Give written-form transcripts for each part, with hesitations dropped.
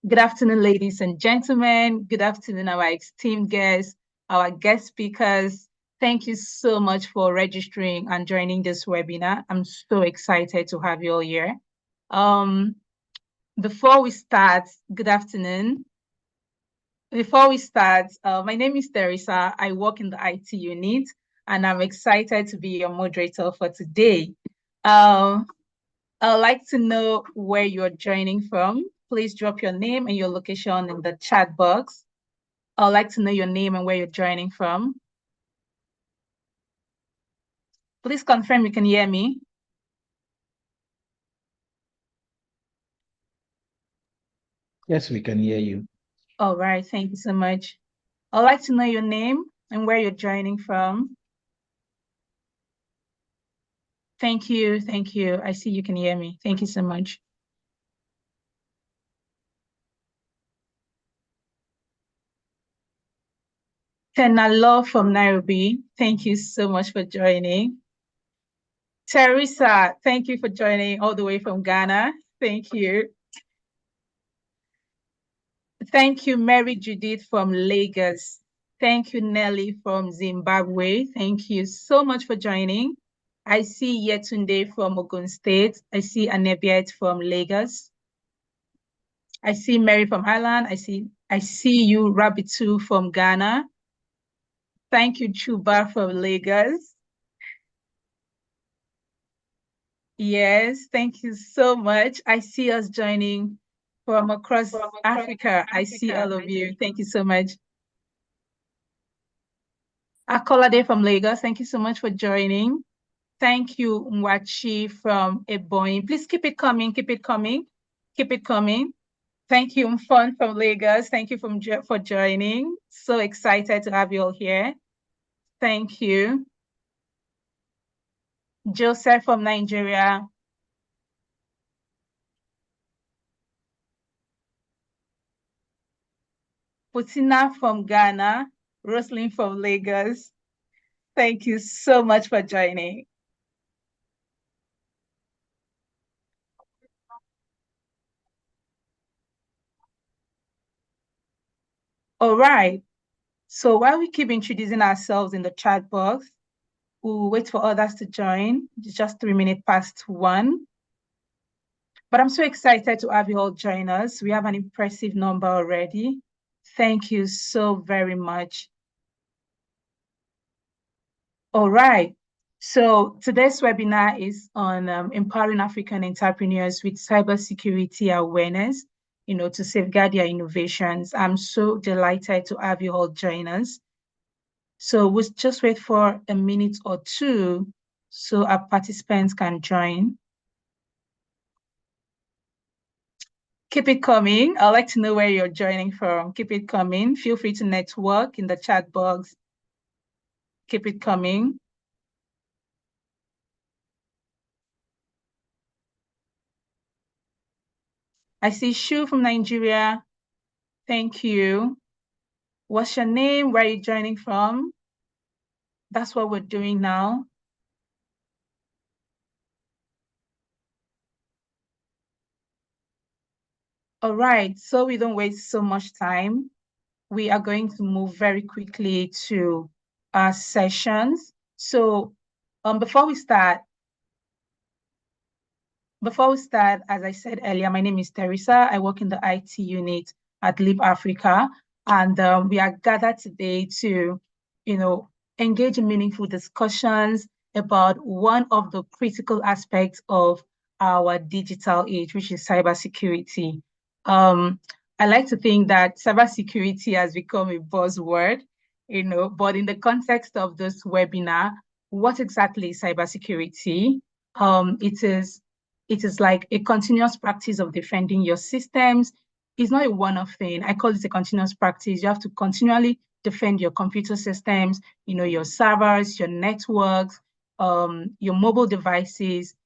Good afternoon, ladies and gentlemen. Good afternoon, our esteemed guests, our guest speakers. Thank you so much for registering and joining this webinar. I'm so excited to have you all here. Before we start, good afternoon. Before we start, my name is Teresa. I work in the IT unit, and I'm excited to be your moderator for today. I'd like to know where you're joining from. Please drop your name and your location in the chat box. I'd like to know your name and where you're joining from. Please confirm you can hear me. Yes, we can hear you. All right, thank you so much. I'd like to know your name and where you're joining from. Thank you, thank you. I see you can hear me. Thank you so much. Tenalo from Nairobi, thank you so much for joining. Teresa, thank you for joining all the way from Ghana. Thank you. Thank you, Mary Judith from Lagos. Thank you, Nelly from Zimbabwe. Thank you so much for joining. I see Yetunde from Ogun State. I see Anebiet from Lagos. I see Mary from Ireland. I see you, Rabitu from Ghana. Thank you, Chuba from Lagos. Yes, thank you so much. I see us joining from across Africa. I see all of you. Thank you so much. Akolade from Lagos, thank you so much for joining. Thank you, Mwachi from Ebonyi. Please keep it coming, keep it coming, keep it coming. Thank you, Mfon from Lagos. Thank you for joining. So excited to have you all here. Thank you. Joseph from Nigeria. Putina from Ghana. Roslyn from Lagos. Thank you so much for joining. All right. So while we keep introducing ourselves in the chat box, we'll wait for others to join. It's just 3 minutes past 1. But I'm so excited to have you all join us. We have an impressive number already. Thank you so very much. All right. So today's webinar is on empowering African entrepreneurs with cybersecurity awareness, to safeguard their innovations. I'm so delighted to have you all join us. So we'll just wait for a minute or two so our participants can join. Keep it coming. I'd like to know where you're joining from. Keep it coming. Feel free to network in the chat box. Keep it coming. I see Shu from Nigeria. Thank you. What's your name? Where are you joining from? That's what we're doing now. All right, so we don't waste so much time. We are going to move very quickly to our sessions. So before we start, as I said earlier, my name is Teresa. I work in the IT unit at Leap Africa, and we are gathered today to, engage in meaningful discussions about one of the critical aspects of our digital age, which is cybersecurity. I like to think that cybersecurity has become a buzzword, but in the context of this webinar, what exactly is cybersecurity? It is like a continuous practice of defending your systems. It's not a one-off thing. I call it a continuous practice. You have to continually defend your computer systems, your servers, your networks, your mobile devices,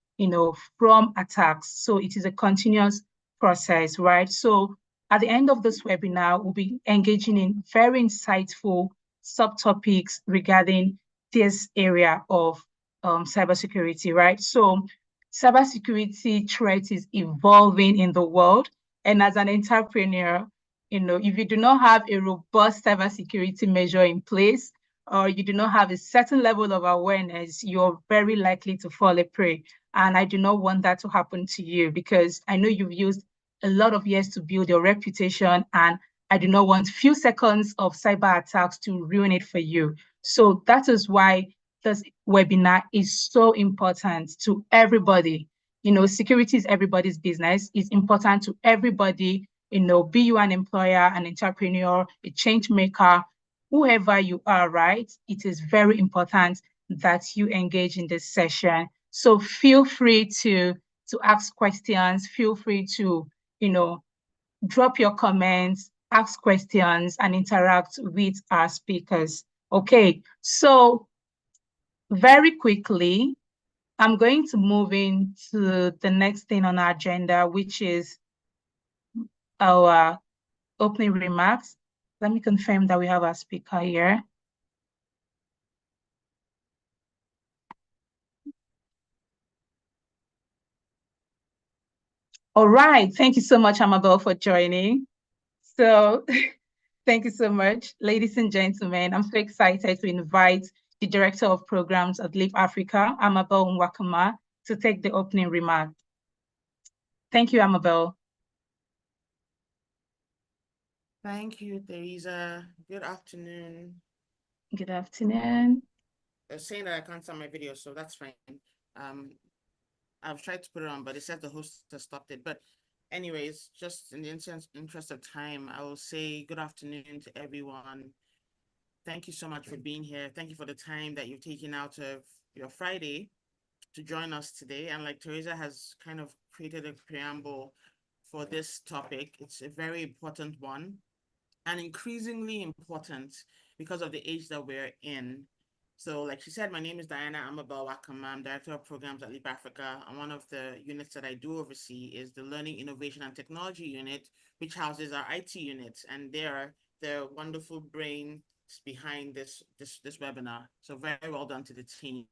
from attacks. So it is a continuous process, right? So at the end of this webinar, we'll be engaging in very insightful subtopics regarding this area of cybersecurity, right? So cybersecurity threat is evolving in the world. And as an entrepreneur, if you do not have a robust cybersecurity measure in place, or you do not have a certain level of awareness, you're very likely to fall a prey. And I do not want that to happen to you, because I know you've used a lot of years to build your reputation, and I do not want few seconds of cyber attacks to ruin it for you. So that is why this webinar is so important to everybody. Security is everybody's business. It's important to everybody, be you an employer, an entrepreneur, a change maker, whoever you are, right? It is very important that you engage in this session. So feel free to ask questions. Feel free to, drop your comments, ask questions, and interact with our speakers. Okay, so very quickly, I'm going to move into the next thing on our agenda, which is our opening remarks. Let me confirm that we have our speaker here. All right. Thank you so much, Amabel, for joining. So thank you so much, ladies and gentlemen. I'm so excited to invite the Director of Programs at Leap Africa, Amabel Nwakama, to take the opening remark. Thank you, Amabel. Thank you, Theresa. Good afternoon. Good afternoon. They're saying that I can't start my video, so that's fine. I've tried to put it on, but it said the host has stopped it. But anyways, just in the interest of time, I will say good afternoon to everyone. Thank you so much for being here. Thank you for the time that you've taken out of your Friday to join us today. And like Theresa has kind of created a preamble for this topic, it's a very important one and increasingly important because of the age that we're in. So like she said, my name is Diana Amabel Wakama. I'm Director of Programs at Leap Africa. And one of the units that I do oversee is the Learning, Innovation and Technology unit, which houses our IT units. And they're the wonderful brains behind this webinar. So very well done to the team.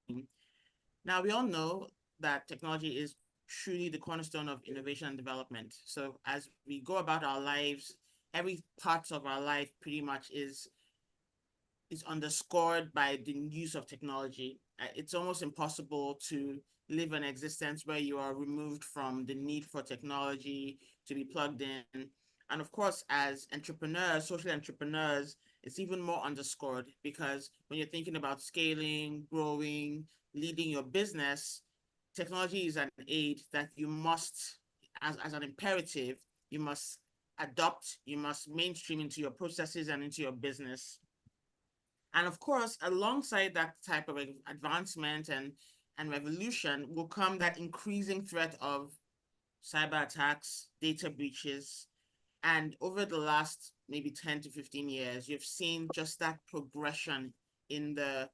Now, we all know that technology is truly the cornerstone of innovation and development. So as we go about our lives, every part of our life pretty much is underscored by the use of technology. It's almost impossible to live an existence where you are removed from the need for technology to be plugged in. And of course, as entrepreneurs, social entrepreneurs, it's even more underscored because when you're thinking about scaling, growing, leading your business, technology is an aid that you must, as an imperative, you must adopt, you must mainstream into your processes and into your business. And of course, alongside that type of advancement and revolution will come that increasing threat of cyber attacks, data breaches. And over the last maybe 10 to 15 years, you've seen just that progression in the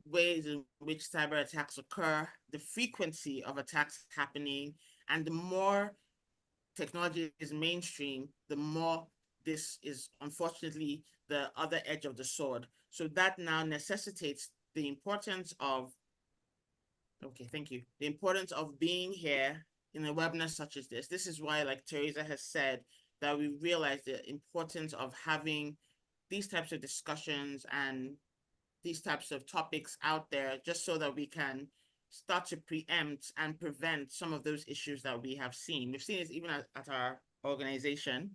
ways in which cyber attacks occur, the frequency of attacks happening, and the more technology is mainstream, the more this is unfortunately the other edge of the sword. So that now necessitates the importance of, okay, thank you, the importance of being here in a webinar such as this. This is why, like Theresa has said, that we realize the importance of having these types of discussions and these types of topics out there, just so that we can start to preempt and prevent some of those issues that we have seen. We've seen it even at our organization,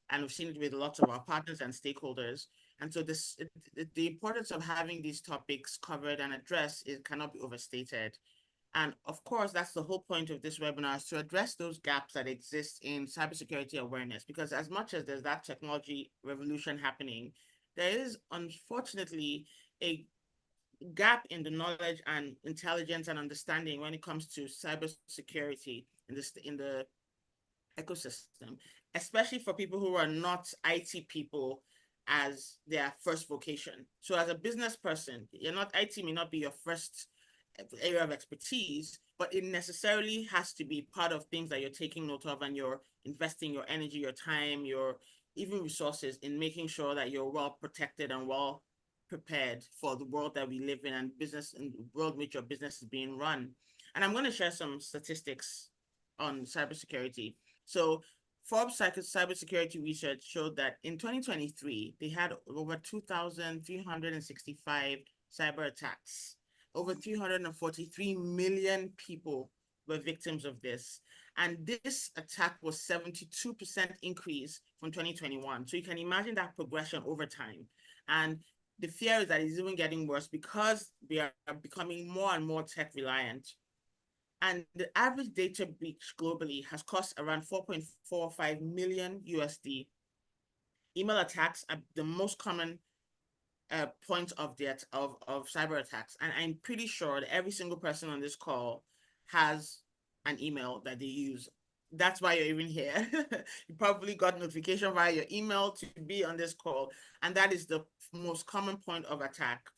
and we've seen it with lots of our partners and stakeholders. And so the importance of having these topics covered and addressed cannot be overstated. And of course, that's the whole point of this webinar, is to address those gaps that exist in cybersecurity awareness. Because as much as there's that technology revolution happening, there is unfortunately a gap in the knowledge and intelligence and understanding when it comes to cybersecurity in the ecosystem, especially for people who are not IT people as their first vocation. So as a business person, IT may not be your first area of expertise, but it necessarily has to be part of things that you're taking note of, and you're investing your energy, your time, your even resources in making sure that you're well protected and well prepared for the world that we live in and the world in which your business is being run. And I'm going to share some statistics on cybersecurity. So Forbes cybersecurity research showed that in 2023, they had over 2,365 cyber attacks. Over 343 million people were victims of this. And this attack was 72% increase from 2021. So you can imagine that progression over time. And the fear is that it's even getting worse because we are becoming more and more tech reliant. And the average data breach globally has cost around 4.45 million USD. Email attacks are the most common point of cyber attacks. And I'm pretty sure that every single person on this call has an email that they use. That's why you're even here. You probably got notification via your email to be on this call. And that is the most common point of attack.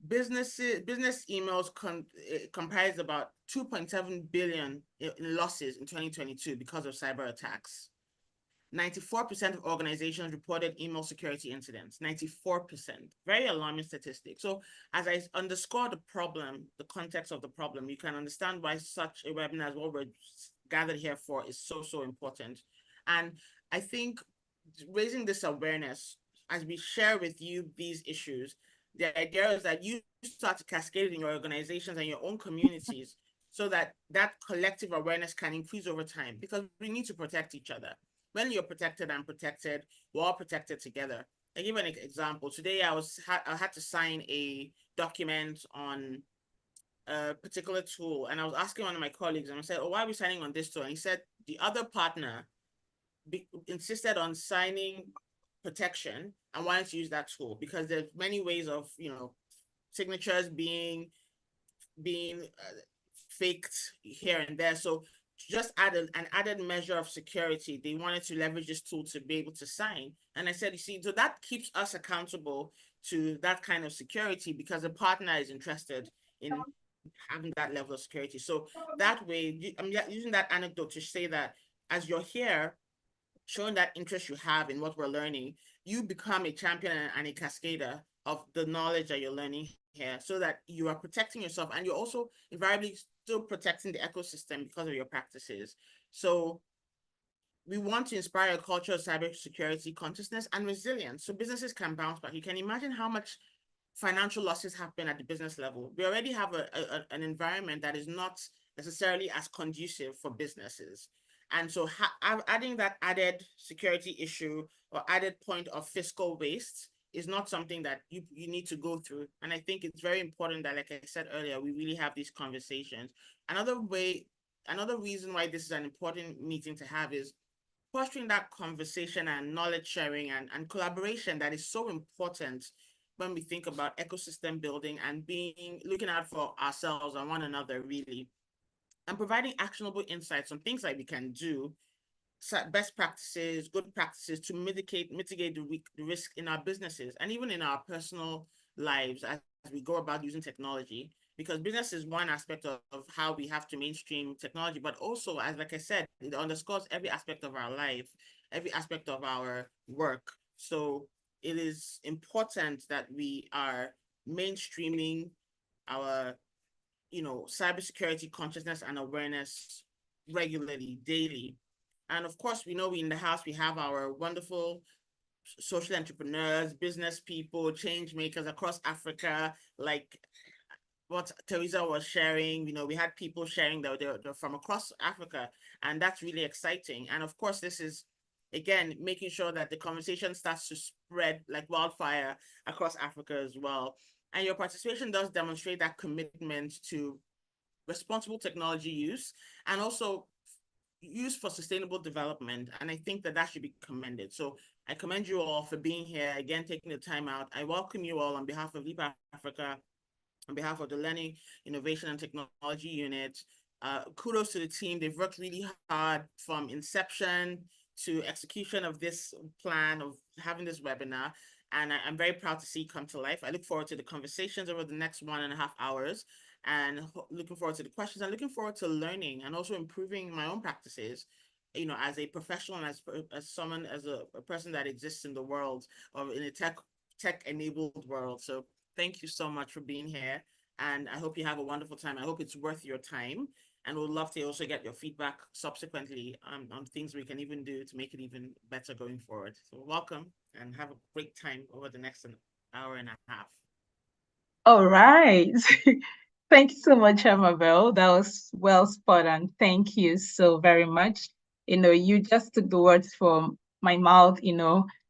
Business emails comprised about 2.7 billion in losses in 2022 because of cyber attacks. 94% of organizations reported email security incidents. 94%, very alarming statistic. So as I underscore the problem, the context of the problem, you can understand why such a webinar as what we're gathered here for is so important. And I think raising this awareness as we share with you these issues, the idea is that you start to cascade it in your organizations and your own communities so that that collective awareness can increase over time, because we need to protect each other. When you're protected and protected, we're all protected together. I'll give an example. Today, I had to sign a document on a particular tool, and I was asking one of my colleagues, and I said, "Oh, why are we signing on this tool?" And he said, the other partner insisted on signing protection and wanted to use that tool because there's many ways of, signatures being faked here and there. So just added an added measure of security. They wanted to leverage this tool to be able to sign. And I said, you see, so that keeps us accountable to that kind of security because the partner is interested in having that level of security. So that way, I'm using that anecdote to say that as you're here, showing that interest you have in what we're learning, you become a champion and a cascader of the knowledge that you're learning here so that you are protecting yourself and you're also invariably still protecting the ecosystem because of your practices. So we want to inspire a culture of cybersecurity consciousness and resilience so businesses can bounce back. You can imagine how much financial losses happen at the business level. We already have an environment that is not necessarily as conducive for businesses. And so adding that added security issue or added point of fiscal waste is not something that you need to go through. And I think it's very important that, like I said earlier, we really have these conversations. Another reason why this is an important meeting to have is fostering that conversation and knowledge sharing and collaboration that is so important when we think about ecosystem building and looking out for ourselves and one another, really, and providing actionable insights on things that we can do, best practices, good practices to mitigate the risk in our businesses and even in our personal lives as we go about using technology. Because business is one aspect of how we have to mainstream technology, but also, as like I said, it underscores every aspect of our life, every aspect of our work. So it is important that we are mainstreaming our, cybersecurity consciousness and awareness regularly, daily. And of course, we know in the house, we have our wonderful social entrepreneurs, business people, change makers across Africa, like what Teresa was sharing. We had people sharing that they're from across Africa, and that's really exciting. And of course, this is, again, making sure that the conversation starts to spread like wildfire across Africa as well. And your participation does demonstrate that commitment to responsible technology use and also use for sustainable development. And I think that should be commended. So I commend you all for being here, again, taking the time out. I welcome you all on behalf of Leap Africa, on behalf of the Learning, Innovation and Technology Unit. Kudos to the team. They've worked really hard from inception to execution of this plan of having this webinar. And I'm very proud to see it come to life. I look forward to the conversations over the next 1.5 hours and looking forward to the questions and looking forward to learning and also improving my own practices, as a professional and as someone, as a person that exists in the world or in a tech-enabled world. So thank you so much for being here. And I hope you have a wonderful time. I hope it's worth your time. And we'd love to also get your feedback subsequently on things we can even do to make it even better going forward. So welcome and have a great time over the next hour and a half. All right. Thank you so much, Amabel. That was well spot on. Thank you so very much. You just took the words from my mouth,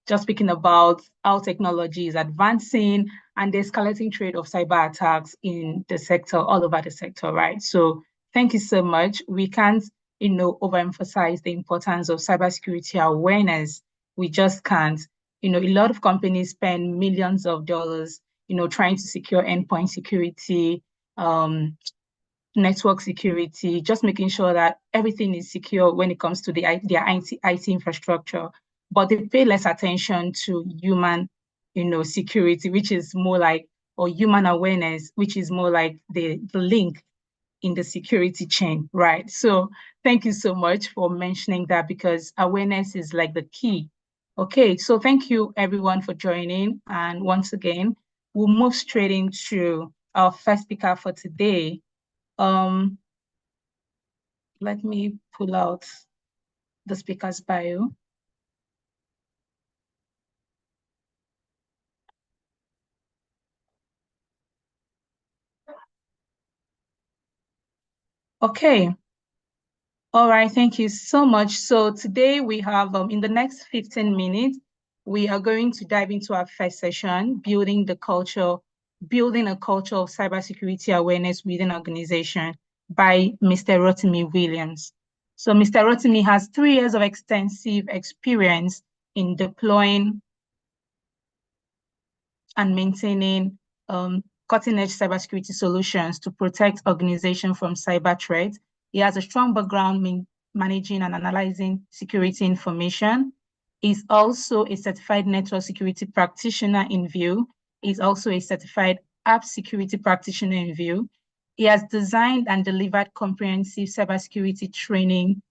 just speaking about how technology is advancing and the escalating trade of cyber attacks in the sector, all over the sector, right? So thank you so much. We can't, overemphasize the importance of cybersecurity awareness. We just can't. A lot of companies spend millions of dollars trying to secure endpoint security, network security, just making sure that everything is secure when it comes to their IT infrastructure. But they pay less attention to human, security, which is more like, or human awareness, which is more like the link in the security chain, right? So thank you so much for mentioning that because awareness is like the key. Okay, so thank you everyone for joining. And once again, we'll move straight into our first speaker for today. Let me pull out the speaker's bio. Okay. All right, thank you so much. So today we have, in the next 15 minutes, we are going to dive into our first session, building a culture of cybersecurity awareness within organization by Mr. Rotimi Williams. So Mr. Rotimi has 3 years of extensive experience in deploying and maintaining cutting-edge cybersecurity solutions to protect organizations from cyber threats. He has a strong background in managing and analyzing security information. He's also a certified network security practitioner in Vue. He's also a certified app security practitioner in Vue. He has designed and delivered comprehensive cybersecurity training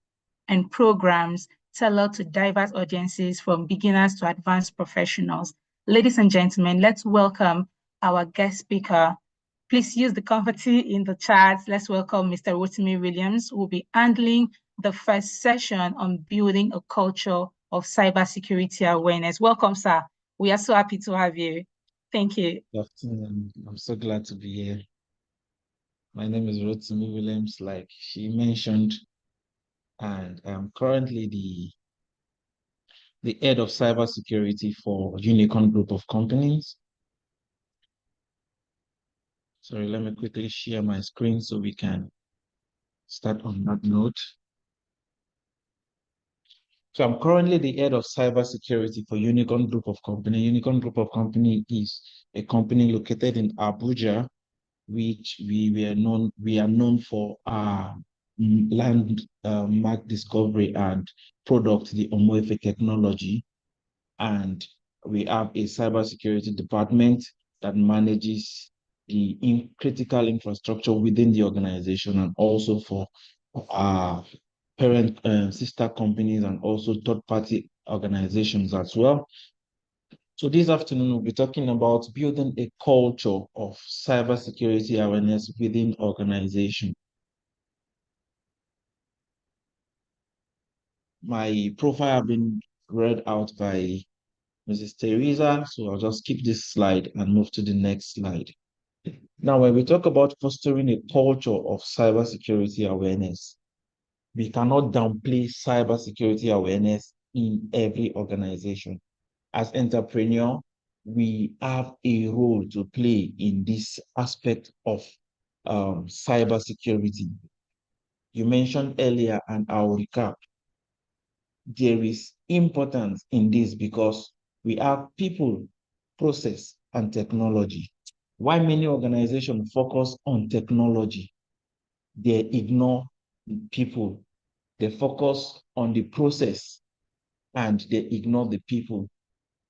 and programs tailored to diverse audiences from beginners to advanced professionals. Ladies and gentlemen, let's welcome our guest speaker. Please use the confetti in the chat. Let's welcome Mr. Rotimi Williams, who will be handling the first session on building a culture of cybersecurity awareness. Welcome, sir. We are so happy to have you. Thank you. Good afternoon. I'm so glad to be here. My name is Rotimi Williams, like she mentioned, and I'm currently the head of cybersecurity for Unicorn Group of Companies. Sorry, let me quickly share my screen so we can start on that note. So I'm currently the head of cybersecurity for Unicorn Group of Company. Unicorn Group of Company is a company located in Abuja, which we are known for our landmark discovery and product, the Omoefe technology. And we have a cybersecurity department that manages the critical infrastructure within the organization and also for our parent sister companies and also third-party organizations as well. So this afternoon, we'll be talking about building a culture of cybersecurity awareness within organization. My profile have been read out by Mrs. Teresa, so I'll just skip this slide and move to the next slide. Now, when we talk about fostering a culture of cybersecurity awareness, we cannot downplay cybersecurity awareness in every organization. As entrepreneur, we have a role to play in this aspect of cybersecurity. You mentioned earlier, and I'll recap, there is importance in this because we have people, process, and technology. Why many organizations focus on technology, they ignore people. They focus on the process and they ignore the people.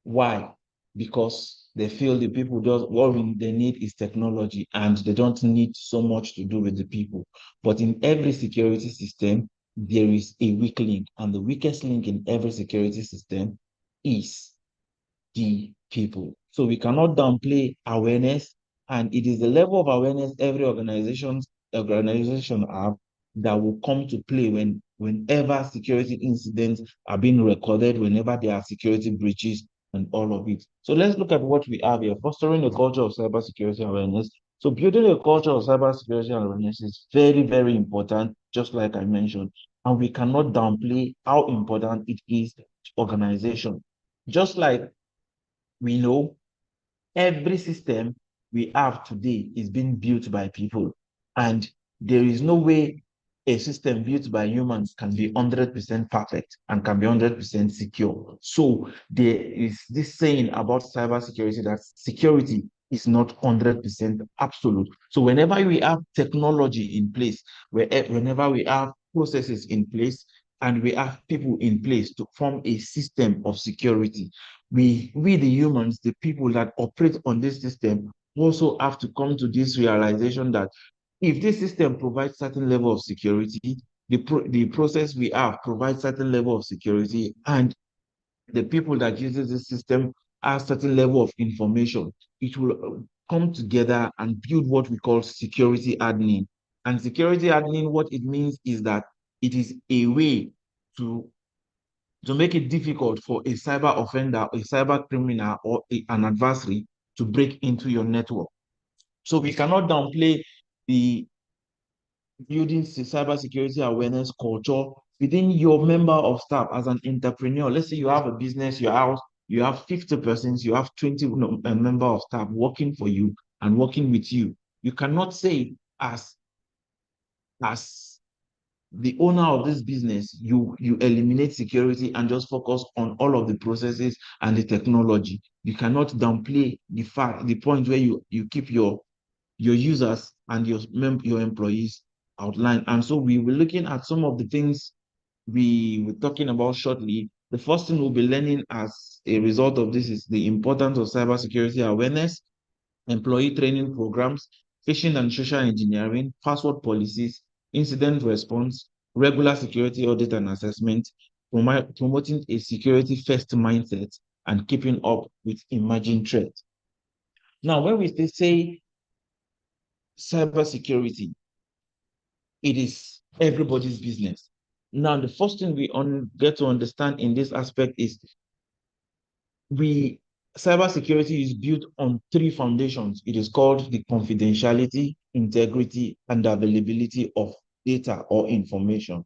Why? Because they feel the people just what they need is technology and they don't need so much to do with the people. But in every security system, there is a weak link, and the weakest link in every security system is the people. So we cannot downplay awareness, and it is the level of awareness every organization have that will come to play whenever security incidents are being recorded, whenever there are security breaches and all of it. So let's look at what we have here: fostering a culture of cybersecurity awareness. So building a culture of cybersecurity awareness is very, very important, just like I mentioned, and we cannot downplay how important it is to organization. Just like we know every system we have today is being built by people, and there is no way a system built by humans can be 100% perfect and can be 100% secure. So there is this saying about cybersecurity that security is not 100% absolute. So whenever we have technology in place, whenever we have processes in place, and we have people in place to form a system of security, we the humans, the people that operate on this system, also have to come to this realization that if this system provides certain level of security, the process we have provides certain level of security, and the people that uses this system have certain level of information, it will come together and build what we call security hardening. And security hardening, what it means is that it is a way to make it difficult for a cyber offender, a cyber criminal, or an adversary to break into your network. So we cannot downplay the building cybersecurity awareness culture within your member of staff as an entrepreneur. Let's say you have a business, your house, you have 50 persons, you have 20 member of staff working for you and working with you. You cannot say as the owner of this business, you eliminate security and just focus on all of the processes and the technology. You cannot downplay the point where you keep your users and your employees outlined. And so we were looking at some of the things we were talking about shortly. The first thing we'll be learning as a result of this is the importance of cybersecurity awareness, employee training programs, phishing and social engineering, password policies, incident response, regular security audit and assessment, promoting a security first mindset, and keeping up with emerging threats. Now, when we say cybersecurity, it is everybody's business. Now, the first thing we get to understand in this aspect is we cybersecurity is built on three foundations. It is called the confidentiality, integrity, and availability of data or information.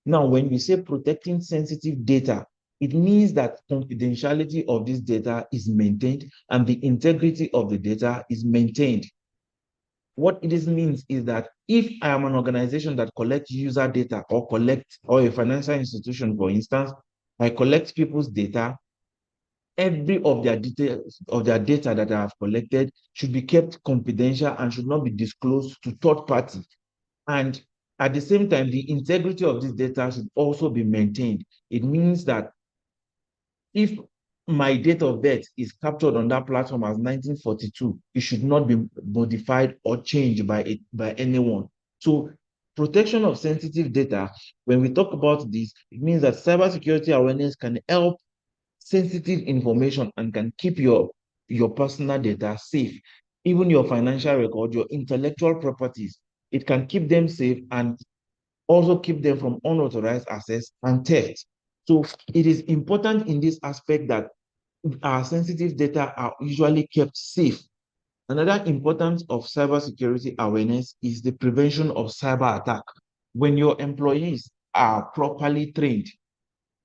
Now, when we say protecting sensitive data, it means that confidentiality of this data is maintained and the integrity of the data is maintained. What it means is that if I am an organization that collects user data or a financial institution, for instance, I collect people's data, every of their details of their data that I have collected should be kept confidential and should not be disclosed to third party. And at the same time, the integrity of this data should also be maintained. It means that if my date of birth is captured on that platform as 1942, it should not be modified or changed by anyone. So protection of sensitive data, when we talk about this, it means that cybersecurity awareness can help sensitive information and can keep your personal data safe. Even your financial record, your intellectual properties, it can keep them safe and also keep them from unauthorized access and theft. So it is important in this aspect that our sensitive data are usually kept safe. Another importance of cybersecurity awareness is the prevention of cyber attack. When your employees are properly trained,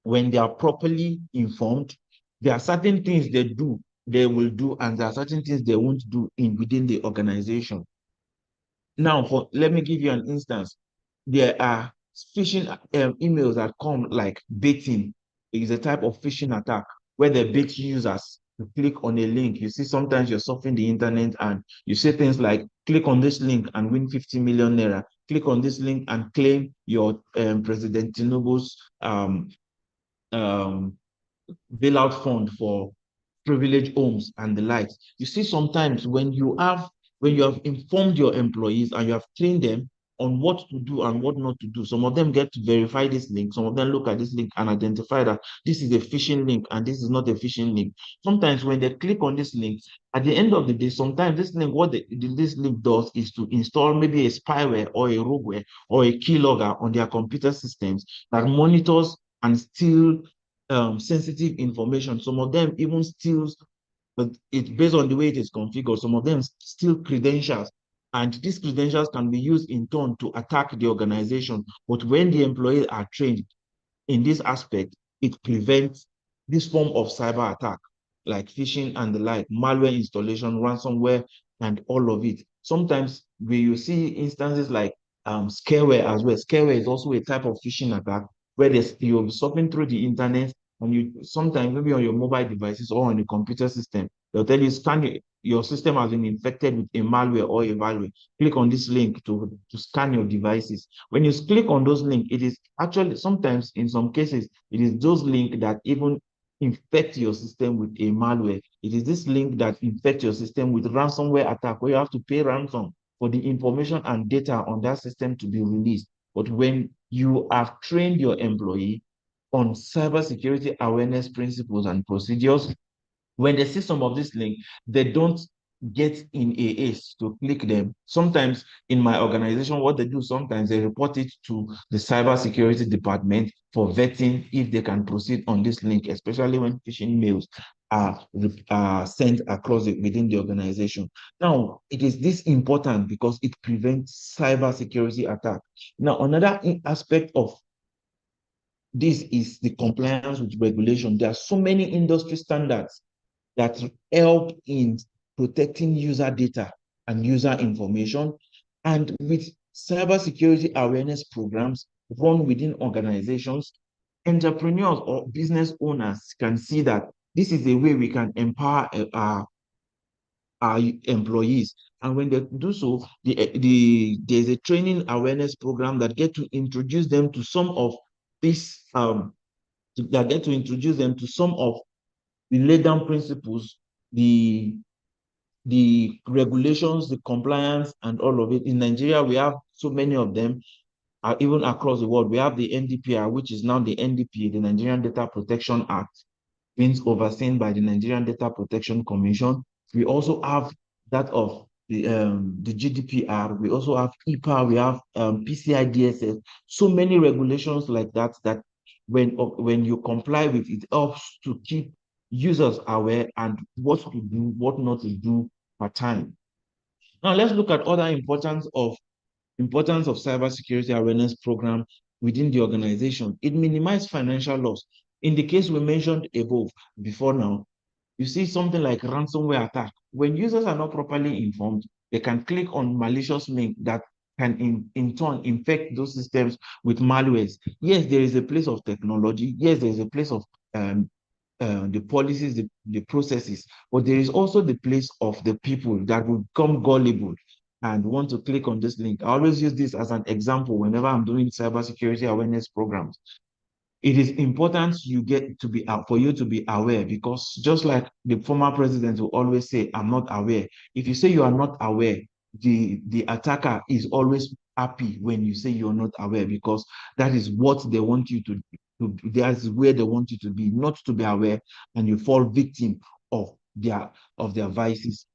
when they are properly informed, there are certain things they will do, and there are certain things they won't do within the organization. Now, let me give you an instance. There are phishing emails that come like baiting. It is a type of phishing attack where they bait users to click on a link. You see, sometimes you're surfing the internet and you say things like, click on this link and win 50 million naira. Click on this link and claim your President Tinubu's um, bailout fund for privileged homes and the likes. You see, sometimes when you have informed your employees and you have trained them, on what to do and what not to do. Some of them get to verify this link. Some of them look at this link and identify that this is a phishing link and this is not a phishing link. Sometimes when they click on this link, at the end of the day, sometimes this link, this link does is to install maybe a spyware or a rogueware or a keylogger on their computer systems that monitors and steal sensitive information. Some of them even steals, but it's based on the way it is configured. Some of them steal credentials, and these credentials can be used in turn to attack the organization. But when the employees are trained in this aspect, it prevents this form of cyber attack, like phishing and the like, malware installation, ransomware, and all of it. Sometimes we you see instances like scareware as well. Scareware is also a type of phishing attack where you're surfing through the internet and you sometimes maybe on your mobile devices or on the computer system, they'll tell you scan your system has been infected with a malware or a malware. Click on this link to scan your devices. When you click on those links, it is actually sometimes in some cases, it is those links that even infect your system with a malware. It is this link that infects your system with ransomware attack where you have to pay ransom for the information and data on that system to be released. But when you have trained your employee on cybersecurity awareness principles and procedures, when they see some of this link, they don't get in a haste to click them. Sometimes in my organization, what they do, sometimes they report it to the cybersecurity department for vetting if they can proceed on this link, especially when phishing mails are sent across within the organization. Now, it is this important because it prevents cybersecurity attack. Now, another aspect of this is the compliance with regulation. There are so many industry standards that help in protecting user data and user information. And with cybersecurity awareness programs run within organizations, entrepreneurs or business owners can see that this is a way we can empower our employees. And when they do so, there's a training awareness program that get to introduce them to some of this, that get to introduce them to some of the lay down principles, the regulations, the compliance, and all of it. In Nigeria, we have so many of them, even across the world. We have the NDPR, which is now the NDP, the Nigerian Data Protection Act, being overseen by the Nigerian Data Protection Commission. We also have that of the GDPR. We also have EPA. We have PCI DSS. So many regulations like that that when you comply with it, helps to keep users aware and what to do, what not to do per time. Now let's look at other importance of cybersecurity awareness program within the organization. It minimizes financial loss. In the case we mentioned above before now, you see something like ransomware attack. When users are not properly informed, they can click on malicious link that can in turn infect those systems with malwares. Yes, there is a place of technology. Yes, there is a place of the policies, the processes, but there is also the place of the people that will become gullible and want to click on this link. I always use this as an example whenever I'm doing cybersecurity awareness programs. It is important you get to be for you to be aware, because just like the former president will always say, I'm not aware. If you say you are not aware, the attacker is always happy when you say you're not aware, because that is what they want you to that's where they want you to be, not to be aware, and you fall victim of their vices.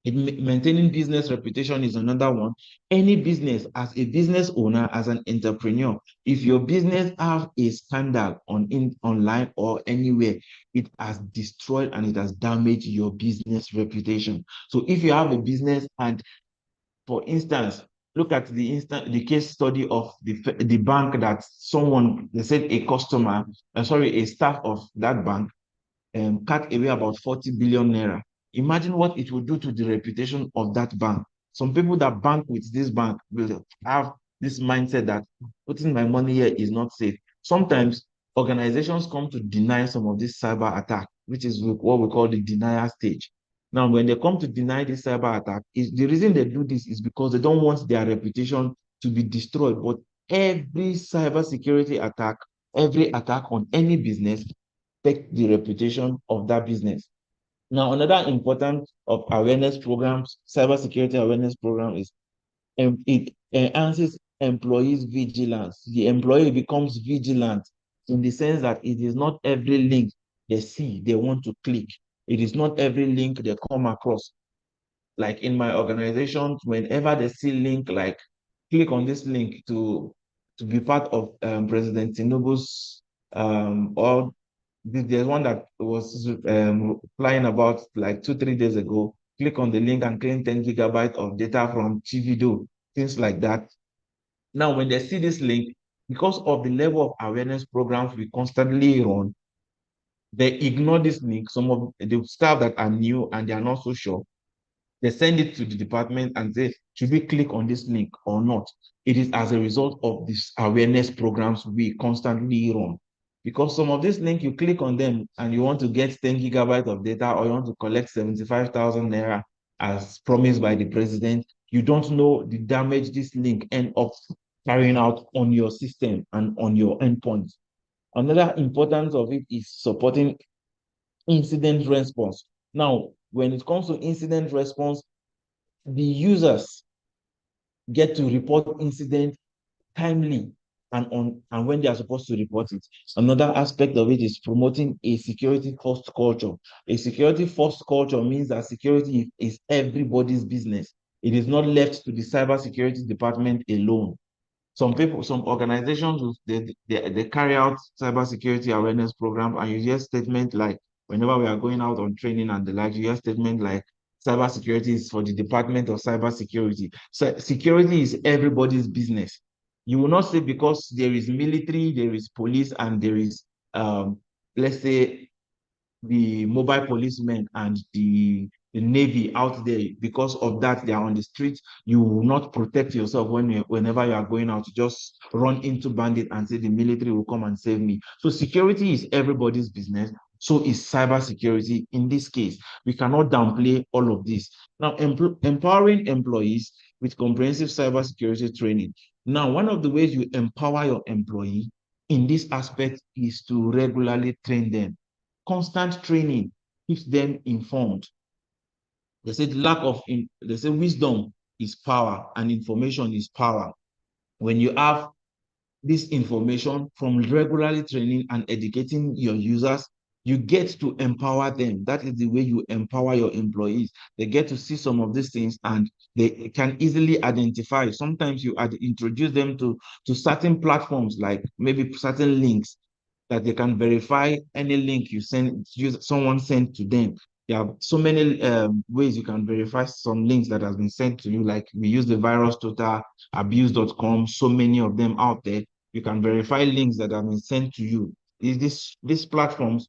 Maintaining business reputation is another one. Any business, as a business owner, as an entrepreneur, if your business have a scandal online or anywhere, it has destroyed and it has damaged your business reputation. So if you have a business and, for instance, look at the case study of the bank that they said a customer, sorry, a staff of that bank cut away about 40 billion naira. Imagine what it will do to the reputation of that bank. Some people that bank with this bank will have this mindset that putting my money here is not safe. Sometimes organizations come to deny some of this cyber attack, which is what we call the denial stage. Now, when they come to deny this cyber attack, the reason they do this is because they don't want their reputation to be destroyed. But every cyber security attack, every attack on any business affect the reputation of that business. Now, another important of awareness programs, cybersecurity awareness program, is it enhances employees' vigilance. The employee becomes vigilant in the sense that it is not every link they see they want to click. It is not every link they come across. Like in my organization, whenever they see link, like click on this link to be part of President Tinubu's or there's one that was flying about like 2, 3 days ago. Click on the link and claim 10 gigabytes of data from Chivido, things like that. Now, when they see this link, because of the level of awareness programs we constantly run, they ignore this link. Some of the staff that are new and they are not so sure, they send it to the department and say, should we click on this link or not? It is as a result of these awareness programs we constantly run. Because some of these links, you click on them and you want to get 10 gigabytes of data or you want to collect 75,000 naira as promised by the president, you don't know the damage this link end up carrying out on your system and on your endpoint. Another importance of it is supporting incident response. Now, when it comes to incident response, the users get to report incident timely and when they are supposed to report it. Another aspect of it is promoting a security first culture. A security first culture means that security is everybody's business. It is not left to the cybersecurity department alone. Some people, some organizations, they carry out cybersecurity awareness program, and you hear statement like, whenever we are going out on training and the like, you hear statement like, cybersecurity is for the Department of Cybersecurity. So security is everybody's business. You will not say because there is military, there is police, and there is, let's say, the mobile policemen and the Navy out there, because of that, they are on the street. You will not protect yourself whenever you are going out. You just run into bandit and say the military will come and save me. So security is everybody's business. So is cybersecurity in this case. We cannot downplay all of this. Now, empowering employees with comprehensive cybersecurity training. Now, one of the ways you empower your employee in this aspect is to regularly train them. Constant training keeps them informed. They say they say wisdom is power and information is power. When you have this information from regularly training and educating your users, you get to empower them. That is the way you empower your employees. They get to see some of these things and they can easily identify. Sometimes you introduce them to certain platforms, like maybe certain links that they can verify any link someone sent to them. There are so many ways you can verify some links that has been sent to you. Like we use the virus total, abuse.com, so many of them out there. You can verify links that have been sent to you. These platforms,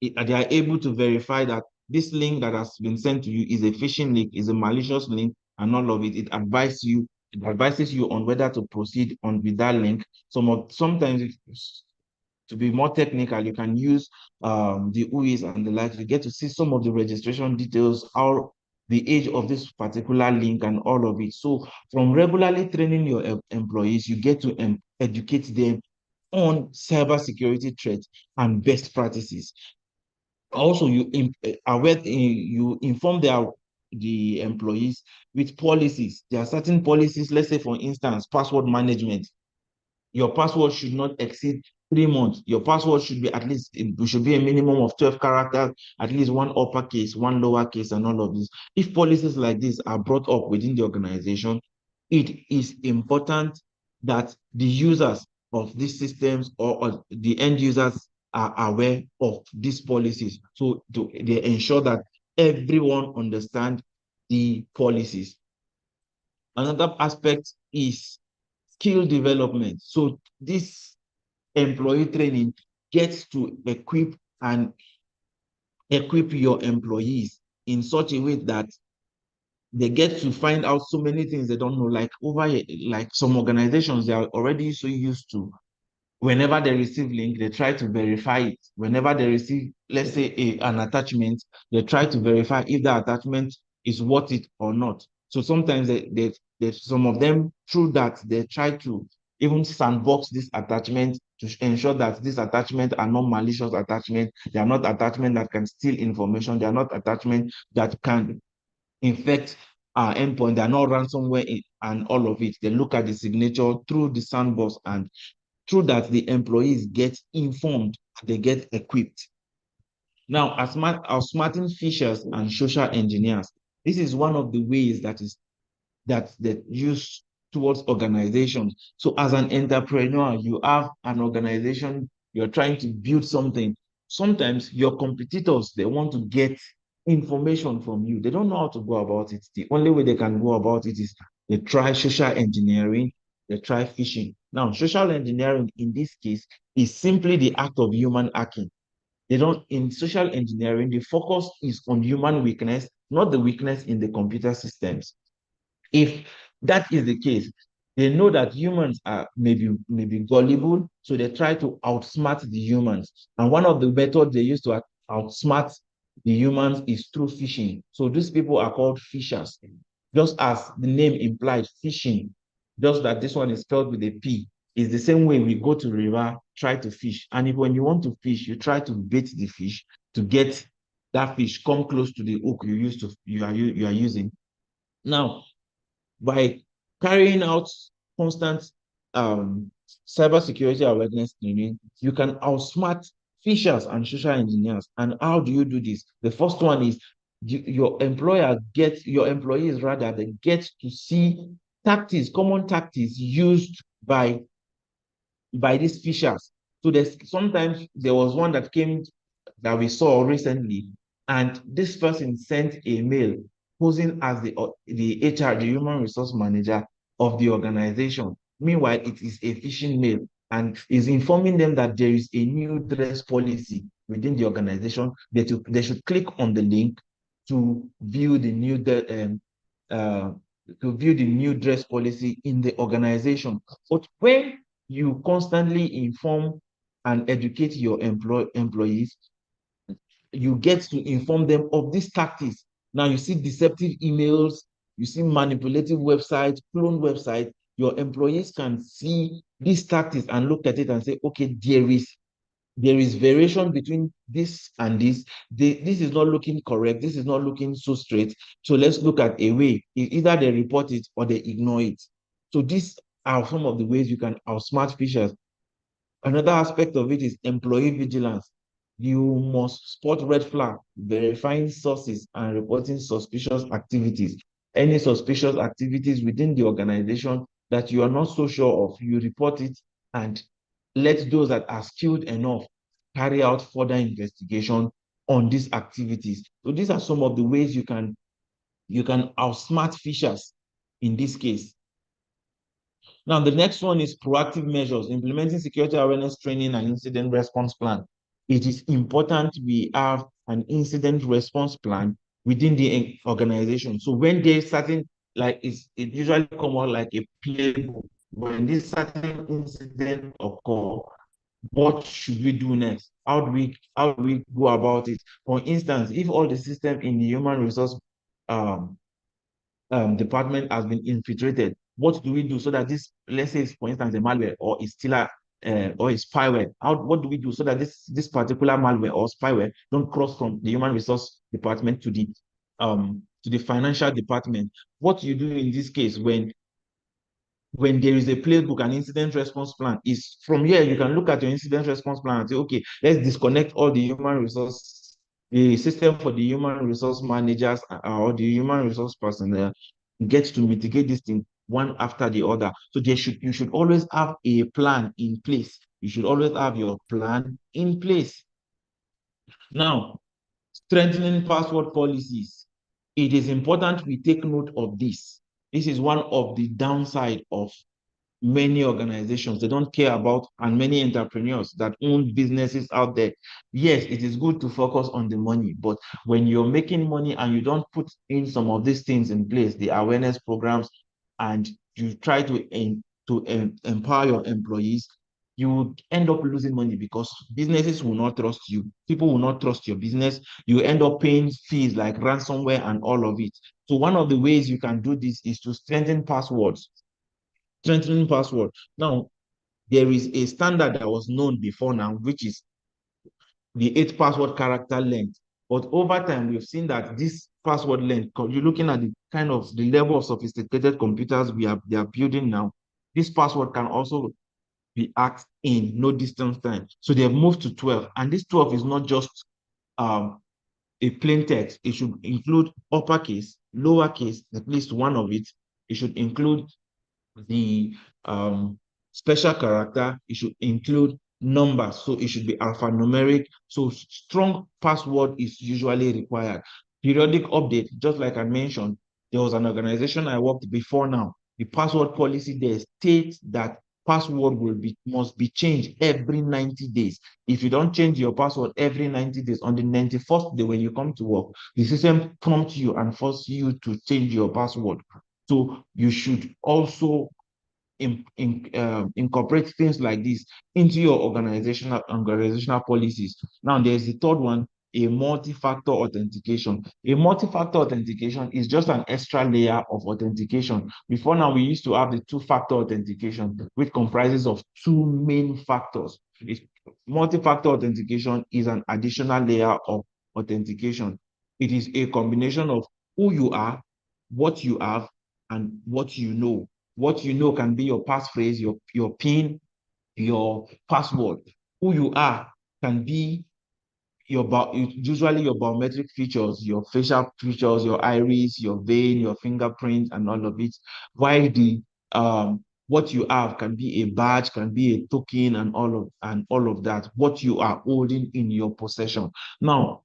they are able to verify that this link that has been sent to you is a phishing link, is a malicious link, and all of it. It advises you on whether to proceed on with that link. Sometimes to be more technical, you can use the UIs and the like. You get to see some of the registration details, how the age of this particular link and all of it. So from regularly training your employees, you get to educate them on cybersecurity threats and best practices. Also, you inform the employees with policies. There are certain policies, let's say for instance, password management. Your password should not exceed 3 months. Your password should be it should be a minimum of 12 characters, at least one uppercase, one lowercase, and all of this. If policies like this are brought up within the organization, it is important that the users of these systems or the end users are aware of these policies. So they ensure that everyone understands the policies. Another aspect is skill development. So this employee training gets to equip your employees in such a way that they get to find out so many things they don't know. Like some organizations, they are already so used to, whenever they receive link, they try to verify it. Whenever they receive, let's say, an attachment, they try to verify if the attachment is worth it or not. So sometimes some of them, through that, they try to even sandbox this attachment to ensure that these attachments are not malicious attachments. They are not attachments that can steal information. They are not attachments that can infect endpoint. They're not ransomware and all of it. They look at the signature through the sandbox, and through that, the employees get informed, they get equipped. Now, as outsmarting phishers and social engineers, this is one of the ways that use towards organizations. So as an entrepreneur, you have an organization, you're trying to build something. Sometimes your competitors, they want to get information from you. They don't know how to go about it. The only way they can go about it is they try social engineering, they try phishing. Now, social engineering in this case is simply the act of human hacking. They don't, in social engineering, the focus is on human weakness, not the weakness in the computer systems. If that is the case, they know that humans are maybe gullible, so they try to outsmart the humans. And one of the methods they use to outsmart the humans is through phishing. So these people are called phishers, just as the name implies, phishing. Just that this one is spelled with a P. It's the same way we go to river, try to fish. And if when you want to fish, you try to bait the fish to get that fish come close to the hook you are using. Now, by carrying out constant cybersecurity awareness training, you can outsmart phishers and social engineers. And how do you do this? The first one is your employees rather, they get to see tactics, common tactics used by these phishers. So sometimes there was one that came that we saw recently, and this person sent a mail posing as the HR, the human resource manager of the organization. Meanwhile, it is a phishing mail and is informing them that there is a new dress policy within the organization. They should click on the link to view the new uh, to view the new dress policy in the organization. But when you constantly inform and educate your employees, you get to inform them of these tactics. Now you see deceptive emails, you see manipulative websites, clone websites. Your employees can see these tactics and look at it and say, okay, there is variation between this and this. This is not looking correct. This is not looking so straight. So let's look at a way. Either they report it or they ignore it. So these are some of the ways you can outsmart phishers. Another aspect of it is employee vigilance. You must spot red flag, verifying sources, and reporting suspicious activities. Any suspicious activities within the organization that you are not so sure of, you report it and let those that are skilled enough carry out further investigation on these activities. So these are some of the ways you can outsmart phishers in this case. Now, the next one is proactive measures, implementing security awareness training and incident response plan. It is important we have an incident response plan within the organization. So when there's certain, like it usually come out like a playbook. When this certain incident occur, what should we do next? How do we go about it? For instance, if all the system in the human resource um, department has been infiltrated, what do we do so that this, let's say, for instance, a malware or a stealer or a spyware, what do we do so that this particular malware or spyware don't cross from the human resource department to the financial department? What you do in this case when there is a playbook and incident response plan is from here, you can look at your incident response plan and say, okay, let's disconnect all the system for the human resource managers or the human resource personnel, get to mitigate this thing one after the other. So you should always have a plan in place. You should always have your plan in place. Now, strengthening password policies. It is important we take note of this. This is one of the downside of many organizations. They don't care about, and many entrepreneurs that own businesses out there. Yes, it is good to focus on the money, but when you're making money and you don't put in some of these things in place, the awareness programs, and you try to empower your employees, you will end up losing money because businesses will not trust you. People will not trust your business. You end up paying fees like ransomware and all of it. So one of the ways you can do this is to strengthen passwords. Strengthening password. Now, there is a standard that was known before now, which is the 8 password character length. But over time, we've seen that this password length, you're looking at the kind of the level of sophisticated computers they are building now. This password can also be hacked in no distance time. So they have moved to 12. And this 12 is not just um, a plain text. It should include uppercase, lowercase, at least one of it. It should include the special character. It should include numbers. So it should be alphanumeric. So strong password is usually required. Periodic update, just like I mentioned, there was an organization I worked before now. The password policy there states that password must be changed every 90 days. If you don't change your password every 90 days, on the 91st day when you come to work, the system prompts you and forces you to change your password. So you should also incorporate things like this into your organizational policies. Now, there's the third one, a multi-factor authentication. A multi-factor authentication is just an extra layer of authentication. Before now, we used to have the two-factor authentication, which comprises of two main factors. Multi-factor authentication is an additional layer of authentication. It is a combination of who you are, what you have, and what you know. What you know can be your passphrase, your PIN, your password. Who you are can be usually your biometric features, your facial features, your iris, your vein, your fingerprint, and all of it. While the what you have can be a badge, can be a token, and all of that. What you are holding in your possession. Now,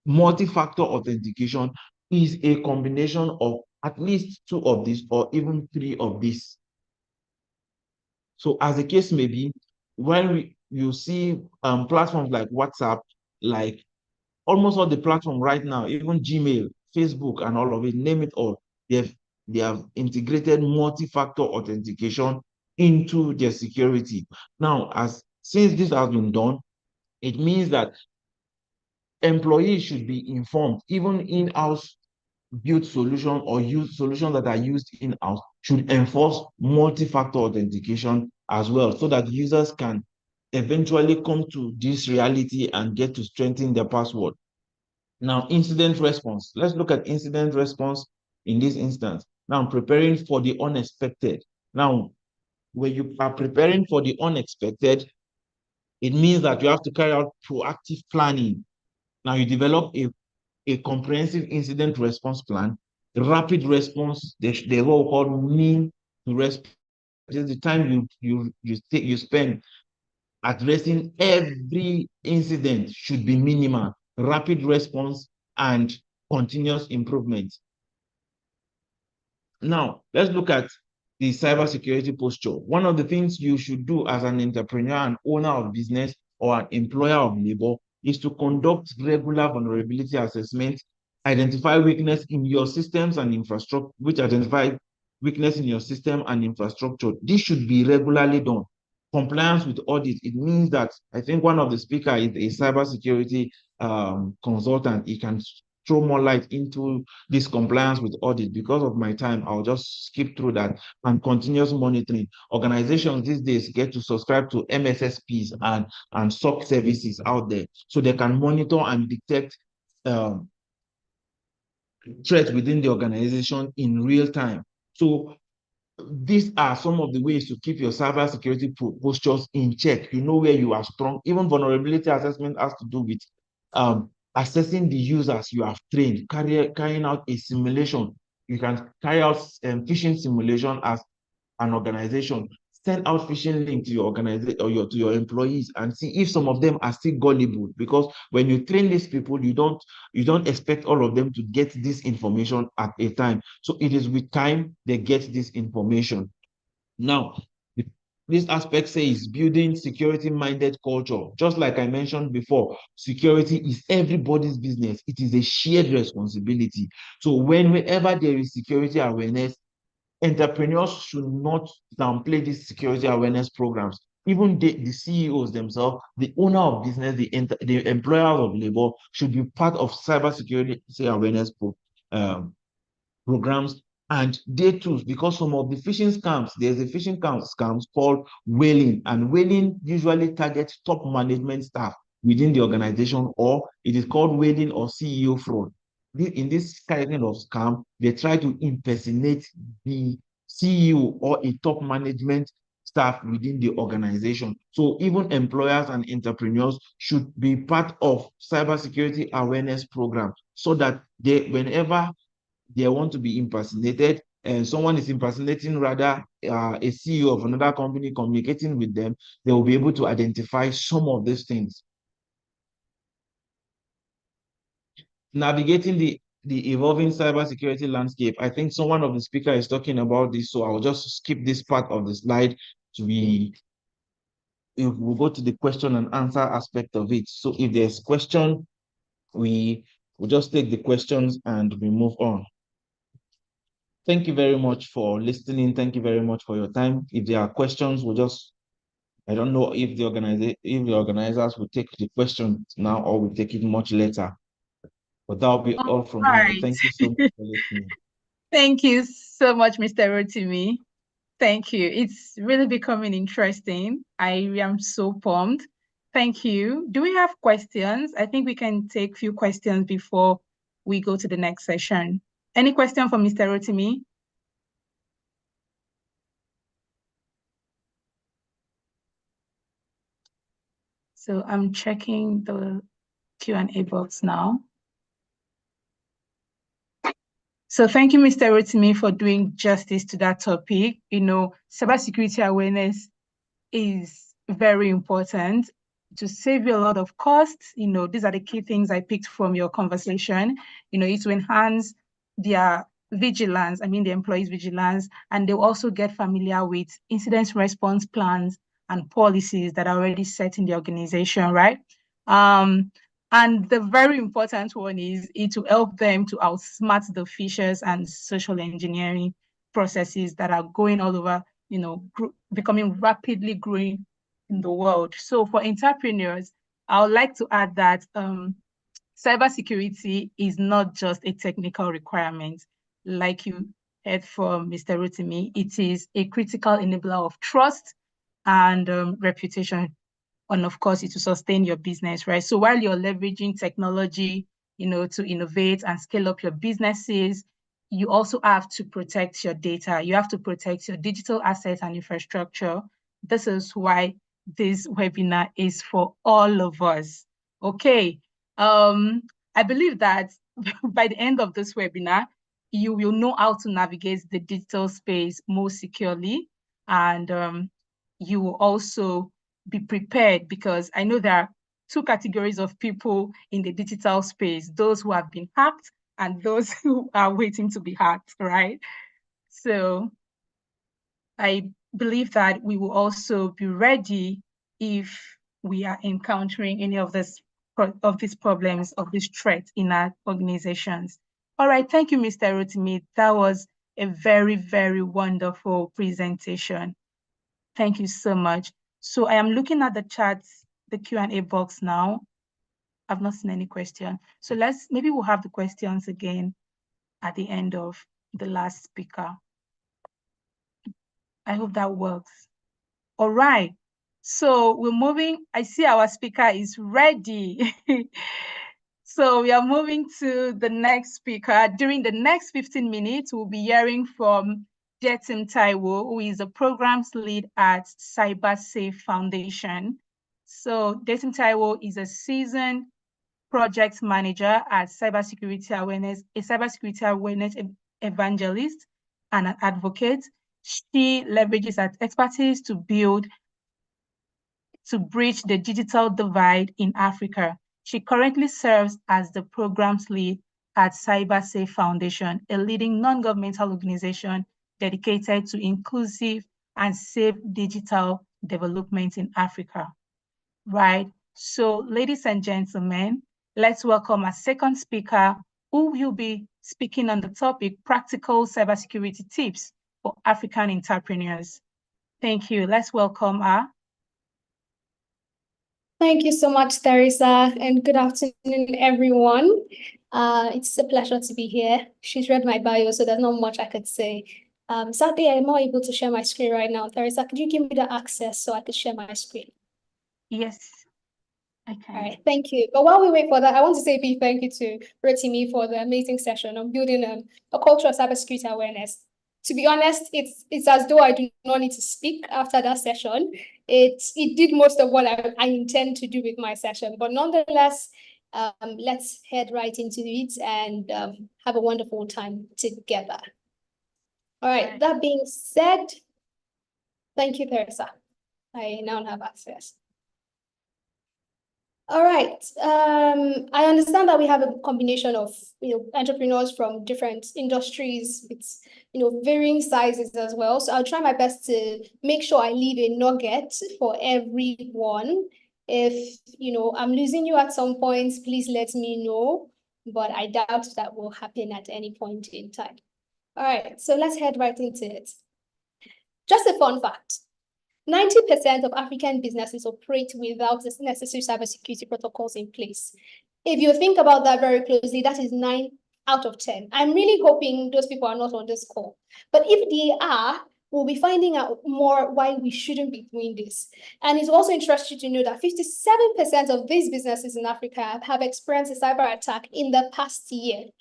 multi-factor authentication is a combination of at least two of these or even three of these. So as the case may be, when you see platforms like WhatsApp, like almost all the platform right now, even Gmail, Facebook, and all of it, name it all, they have integrated multi-factor authentication into their security. Now, since this has been done, it means that employees should be informed, even in-house build solution or use solutions that are used in-house should enforce multi-factor authentication as well, so that users can eventually come to this reality and get to strengthen their password. Now, incident response. Let's look at incident response in this instance. Now, preparing for the unexpected. Now, when you are preparing for the unexpected, it means that you have to carry out proactive planning. Now, you develop a comprehensive incident response plan, rapid response, they what we call mean to response. The time you spend addressing every incident should be minimal, rapid response, and continuous improvement. Now, let's look at the cybersecurity posture. One of the things you should do as an entrepreneur and owner of business or an employer of labor is to conduct regular vulnerability assessments, identify weakness in your systems and infrastructure, which identify weakness in your system and infrastructure. This should be regularly done. Compliance with audit, it means that I think one of the speakers is a cybersecurity consultant. He can throw more light into this compliance with audit. Because of my time, I'll just skip through that. And continuous monitoring. Organizations these days get to subscribe to MSSPs and SOC services out there, so they can monitor and detect threats within the organization in real time. So these are some of the ways to keep your cybersecurity postures in check. You know where you are strong. Even vulnerability assessment has to do with assessing the users you have trained, carrying out a simulation. You can carry out phishing simulation as an organization. Send out phishing link to your organization or to your employees and see if some of them are still gullible. Because when you train these people, you don't expect all of them to get this information at a time. So it is with time they get this information. Now, this aspect says building security-minded culture. Just like I mentioned before, security is everybody's business. It is a shared responsibility. So whenever there is security awareness, entrepreneurs should not downplay these security awareness programs. Even the CEOs themselves, the owner of business, the employer of labor should be part of cybersecurity awareness programs and day tools, because some of the phishing scams, there's a phishing scams called whaling, and whaling usually targets top management staff. within the organization, or it is called whaling or CEO fraud. In this kind of scam, they try to impersonate the CEO or a top management staff within the organization. So even employers and entrepreneurs should be part of cybersecurity awareness program, so that whenever they want to be impersonated, and someone is impersonating rather a CEO of another company communicating with them, they will be able to identify some of these things. Navigating the evolving cybersecurity landscape. I think one of the speakers is talking about this, so I'll just skip this part of the slide to be, if we go to the question and answer aspect of it. So if there's question, we will just take the questions and we move on. Thank you very much for listening. Thank you very much for your time. If there are questions, I don't know if the organizers will take the questions now or will take it much later. But that'll be all from me. Thank you so much for listening. Thank you so much, Mr. Rotimi. Thank you. It's really becoming interesting. I am so pumped. Thank you. Do we have questions? I think we can take a few questions before we go to the next session. Any question for Mr. Rotimi? So I'm checking the Q&A box now. So thank you, Mr. Rotimi, for doing justice to that topic. You know, cybersecurity awareness is very important to save you a lot of costs. You know, these are the key things I picked from your conversation. You know, it's to enhance their vigilance, the employees' vigilance, and they'll also get familiar with incident response plans and policies that are already set in the organization, right? And the very important one is to help them to outsmart the phishers and social engineering processes that are going all over, you know, becoming rapidly growing in the world. So for entrepreneurs, I would like to add that cybersecurity is not just a technical requirement. Like you heard from Mr. Rotimi, it is a critical enabler of trust and reputation. And of course, it will sustain your business, right? So while you're leveraging technology, you know, to innovate and scale up your businesses, you also have to protect your data. You have to protect your digital assets and infrastructure. This is why this webinar is for all of us. Okay. I believe that by the end of this webinar, you will know how to navigate the digital space more securely, and you will also be prepared, because I know there are two categories of people in the digital space: those who have been hacked and those who are waiting to be hacked, right? So I believe that we will also be ready if we are encountering any of these problems, of this threat in our organizations. All right, thank you, Mr. Rotimi. That was a very, very wonderful presentation. Thank you so much. So I am looking at the chats, the Q&A box now. I've not seen any question. So maybe we'll have the questions again at the end of the last speaker. I hope that works. All right. So we're moving. I see our speaker is ready. So we are moving to the next speaker. During the next 15 minutes, we'll be hearing from Jetim Taiwo, who is a programs lead at CyberSafe Foundation. So Jetim Taiwo is a seasoned project manager at Cybersecurity Awareness, a cybersecurity awareness evangelist and an advocate. She leverages her expertise to bridge the digital divide in Africa. She currently serves as the programs lead at CyberSafe Foundation, a leading non-governmental organization dedicated to inclusive and safe digital development in Africa. Right. So, ladies and gentlemen, let's welcome our second speaker, who will be speaking on the topic practical cybersecurity tips for African entrepreneurs. Thank you. Let's welcome her. Thank you so much, Teresa, and good afternoon, everyone. It's a pleasure to be here. She's read my bio, so there's not much I could say. Sadly, I'm not able to share my screen right now. Teresa, could you give me the access so I could share my screen? Yes. Okay. All right, thank you. But while we wait for that, I want to say a big thank you to Rotimi for the amazing session on building a culture of cybersecurity awareness. To be honest, it's as though I do not need to speak after that session. It did most of what I intend to do with my session, but nonetheless, let's head right into it and have a wonderful time together. All right, that being said, thank you, Teresa. I now have access. All right. I understand that we have a combination of entrepreneurs from different industries with varying sizes as well. So I'll try my best to make sure I leave a nugget for everyone. If I'm losing you at some point, please let me know. But I doubt that will happen at any point in time. All right, so let's head right into it. Just a fun fact. 90% of African businesses operate without the necessary cybersecurity protocols in place. If you think about that very closely, that is 9 out of 10. I'm really hoping those people are not on this call. But if they are, we'll be finding out more why we shouldn't be doing this. And it's also interesting to know that 57% of these businesses in Africa have experienced a cyber attack in the past year.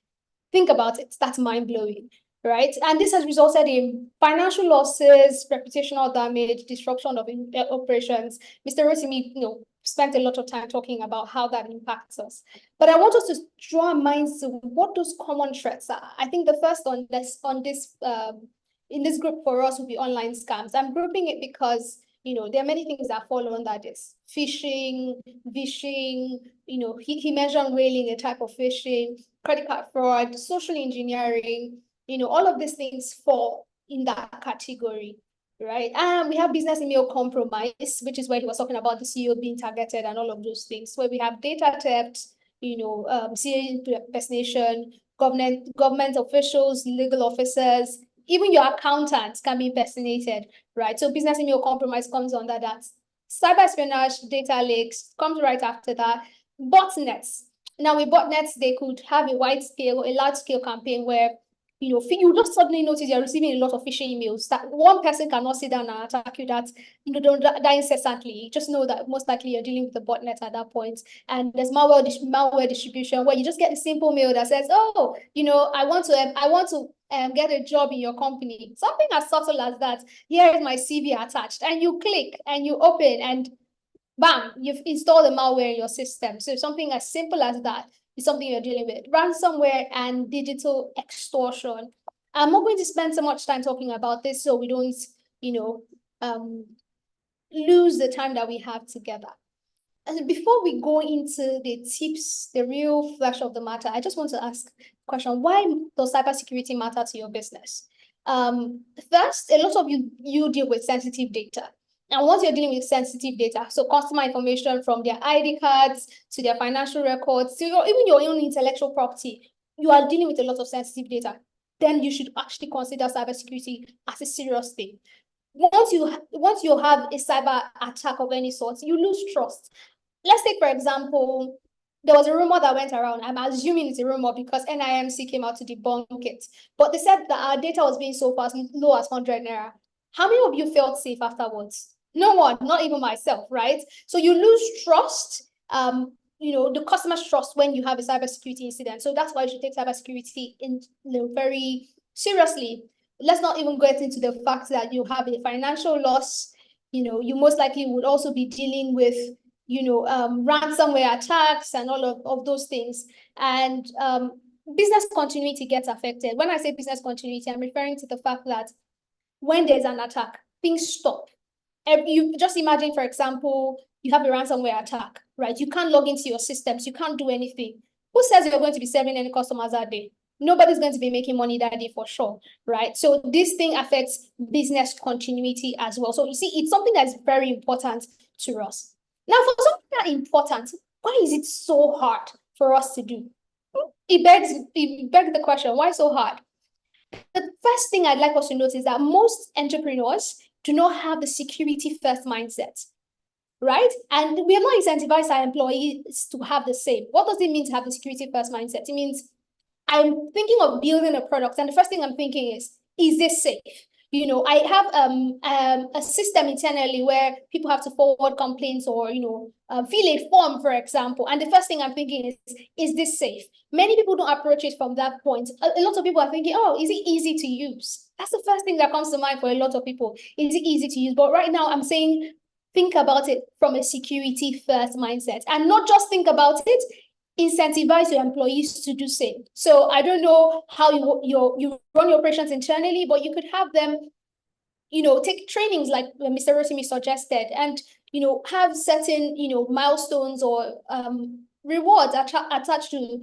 Think about it, that's mind-blowing. Right? And this has resulted in financial losses, reputational damage, disruption of operations. Mr. Rotimi, spent a lot of time talking about how that impacts us. But I want us to draw our minds to what those common threats are. I think the first in this group for us will be online scams. I'm grouping it because there are many things that fall under this. Phishing, vishing, he mentioned whaling, a type of phishing, credit card fraud, social engineering, all of these things fall in that category, right? And we have business email compromise, which is where he was talking about the CEO being targeted and all of those things, where we have data theft, CEO impersonation, government officials, legal officers, even your accountants can be impersonated, right? So business email compromise comes under that. Cyber espionage, data leaks comes right after that. Botnets. Now with botnets, they could have a large scale campaign where you just suddenly notice you're receiving a lot of phishing emails that one person cannot sit down and attack you that don't die incessantly. Just know that most likely you're dealing with a botnet at that point. And there's malware distribution where you just get a simple mail that says, oh, I want to get a job in your company. Something as subtle as that. Here is my CV attached, and you click and you open and bam, you've installed the malware in your system. So something as simple as that is something you're dealing with. Ransomware and digital extortion. I'm not going to spend so much time talking about this so we don't, lose the time that we have together. And before we go into the tips, the real flesh of the matter, I just want to ask a question. Why does cybersecurity matter to your business? First, a lot of you deal with sensitive data. And once you're dealing with sensitive data, so customer information from their ID cards to their financial records, to even your own intellectual property, you are dealing with a lot of sensitive data. Then you should actually consider cybersecurity as a serious thing. Once you have a cyber attack of any sort, you lose trust. Let's take, for example, there was a rumor that went around. I'm assuming it's a rumor because NIMC came out to debunk it. But they said that our data was being sold for as low as 100 naira. How many of you felt safe afterwards? No one, not even myself, right? So you lose trust, the customer's trust when you have a cybersecurity incident. So that's why you should take cybersecurity very seriously. Let's not even get into the fact that you have a financial loss. You most likely would also be dealing with ransomware attacks and all of those things. And business continuity gets affected. When I say business continuity, I'm referring to the fact that when there's an attack, things stop. You just imagine, for example, you have a ransomware attack, right? You can't log into your systems. You can't do anything. Who says you're going to be serving any customers that day? Nobody's going to be making money that day for sure, right? So this thing affects business continuity as well. So you see, it's something that's very important to us. Now, for something that important, why is it so hard for us to do? It begs the question, why so hard? The first thing I'd like us to notice is that most entrepreneurs do not have the security first mindset, right? And we have not incentivized our employees to have the same. What does it mean to have the security first mindset? It means I'm thinking of building a product, and the first thing I'm thinking is this safe? I have a system internally where people have to forward complaints or, fill a form, for example. And the first thing I'm thinking is this safe? Many people don't approach it from that point. A lot of people are thinking, oh, is it easy to use? That's the first thing that comes to mind for a lot of people. Is it easy to use? But right now I'm saying, think about it from a security first mindset, and not just think about it, incentivize your employees to do same. So I don't know how you run your operations internally, but you could have them, take trainings like Mr. Rotimi suggested, and have certain milestones or rewards attached to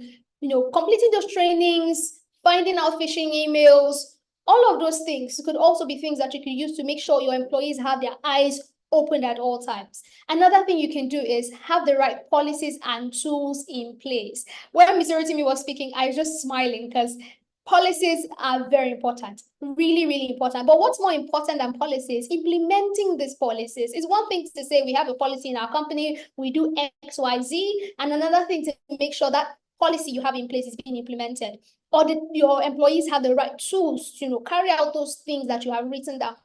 completing those trainings, finding out phishing emails. All of those things could also be things that you could use to make sure your employees have their eyes open at all times. Another thing you can do is have the right policies and tools in place. When Mr. Rotimi was speaking, I was just smiling because policies are very important, really, really important. But what's more important than policies? Implementing these policies. Is one thing to say we have a policy in our company, we do X, Y, Z, and another thing to make sure that policy you have in place is being implemented, or that your employees have the right tools to carry out those things that you have written down.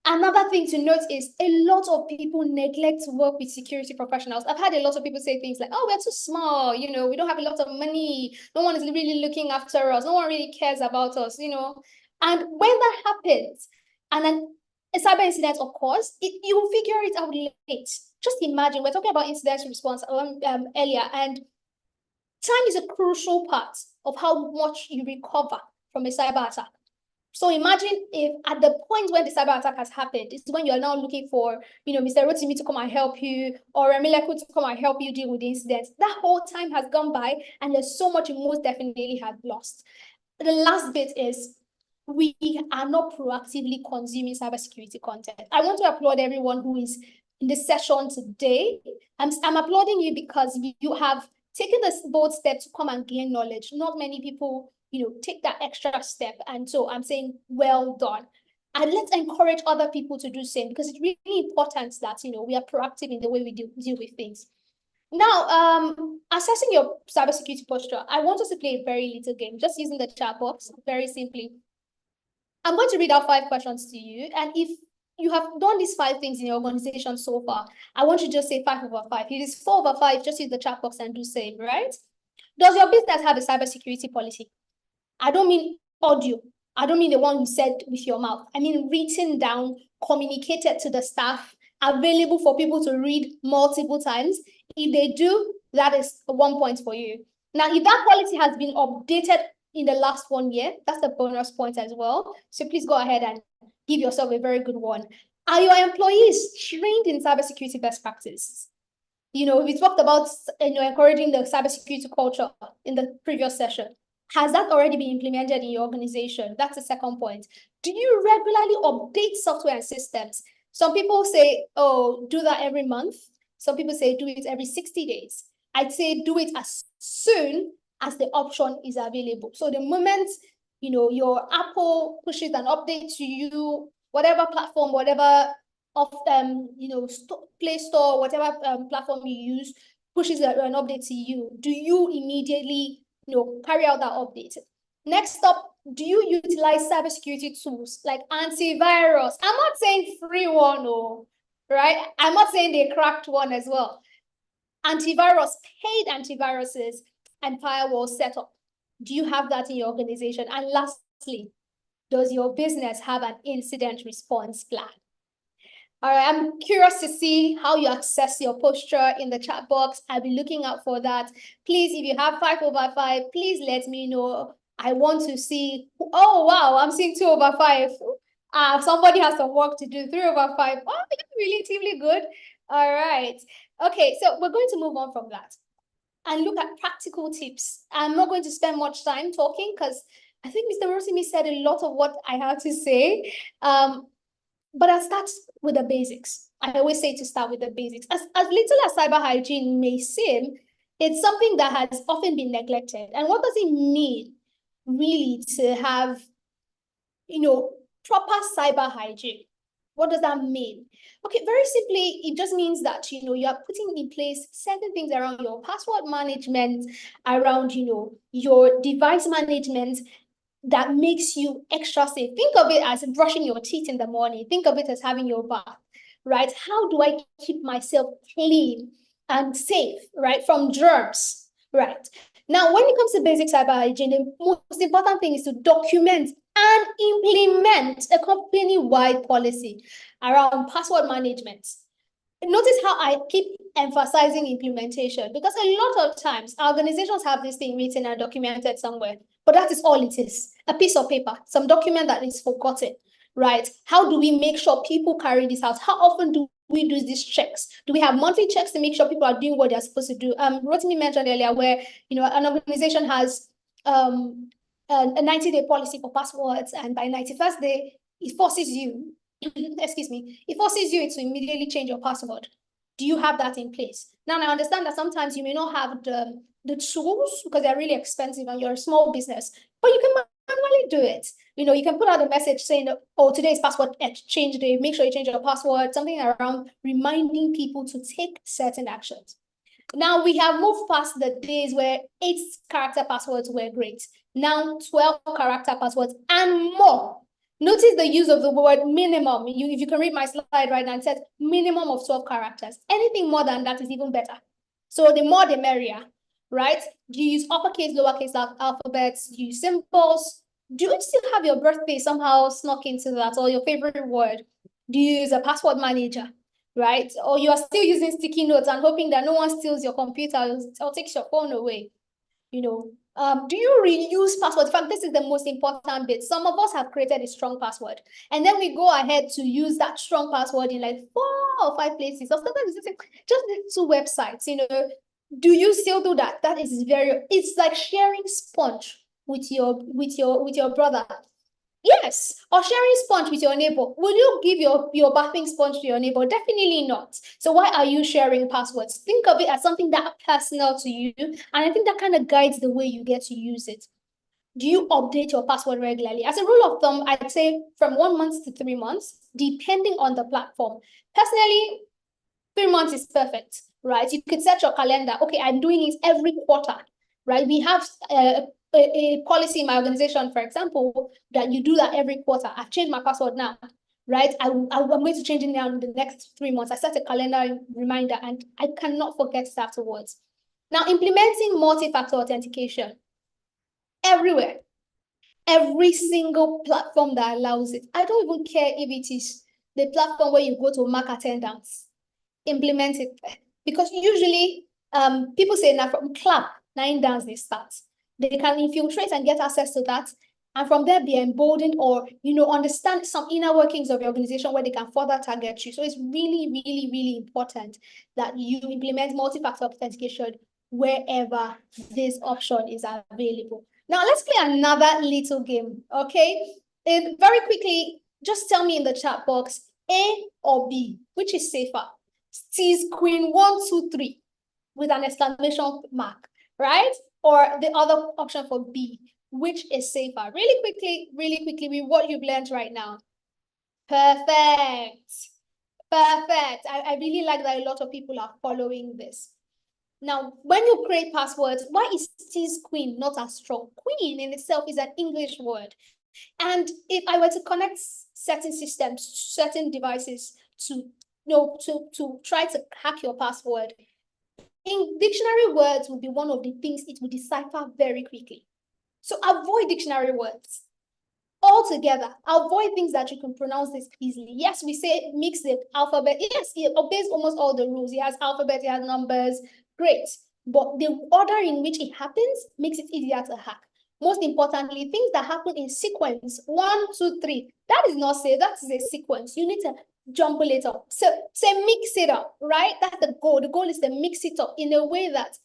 Another thing to note is a lot of people neglect to work with security professionals. I've had a lot of people say things like, oh, we're too small, we don't have a lot of money. No one is really looking after us. No one really cares about us, And when that happens, and then a cyber incident, of course, you will figure it out late. Just imagine, we're talking about incident response earlier, and time is a crucial part of how much you recover from a cyber attack. So imagine if at the point when the cyber attack has happened, it's when you're now looking for, Mr. Rotimi to come and help you, or Emileku to come and help you deal with the incident. That whole time has gone by, and there's so much you most definitely have lost. The last bit is we are not proactively consuming cybersecurity content. I want to applaud everyone who is in this session today. I'm applauding you because you have taken this bold step to come and gain knowledge. Not many people take that extra step. And so I'm saying, well done. And let's encourage other people to do the same, because it's really important that, we are proactive in the way we deal with things. Now, assessing your cybersecurity posture, I want us to play a very little game, just using the chat box, very simply. I'm going to read out 5 questions to you. And if you have done these 5 things in your organization so far, I want you to just say 5 over 5. If it is 4 over 5, just use the chat box and do same, right? Does your business have a cybersecurity policy? I don't mean audio. I don't mean the one you said with your mouth. I mean written down, communicated to the staff, available for people to read multiple times. If they do, that is 1 point for you. Now, if that policy has been updated in the last 1 year, that's the bonus point as well. So please go ahead and give yourself a very good one. Are your employees trained in cybersecurity best practices? We talked about encouraging the cybersecurity culture in the previous session. Has that already been implemented in your organization? That's the second point. Do you regularly update software and systems? Some people say, oh, do that every month. Some people say do it every 60 days. I'd say do it as soon as the option is available. So the moment, your Apple pushes an update to you, whatever platform, whatever of Play Store, whatever platform you use, pushes an update to you, do you immediately carry out that update? Next up, do you utilize cybersecurity tools like antivirus? I'm not saying free one, right? I'm not saying they cracked one as well. Antivirus, paid antiviruses, and firewall setup. Do you have that in your organization? And lastly, does your business have an incident response plan? All right, I'm curious to see how you assess your posture in the chat box. I'll be looking out for that. Please, if you have 5 over 5, please let me know. I want to see, oh, wow, I'm seeing 2 over 5. Somebody has some work to do, 3 over 5. Oh, you're relatively good. All right. Okay, so we're going to move on from that and look at practical tips. I'm not going to spend much time talking because I think Mr. Rotimi said a lot of what I have to say. But I'll start with the basics. I always say to start with the basics. As little as cyber hygiene may seem, it's something that has often been neglected. And what does it mean, really, to have, proper cyber hygiene? What does that mean? Okay, very simply, it just means that, you are putting in place certain things around your password management, around, your device management, that makes you extra safe. Think of it as brushing your teeth in the morning. Think of it as having your bath, right? How do I keep myself clean and safe, right, from germs, right? Now, when it comes to basic cyber hygiene, the most important thing is to document and implement a company-wide policy around password management. Notice how I keep emphasizing implementation, because a lot of times organizations have this thing written and documented somewhere, but that is all it is, a piece of paper, some document that is forgotten, right? How do we make sure people carry this out? How often do we do these checks? Do we have monthly checks to make sure people are doing what they're supposed to do? Rotimi mentioned earlier where, an organization has a 90-day policy for passwords, and by 91st day, it forces you excuse me, it forces you to immediately change your password. Do you have that in place? Now, I understand that sometimes you may not have the tools because they're really expensive and you're a small business, but you can manually do it. You can put out a message saying, oh, today is password change day. Make sure you change your password, something around reminding people to take certain actions. Now, we have moved past the days where 8-character passwords were great. Now, 12-character passwords and more. Notice the use of the word minimum. If you can read my slide right now, it says minimum of 12 characters. Anything more than that is even better. So the more the merrier, right? Do you use uppercase, lowercase alphabets? Do you use symbols? Do you still have your birthday somehow snuck into that, or your favorite word? Do you use a password manager, right? Or you are still using sticky notes and hoping that no one steals your computer or takes your phone away? Do you reuse password? In fact, this is the most important bit. Some of us have created a strong password, and then we go ahead to use that strong password in like 4 or 5 places, or sometimes just 2 websites. Do you still do that? That is it's like sharing sponge with your brother. Yes, or sharing sponge with your neighbor. Will you give your bathing sponge to your neighbor? Definitely not. So why are you sharing passwords? Think of it as something that personal to you, and I think that kind of guides the way you get to use it. Do you update your password regularly? As a rule of thumb, I'd say from 1 month to 3 months, depending on the platform. Personally, 3 months is perfect, right? You could set your calendar. Okay, I'm doing it every quarter, right? We have a policy in my organization, for example, that you do that every quarter. I've changed my password now, right? I'm going to change it now in the next 3 months. I set a calendar reminder and I cannot forget it afterwards. Now, implementing multi-factor authentication everywhere, every single platform that allows it. I don't even care if it is the platform where you go to mark attendance. Implement it, because usually people say now from clap 9 dance they start. They can infiltrate and get access to that, and from there be emboldened or understand some inner workings of your organization where they can further target you. So it's really, really, really important that you implement multi-factor authentication wherever this option is available. Now let's play another little game, okay? And very quickly, just tell me in the chat box, A or B, which is safer? Sees Queen 1, 2, 3 with an exclamation mark, right? Or the other option for B, which is safer? Really quickly, with what you've learned right now. Perfect. I really like that a lot of people are following this. Now, when you create passwords, why is T's Queen not as strong? Queen in itself is an English word. And if I were to connect certain systems, certain devices to try to hack your password, in dictionary words will be one of the things it will decipher very quickly. So avoid dictionary words altogether. Avoid things that you can pronounce this easily. Yes, we say mix the alphabet. Yes, it obeys almost all the rules. It has alphabet, it has numbers. Great. But the order in which it happens makes it easier to hack. Most importantly, things that happen in sequence, 1, 2, 3, that is not safe. That is a sequence. You need to jumble it up. So say mix it up, right? That's the goal. The goal is to mix it up in a way that,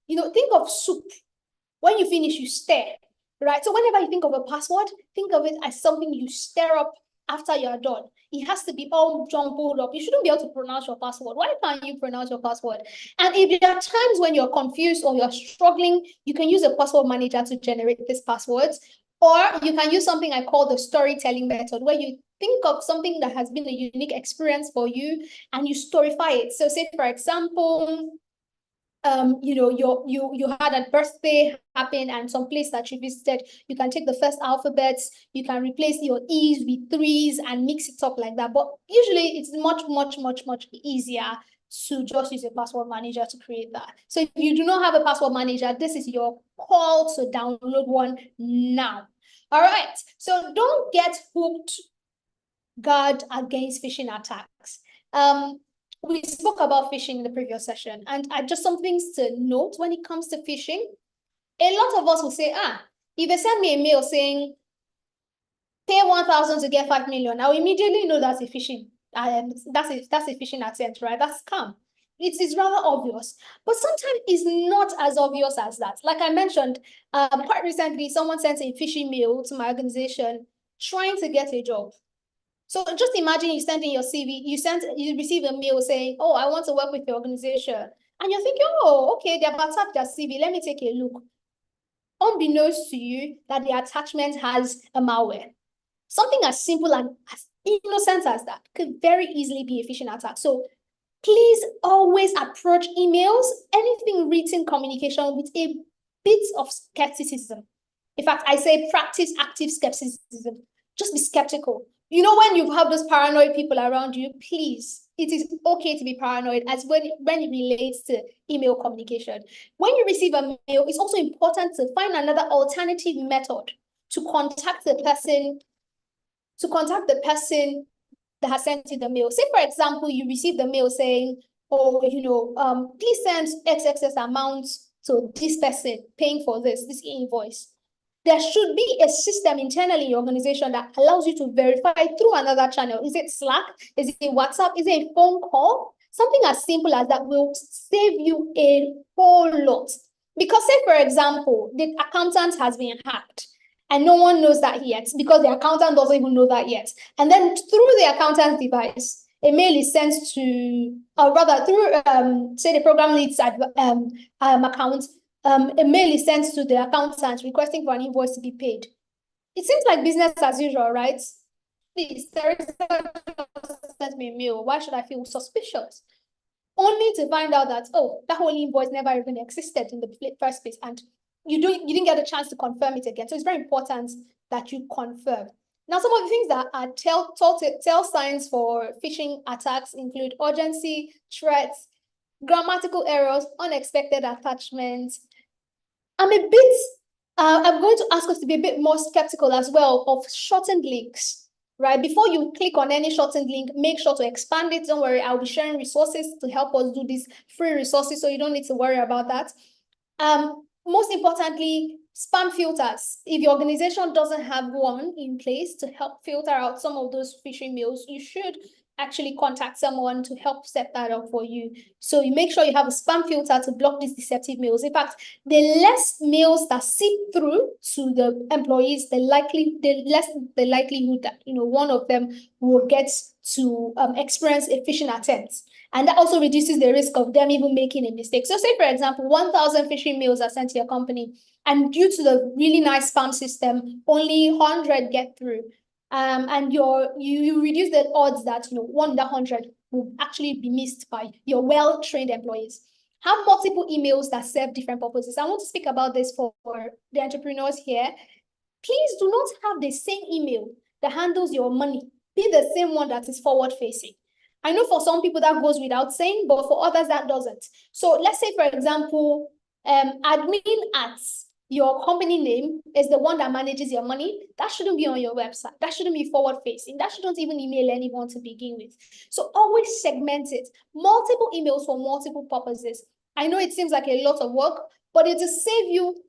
think of soup. When you finish, you stir, right? So whenever you think of a password, think of it as something you stir up after you're done. It has to be all jumbled up. You shouldn't be able to pronounce your password. Why can't you pronounce your password? And if there are times when you're confused or you're struggling, you can use a password manager to generate these passwords. Or you can use something I call the storytelling method, where you think of something that has been a unique experience for you and you storyfy it. So say, for example, you had a birthday happen and some place that you visited, you can take the first alphabets, you can replace your E's with 3's and mix it up like that. But usually it's much, much, much, much easier to just use a password manager to create that. So if you do not have a password manager, this is your call to download one now. All right, so don't get hooked. Guard against phishing attacks. We spoke about phishing in the previous session, and just some things to note when it comes to phishing. A lot of us will say, if they send me a mail saying, pay 1,000 to get 5 million, I will immediately know that's a phishing. That's a phishing attempt, right? That's scam. It is rather obvious, but sometimes it's not as obvious as that. Like I mentioned, quite recently, someone sent a phishing mail to my organization trying to get a job. So just imagine you send in your CV, you receive a mail saying, oh, I want to work with your organization. And you're thinking, oh, okay, they've attached their CV. Let me take a look. Unbeknownst to you that the attachment has a malware. Something as simple and as innocent as that could very easily be a phishing attack. So please always approach emails, anything written communication with a bit of skepticism. In fact, I say practice active skepticism. Just be skeptical. You know, when you have those paranoid people around you, please, it is okay to be paranoid as when it relates to email communication. When you receive a mail, it's also important to find another alternative method to contact the person that has sent you the mail. Say, for example, you receive the mail saying, oh, please send XXX amount to this person paying for this invoice. There should be a system internally in your organization that allows you to verify through another channel. Is it Slack? Is it WhatsApp? Is it a phone call? Something as simple as that will save you a whole lot. Because say, for example, the accountant has been hacked and no one knows that yet because the accountant doesn't even know that yet. And then through the accountant's device, a mail is sent to, or rather through, say the program lead's account, a mail is sent to the accountant requesting for an invoice to be paid. It seems like business as usual, right? Please, Teresa sent me a mail. Why should I feel suspicious? Only to find out that, oh, that whole invoice never even existed in the first place, and you didn't get a chance to confirm it again. So it's very important that you confirm. Now, some of the things that are tell signs for phishing attacks include urgency, threats, grammatical errors, unexpected attachments. I'm going to ask us to be a bit more skeptical as well of shortened links, right? Before you click on any shortened link, make sure to expand it. Don't worry, I'll be sharing resources to help us do these free resources, so you don't need to worry about that. Most importantly, spam filters. If your organization doesn't have one in place to help filter out some of those phishing mails, you should actually contact someone to help set that up for you. So you make sure you have a spam filter to block these deceptive mails. In fact, the less mails that seep through to the employees, the less the likelihood that one of them will get to experience a phishing attempt. And that also reduces the risk of them even making a mistake. So say, for example, 1,000 phishing mails are sent to your company, and due to the really nice spam system, only 100 get through. And you reduce the odds that 1 in 100 will actually be missed by your well-trained employees. Have multiple emails that serve different purposes. I want to speak about this for the entrepreneurs here. Please do not have the same email that handles your money be the same one that is forward-facing. I know for some people that goes without saying, but for others that doesn't. So let's say, for example, admin at your company name is the one that manages your money. That shouldn't be on your website. That shouldn't be forward-facing. That shouldn't even email anyone to begin with. So always segment it. Multiple emails for multiple purposes. I know it seems like a lot of work, but it will save you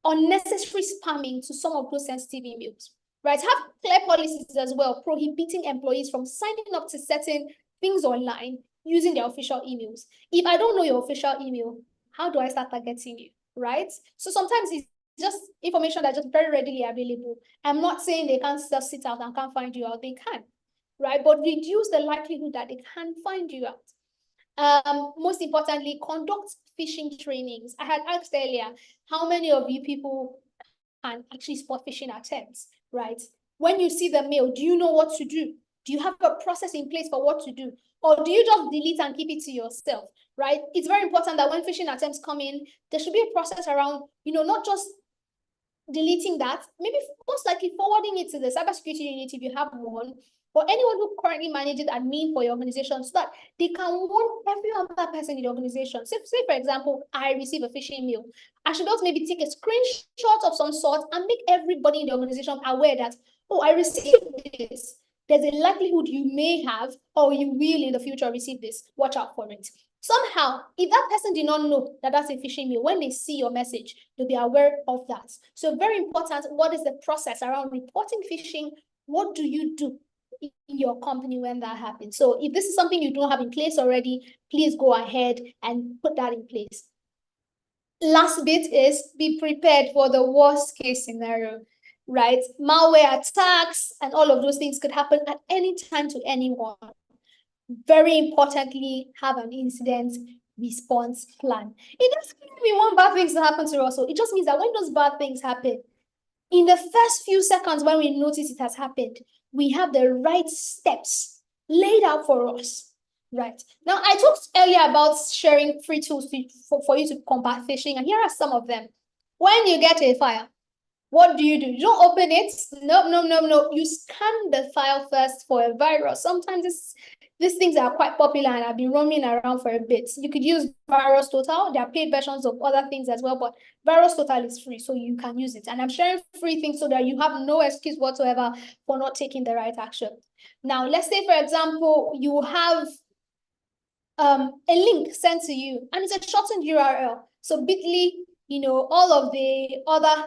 unnecessary spamming to some of those sensitive emails. Right? Have clear policies as well, prohibiting employees from signing up to certain things online using their official emails. If I don't know your official email, how do I start targeting you, right? So sometimes it's just information that's just very readily available. I'm not saying they can't just sit out and can't find you out. They can, right? But reduce the likelihood that they can find you out. Most importantly, conduct phishing trainings. I had asked earlier, how many of you people can actually spot phishing attempts, right? When you see the mail, do you know what to do? Do you have a process in place for what to do? Or do you just delete and keep it to yourself, right? It's very important that when phishing attempts come in, there should be a process around, not just deleting that, maybe most likely forwarding it to the cybersecurity unit if you have one, or anyone who currently manages admin for your organization, so that they can warn every other person in the organization. Say, for example, I receive a phishing mail. I should also maybe take a screenshot of some sort and make everybody in the organization aware that, oh, I received this. There's a likelihood you may have, or you will in the future receive this. Watch out for it. Somehow, if that person did not know that that's a phishing mail, when they see your message, they'll be aware of that. So very important, what is the process around reporting phishing? What do you do in your company when that happens? So if this is something you don't have in place already, please go ahead and put that in place. Last bit is be prepared for the worst case scenario, right? Malware attacks and all of those things could happen at any time to anyone. Very importantly, have an incident response plan. It doesn't mean we want bad things to happen to us. So it just means that when those bad things happen, in the first few seconds when we notice it has happened, we have the right steps laid out for us. Right. Now, I talked earlier about sharing free tools for you to combat phishing, and here are some of them. When you get a file, what do? You don't open it. No. You scan the file first for a virus. Sometimes these things are quite popular and have been roaming around for a bit. You could use Virus Total. There are paid versions of other things as well, but Virus Total is free, so you can use it. And I'm sharing free things so that you have no excuse whatsoever for not taking the right action. Now, let's say, for example, you have a link sent to you, and it's a shortened URL. So bit.ly, all of the other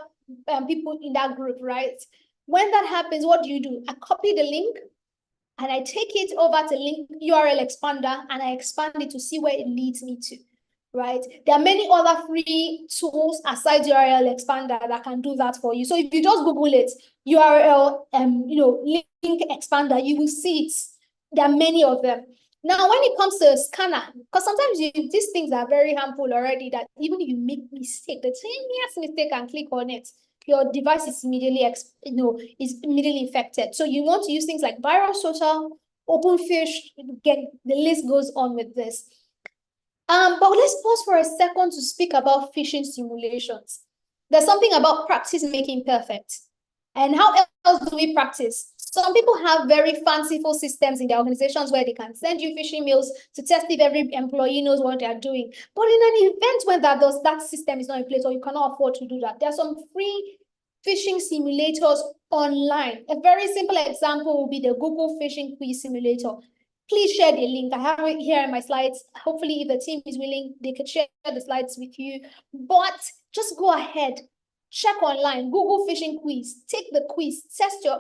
people in that group, right? When that happens, what do? I copy the link and I take it over to link URL expander and I expand it to see where it leads me to, right? There are many other free tools aside URL expander that can do that for you. So if you just Google it, URL, link expander, you will see it. There are many of them. Now, when it comes to a scanner, because sometimes these things are very harmful already, that even if you make mistake, the tiniest mistake and click on it, your device is immediately, infected. So you want to use things like Virus Total, OpenFish, the list goes on with this. But let's pause for a second to speak about phishing simulations. There's something about practice making perfect. And how else do we practice? Some people have very fanciful systems in their organizations where they can send you phishing mails to test if every employee knows what they are doing. But in an event when that system is not in place, or you cannot afford to do that, there are some free phishing simulators online. A very simple example will be the Google Phishing Quiz Simulator. Please share the link. I have it here in my slides. Hopefully, if the team is willing, they could share the slides with you. But just go ahead. Check online, Google phishing quiz, take the quiz,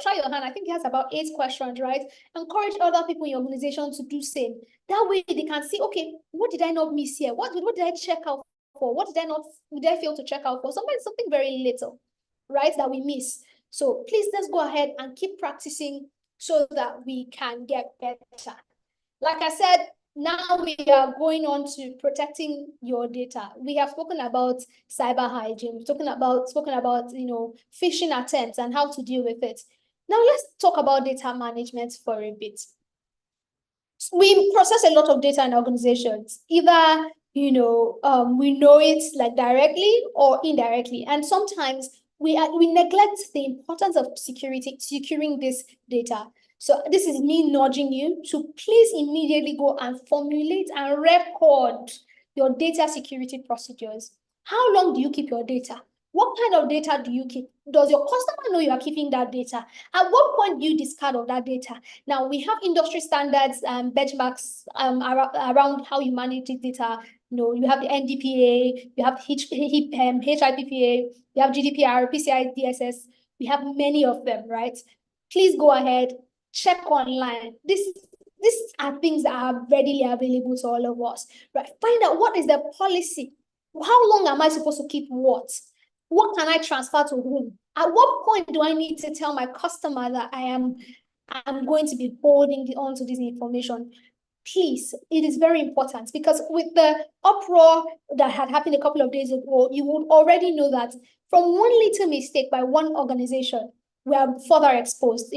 try your hand. I think it has about 8 questions, right? Encourage other people in your organization to do same. That way they can see, okay, what did I not miss here? What did I check out for? What did I fail to check out for? Sometimes something very little, right, that we miss. So please, let's go ahead and keep practicing so that we can get better. Like I said, now we are going on to protecting your data. We have spoken about cyber hygiene, spoken about phishing attempts and how to deal with it. Now let's talk about data management for a bit. We process a lot of data in organizations. Either we know it like directly or indirectly, and sometimes we neglect the importance of securing this data. So this is me nudging you to please immediately go and formulate and record your data security procedures. How long do you keep your data? What kind of data do you keep? Does your customer know you are keeping that data? At what point do you discard of that data? Now, we have industry standards and benchmarks around how you manage the data. You have the NDPA, you have HIPPA, you have GDPR, PCI DSS. We have many of them, right? Please go ahead, check online. These are things that are readily available to all of us, right? Find out what is the policy. How long am I supposed to keep what? What can I transfer to whom? At what point do I need to tell my customer that I'm going to be holding on to this information? Please, it is very important, because with the uproar that had happened a couple of days ago, you would already know that from one little mistake by one organization, we are further exposed.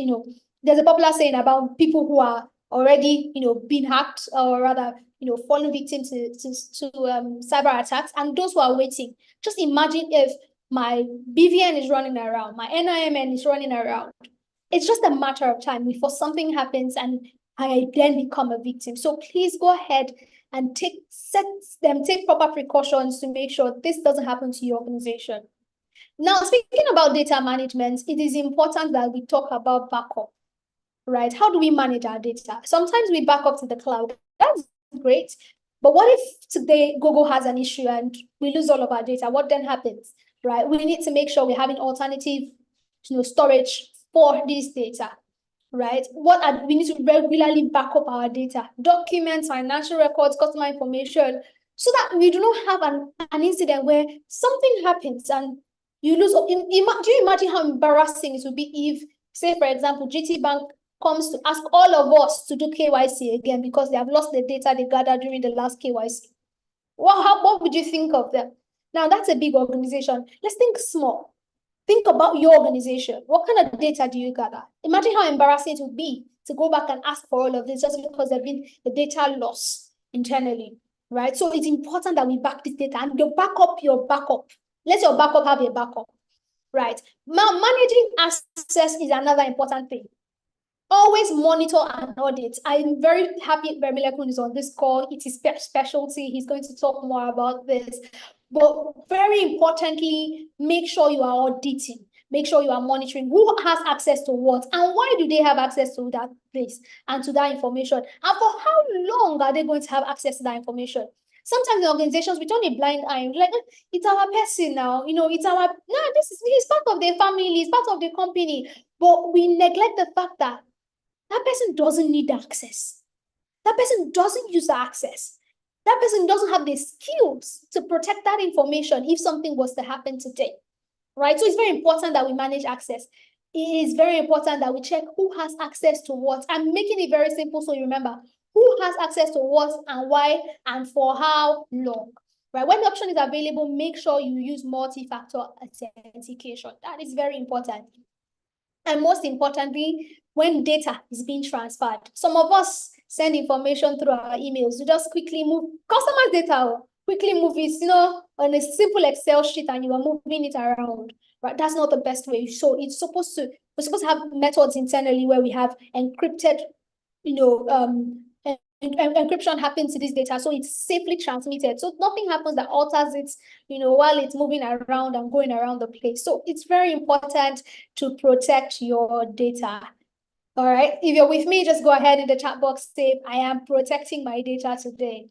there's a popular saying about people who are already, being hacked, or rather, falling victim to cyber attacks, and those who are waiting. Just imagine if my BVN is running around, my NIMN is running around. It's just a matter of time before something happens and I then become a victim. So please go ahead and take proper precautions to make sure this doesn't happen to your organization. Now, speaking about data management, it is important that we talk about backup, right? How do we manage our data? Sometimes we back up to the cloud. That's great. But what if today Google has an issue and we lose all of our data? What then happens, right? We need to make sure we're having alternative, storage for this data, right? We need to regularly back up our data, documents, financial records, customer information, so that we do not have an incident where something happens and you lose. Do you imagine how embarrassing it would be if, say, for example, GT Bank comes to ask all of us to do KYC again because they have lost the data they gathered during the last KYC? What would you think of them? Now, that's a big organization. Let's think small. Think about your organization. What kind of data do you gather? Imagine how embarrassing it would be to go back and ask for all of this just because there's been a data loss internally, right? So it's important that we back this data, and you back up your backup. Let your backup have a backup, right? Managing access is another important thing. Always monitor and audit. I'm very happy Bermilekun is on this call. It is specialty. He's going to talk more about this. But very importantly, make sure you are auditing. Make sure you are monitoring who has access to what and why do they have access to that place and to that information. And for how long are they going to have access to that information? Sometimes in organizations, we turn a blind eye. Like, it's our person now. It's our, no, he's part of the family, he's part of the company. But we neglect the fact that that person doesn't need access. That person doesn't use the access. That person doesn't have the skills to protect that information if something was to happen today, right? So it's very important that we manage access. It is very important that we check who has access to what. I'm making it very simple so you remember who has access to what and why and for how long, right? When the option is available, make sure you use multi-factor authentication. That is very important. And most importantly, when data is being transferred, some of us send information through our emails. We just quickly move customer data, quickly move it, on a simple Excel sheet, and you are moving it around. Right? That's not the best way. So we're supposed to have methods internally where we have encrypted, encryption happens to this data, so it's safely transmitted. So nothing happens that alters it, while it's moving around and going around the place. So it's very important to protect your data. All right. If you're with me, just go ahead in the chat box, say, I am protecting my data today.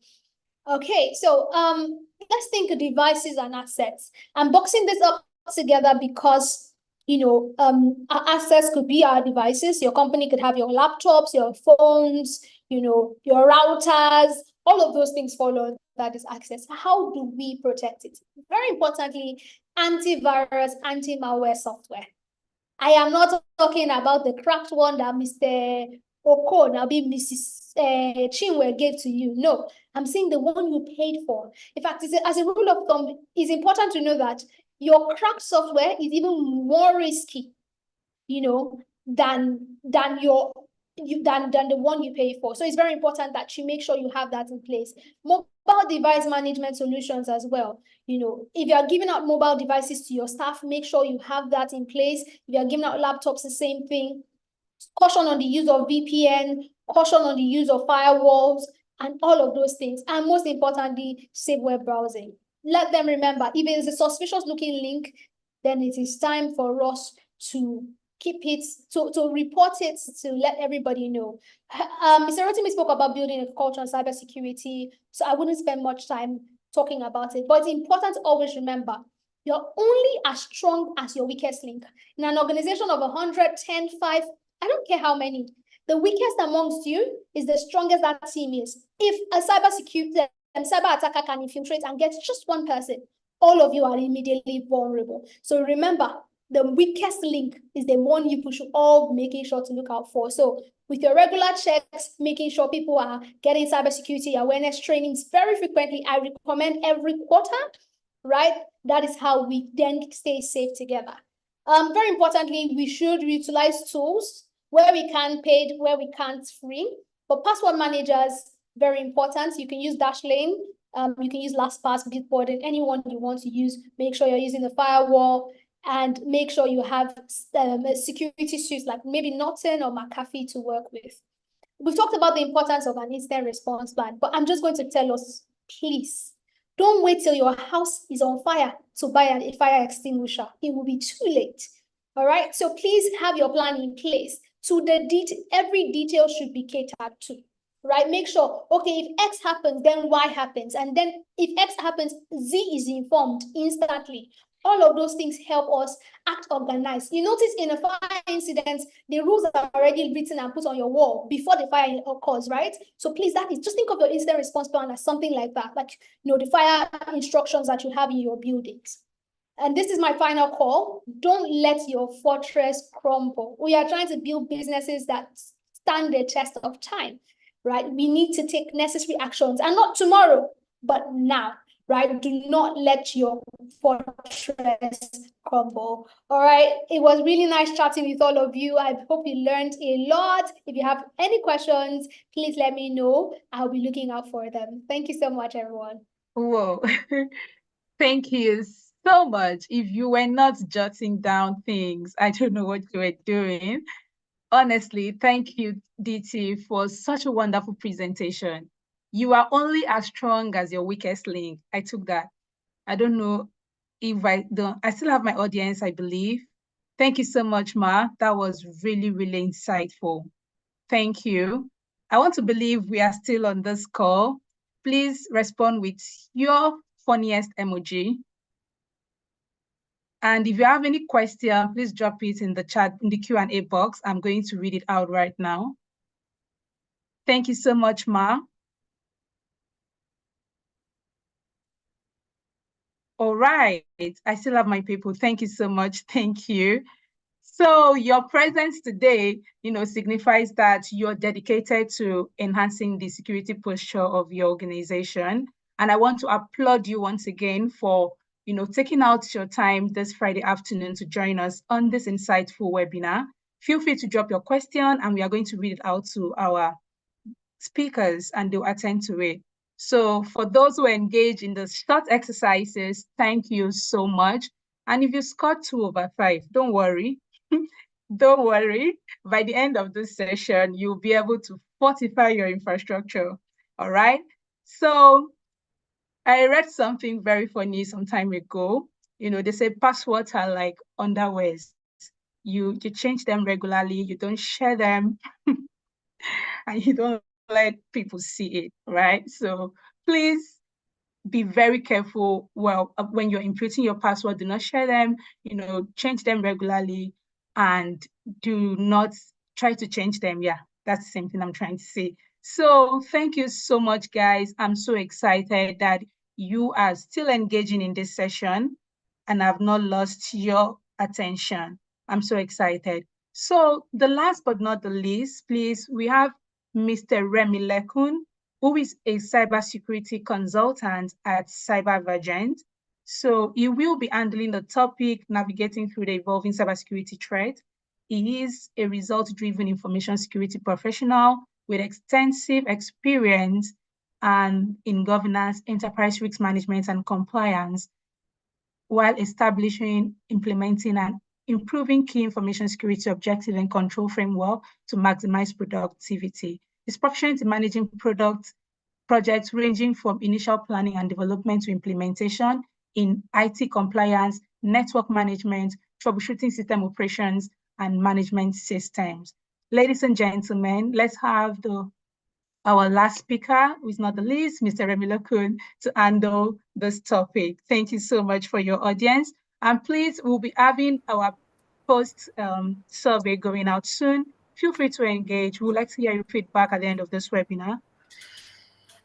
Okay, so let's think of devices and assets. I'm boxing this up together because our assets could be our devices. Your company could have your laptops, your phones, your routers, all of those things follow that is access. How do we protect it? Very importantly, antivirus, anti-malware software. I am not talking about the cracked one that Mr. Oko, now be Mrs. Chinwe gave to you. No, I'm saying the one you paid for. In fact, as a rule of thumb, it's important to know that your cracked software is even more risky, than the one you pay for. So it's very important that you make sure you have that in place. Mobile device management solutions as well. If you are giving out mobile devices to your staff, make sure you have that in place. If you are giving out laptops, the same thing. Caution on the use of VPN, caution on the use of firewalls, and all of those things. And most importantly, safe web browsing. Let them remember, if it is a suspicious looking link, then it is time for us to keep it, to report it, to let everybody know. Mr. Rotimi spoke about building a culture on cybersecurity, so I wouldn't spend much time talking about it, but it's important to always remember, you're only as strong as your weakest link. In an organization of 100, 10, 5, I don't care how many, the weakest amongst you is the strongest that team is. If a cyber attacker can infiltrate and get just one person, all of you are immediately vulnerable. So remember, the weakest link is the one you should all making sure to look out for. So with your regular checks, making sure people are getting cybersecurity awareness trainings very frequently. I recommend every quarter, right? That is how we then stay safe together. Very importantly, we should utilize tools Where we can, paid. Where we can't, free. For password managers, very important. You can use Dashlane. You can use LastPass, Bitboard, and anyone you want to use. Make sure you're using the firewall, and make sure you have security suites like maybe Norton or McAfee to work with. We've talked about the importance of an instant response plan, but I'm just going to tell us, please, don't wait till your house is on fire to buy a fire extinguisher. It will be too late. All right. So please have your plan in place. To the detail, every detail should be catered to. Right? Make sure, okay, if X happens, then Y happens. And then if X happens, Z is informed instantly. All of those things help us act organized. You notice in a fire incident, the rules are already written and put on your wall before the fire occurs, right? So please, that is, just think of your incident response plan as something like that, like, the fire instructions that you have in your buildings. And this is my final call. Don't let your fortress crumble. We are trying to build businesses that stand the test of time, right? We need to take necessary actions, and not tomorrow, but now, right? Do not let your fortress crumble. All right. It was really nice chatting with all of you. I hope you learned a lot. If you have any questions, please let me know. I'll be looking out for them. Thank you so much, everyone. Whoa. Thank you so much. If you were not jotting down things, I don't know what you were doing. Honestly, thank you, DT, for such a wonderful presentation. You are only as strong as your weakest link. I took that. I don't know if I still have my audience, I believe. Thank you so much, Ma. That was really, really insightful. Thank you. I want to believe we are still on this call. Please respond with your funniest emoji. And if you have any question, please drop it in the chat, in the Q&A box. I'm going to read it out right now. Thank you so much, Ma. All right, I still have my people. Thank you so much. Thank you. So your presence today, signifies that you're dedicated to enhancing the security posture of your organization. And I want to applaud you once again for, taking out your time this Friday afternoon to join us on this insightful webinar. Feel free to drop your question, and we are going to read it out to our speakers and they'll attend to it. So for those who engage in the short exercises, thank you so much. And if you scored 2/5, don't worry. Don't worry. By the end of this session, you'll be able to fortify your infrastructure. All right. So I read something very funny some time ago. They say passwords are like underwears. You change them regularly, you don't share them, and you don't let people see it, right? So please be very careful. Well, when you're inputting your password, do not share them, change them regularly, and do not try to change them. Yeah, that's the same thing I'm trying to say. So thank you so much, guys. I'm so excited that you are still engaging in this session and have not lost your attention. I'm so excited. So the last but not the least, please, we have Mr. Remy Lekun, who is a cybersecurity consultant at Cybervergent. So he will be handling the topic, navigating through the evolving cybersecurity threat. He is a result-driven information security professional with extensive experience and in governance, enterprise risk management, and compliance, while establishing, implementing, and improving key information security objective and control framework to maximize productivity. He's proficient in managing projects ranging from initial planning and development to implementation in IT compliance, network management, troubleshooting system operations, and management systems. Ladies and gentlemen, let's have our last speaker, who is not the least, Mr. Remy Lekun, to handle this topic. Thank you so much for your audience. And please, we'll be having our post survey going out soon. Feel free to engage. We would like to hear your feedback at the end of this webinar.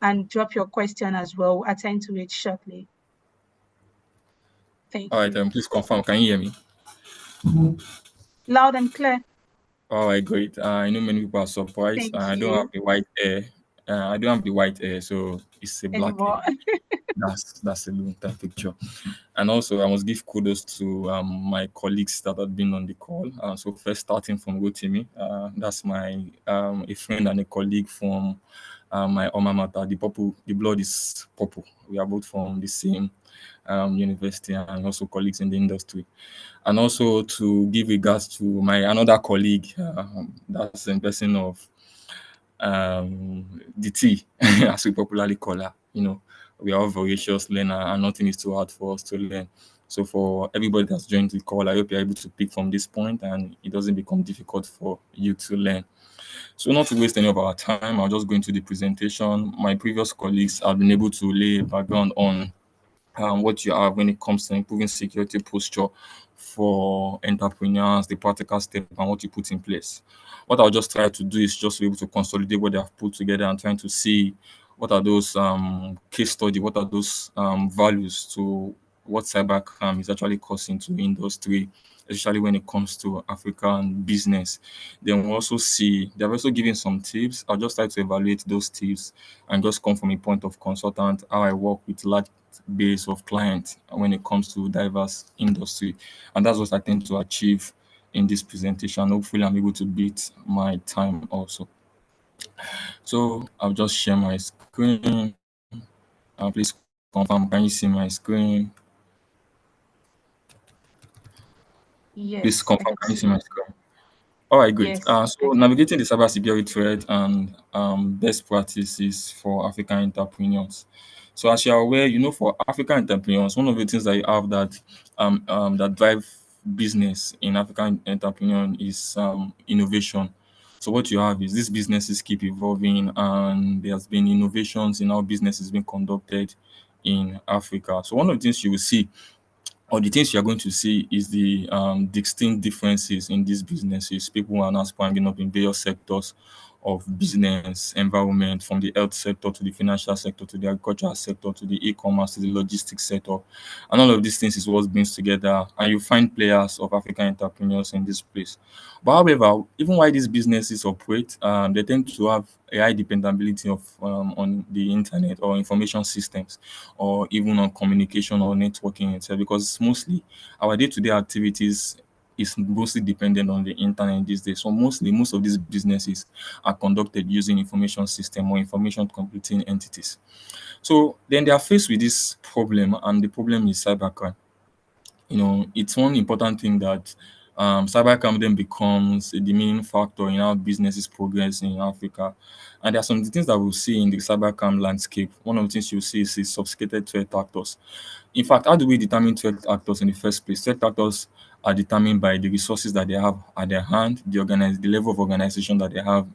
And drop your question as well. We'll attend to it shortly. Thank you. All right, please confirm. Can you hear me? Loud and clear. All right, great. I know many people are surprised. Thank I don't you. have the white hair. I don't have the white hair, so it's a black Anymore. hair. That's a long-term picture. And also, I must give kudos to my colleagues that have been on the call. So first, starting from Rotimi, that's my a friend and a colleague from my alma mater. The blood is purple. We are both from the same university and also colleagues in the industry. And also to give regards to my another colleague, that's in person of the T, as we popularly call her. We are all voracious learner and nothing is too hard for us to learn. So for everybody that's joined the call, I hope you're able to pick from this point and it doesn't become difficult for you to learn. So not to waste any of our time, I'll just go into the presentation. My previous colleagues have been able to lay background on what you have when it comes to improving security posture for entrepreneurs, the practical step, and what you put in place. What I'll just try to do is just be able to consolidate what they have put together and trying to see what are those case study, what are those values to what cybercrime is actually causing to industry, especially when it comes to African business. Then we'll also see they're also giving some tips. I'll just try to evaluate those tips and just come from a point of consultant, how I work with large base of clients when it comes to diverse industry. And that's what I tend to achieve in this presentation. Hopefully I'm able to beat my time also. So I'll just share my screen. Please confirm, can you see my screen? Please Yes, I confirm, can can you see see my you. screen? All right, great. Yes, I So can. navigating the cybersecurity threat and best practices for African entrepreneurs. So as you're aware, for African entrepreneurs, one of the things that you have that drive business in African entrepreneur is innovation. So what you have is these businesses keep evolving, and there's been innovations in how business is being conducted in Africa. So one of the things you will see or the things you're going to see is the distinct differences in these businesses. People are now springing up in various sectors of business environment, from the health sector to the financial sector to the agricultural sector to the e-commerce to the logistics sector. And all of these things is what brings together, and you find players of African entrepreneurs in this place. But however, even while these businesses operate, they tend to have a high dependability of on the internet or information systems, or even on communication or networking itself, because mostly our day-to-day activities is mostly dependent on the internet these days. So mostly most of these businesses are conducted using information system or information computing entities. So then they are faced with this problem, and the problem is cybercrime. It's one important thing that cybercrime then becomes a determining factor in how businesses progress in Africa. And there are some things that we'll see in the cybercrime landscape. One of the things you'll see is sophisticated threat actors. In fact, how do we determine threat actors in the first place? Threat actors are determined by the resources that they have at their hand, the level of organization that they have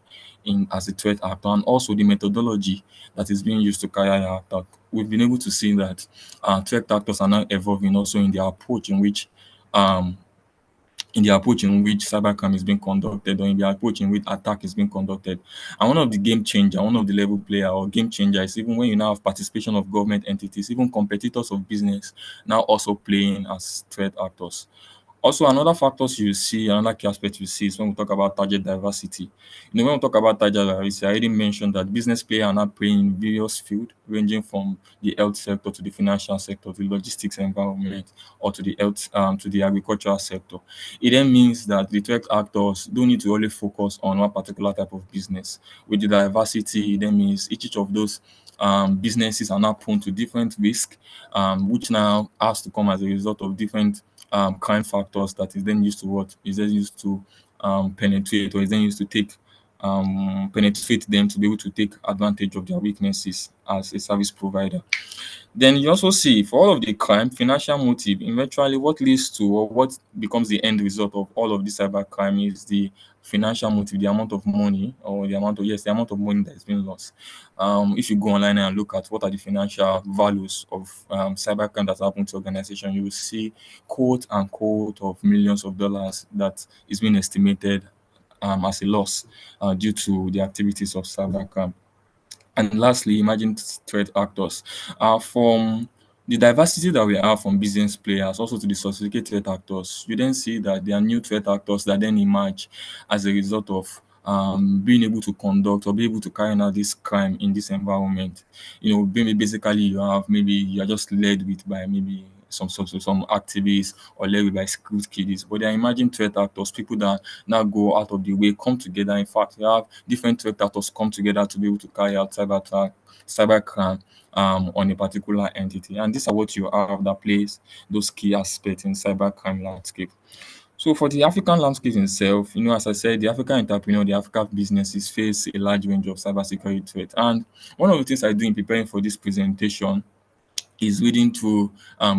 in as a threat actor, and also the methodology that is being used to carry out attack. We've been able to see that threat actors are now evolving also um, in the approach in which cybercrime is being conducted, or in the approach in which attack is being conducted. And one of the game changer, one of the level player or game changer is even when you now have participation of government entities, even competitors of business now also playing as threat actors. Also, another factors you see, another key aspect you see is when we talk about target diversity. When we talk about target diversity, I already mentioned that business players are now playing in various fields, ranging from the health sector to the financial sector to the logistics environment or to the health to the agricultural sector. It then means that the threat actors don't need to only focus on one particular type of business. With the diversity, it then means each of those businesses are now prone to different risk, which now has to come as a result of different crime factors that is then used to what is then used to penetrate, or is then used to take penetrate them to be able to take advantage of their weaknesses as a service provider. Then you also see for all of the crime, financial motive, eventually what leads to or what becomes the end result of all of this cyber crime is the financial motive, the amount of money, or the amount of money that is being lost. If you go online and look at what are the financial values of cybercrime that happened to organization, you will see quote unquote of millions of dollars that is being estimated as a loss due to the activities of cybercrime. And lastly, emerging threat actors. From the diversity that we have from business players, also to the sophisticated threat actors, you then see that there are new threat actors that then emerge as a result of being able to conduct or be able to carry out this crime in this environment. Maybe basically you are just led with by maybe some activists or led with by skilled kiddies, but they are emerging threat actors, people that now go out of the way, come together. In fact, you have different threat actors come together to be able to carry out cyber attack, cyber crime on a particular entity. And these are what you have that plays those key aspects in cyber crime landscape. So for the African landscape itself, as I said, the African entrepreneur, the African businesses face a large range of cybersecurity threats. And one of the things I do in preparing for this presentation is reading through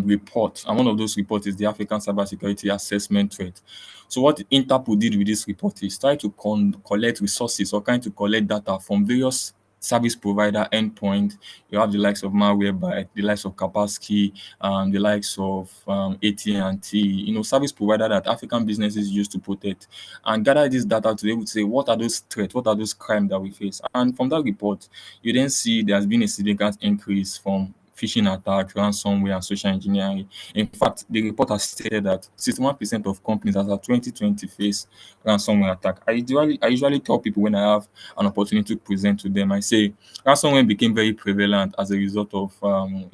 reports, and one of those reports is the African Cybersecurity Assessment Threat. So what Interpol did with this report is try to collect resources or kind to collect data from various service provider endpoint. You have the likes of Malwarebyte, the likes of Kaspersky, the likes of AT&T, service provider that African businesses use to protect, and gather this data to be able to say what are those threats, what are those crimes that we face. And from that report, you then see there has been a significant increase from phishing attacks, ransomware, and social engineering. In fact, the report has stated that 61% of companies as of 2020 face ransomware attack. I usually tell people when I have an opportunity to present to them, I say ransomware became very prevalent as a result of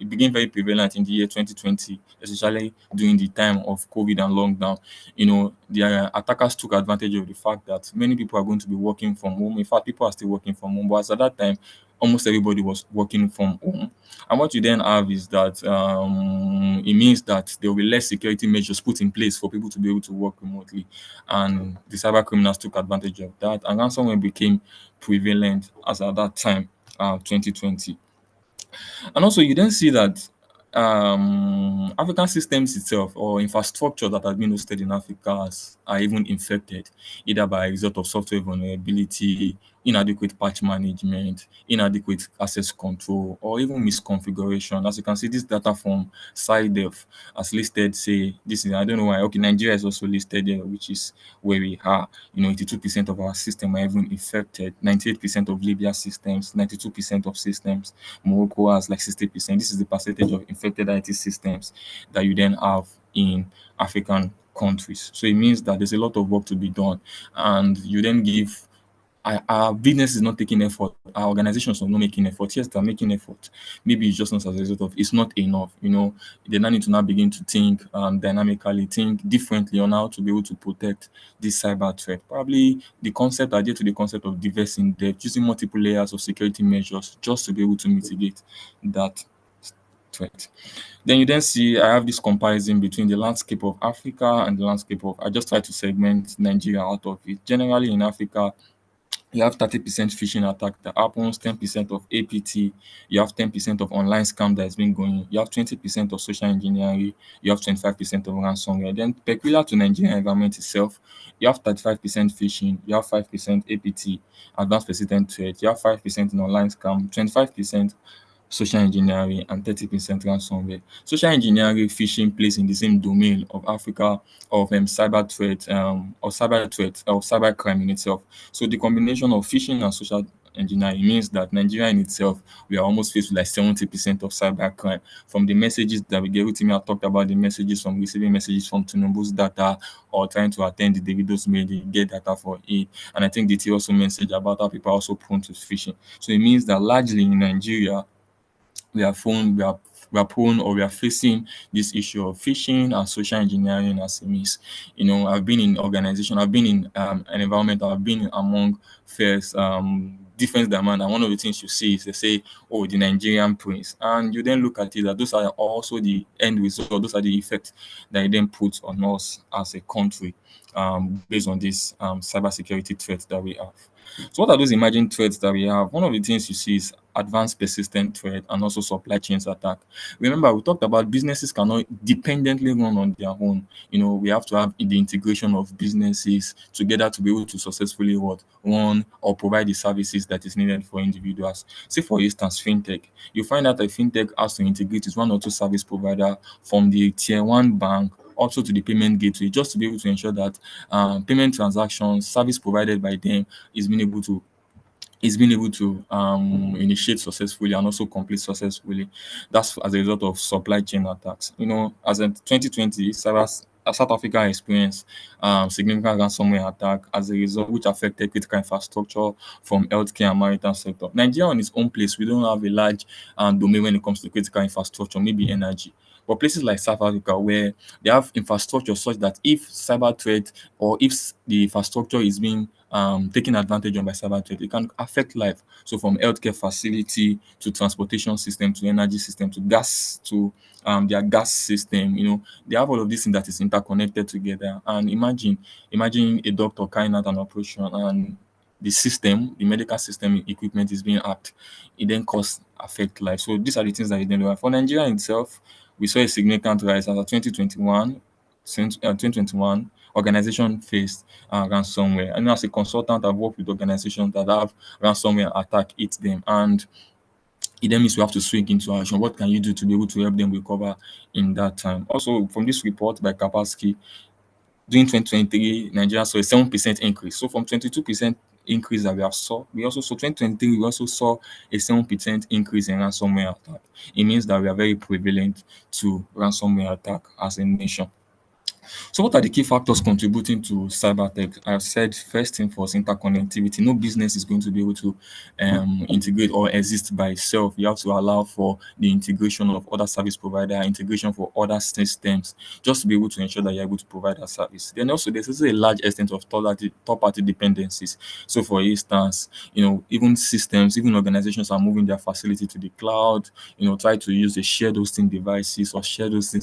it became very prevalent in the year 2020, especially during the time of COVID and lockdown. The attackers took advantage of the fact that many people are going to be working from home. In fact, people are still working from home, but as at that time, almost everybody was working from home. And what you then have is that it means that there will be less security measures put in place for people to be able to work remotely. And the cyber criminals took advantage of that. And ransomware became prevalent as at that time, 2020. And also, you then see that African systems itself or infrastructure that has been hosted in Africa are even infected, either by result of software vulnerability, inadequate patch management, inadequate access control, or even misconfiguration. As you can see, this data from SciDev has listed, say, this is, I don't know why, okay, Nigeria is also listed there, which is where we are. 82% of our system are even infected, 98% of Libya systems, 92% of systems. Morocco has like 60%. This is the percentage of infected IT systems that you then have in African countries. So it means that there's a lot of work to be done. And you then give our business is not taking effort, our organizations are not making effort. Yes, they're making effort. Maybe it's just not as a result of it's not enough. They now need to now begin to think dynamically, think differently on how to be able to protect this cyber threat. Probably the concept idea to the concept of diverse in depth, using multiple layers of security measures just to be able to mitigate that threat. Then you then see I have this comparison between the landscape of Africa and the landscape of I just try to segment Nigeria out of it. Generally in Africa, you have 30% phishing attack that happens, 10% of APT, you have 10% of online scam that has been going, you have 20% of social engineering, you have 25% of ransomware. Then peculiar to Nigerian environment itself, you have 35% phishing, you have 5% APT, advanced persistent threat, you have 5% in online scam, 25% social engineering, and 30% ransomware. Social engineering phishing plays in the same domain of Africa of cyber threat or cyber crime in itself. So the combination of phishing and social engineering means that Nigeria in itself, we are almost faced with like 70% of cyber crime. From the messages that we get with me, I talked about the messages from receiving messages from Tinubu's data or trying to attend the Davido's meeting, get data for it. And I think the T also message about how people are also prone to phishing. So it means that largely in Nigeria, we are prone or we are facing this issue of phishing and social engineering as a means. I've been in organization, I've been in an environment, I've been among first defense demand, and one of the things you see is they say, oh, the Nigerian prince, and you then look at it that those are also the end result, those are the effects that it then puts on us as a country based on this cybersecurity threats that we have. So what are those emerging threats that we have? One of the things you see is advanced persistent threat and also supply chains attack. Remember, we talked about businesses cannot dependently run on their own. We have to have the integration of businesses together to be able to successfully run or provide the services that is needed for individuals. Say for instance, fintech. You find that a fintech has to integrate with one or two service provider from the tier one bank also to the payment gateway, just to be able to ensure that payment transactions, service provided by them is being able to initiate successfully and also complete successfully. That's as a result of supply chain attacks. As in 2020, South Africa experienced significant ransomware attack as a result, which affected critical infrastructure from healthcare and maritime sector. Nigeria on its own place, we don't have a large domain when it comes to critical infrastructure, maybe energy. But places like South Africa, where they have infrastructure such that if cyber threat or if the infrastructure is being taken advantage of by cyber threat, it can affect life. So from healthcare facility to transportation system to energy system to gas to their gas system, they have all of this thing that is interconnected together. And imagine a doctor carrying out an operation and the system, the medical system equipment is being hacked. It then cause affect life. So these are the things that you then do. For Nigeria itself, we saw a significant rise as of 2021. Since 2021, organization faced ransomware. And as a consultant, I've worked with organizations that have ransomware attack hit them, and it then means we have to swing into action. What can you do to be able to help them recover in that time? Also, from this report by Kapasky, during 2023, Nigeria saw a 7% increase. So from 22% increase that we also saw 2023, we also saw a 7% increase in ransomware attack. It means that we are very prevalent to ransomware attack as a nation. So what are the key factors contributing to cyber tech? I've said first thing first, interconnectivity. No business is going to be able to integrate or exist by itself. You have to allow for the integration of other service provider, integration for other systems, just to be able to ensure that you're able to provide that service. Then also there's also a large extent of third-party dependencies. So for instance, even systems, even organizations are moving their facility to the cloud, try to use the shared hosting devices or shared hosting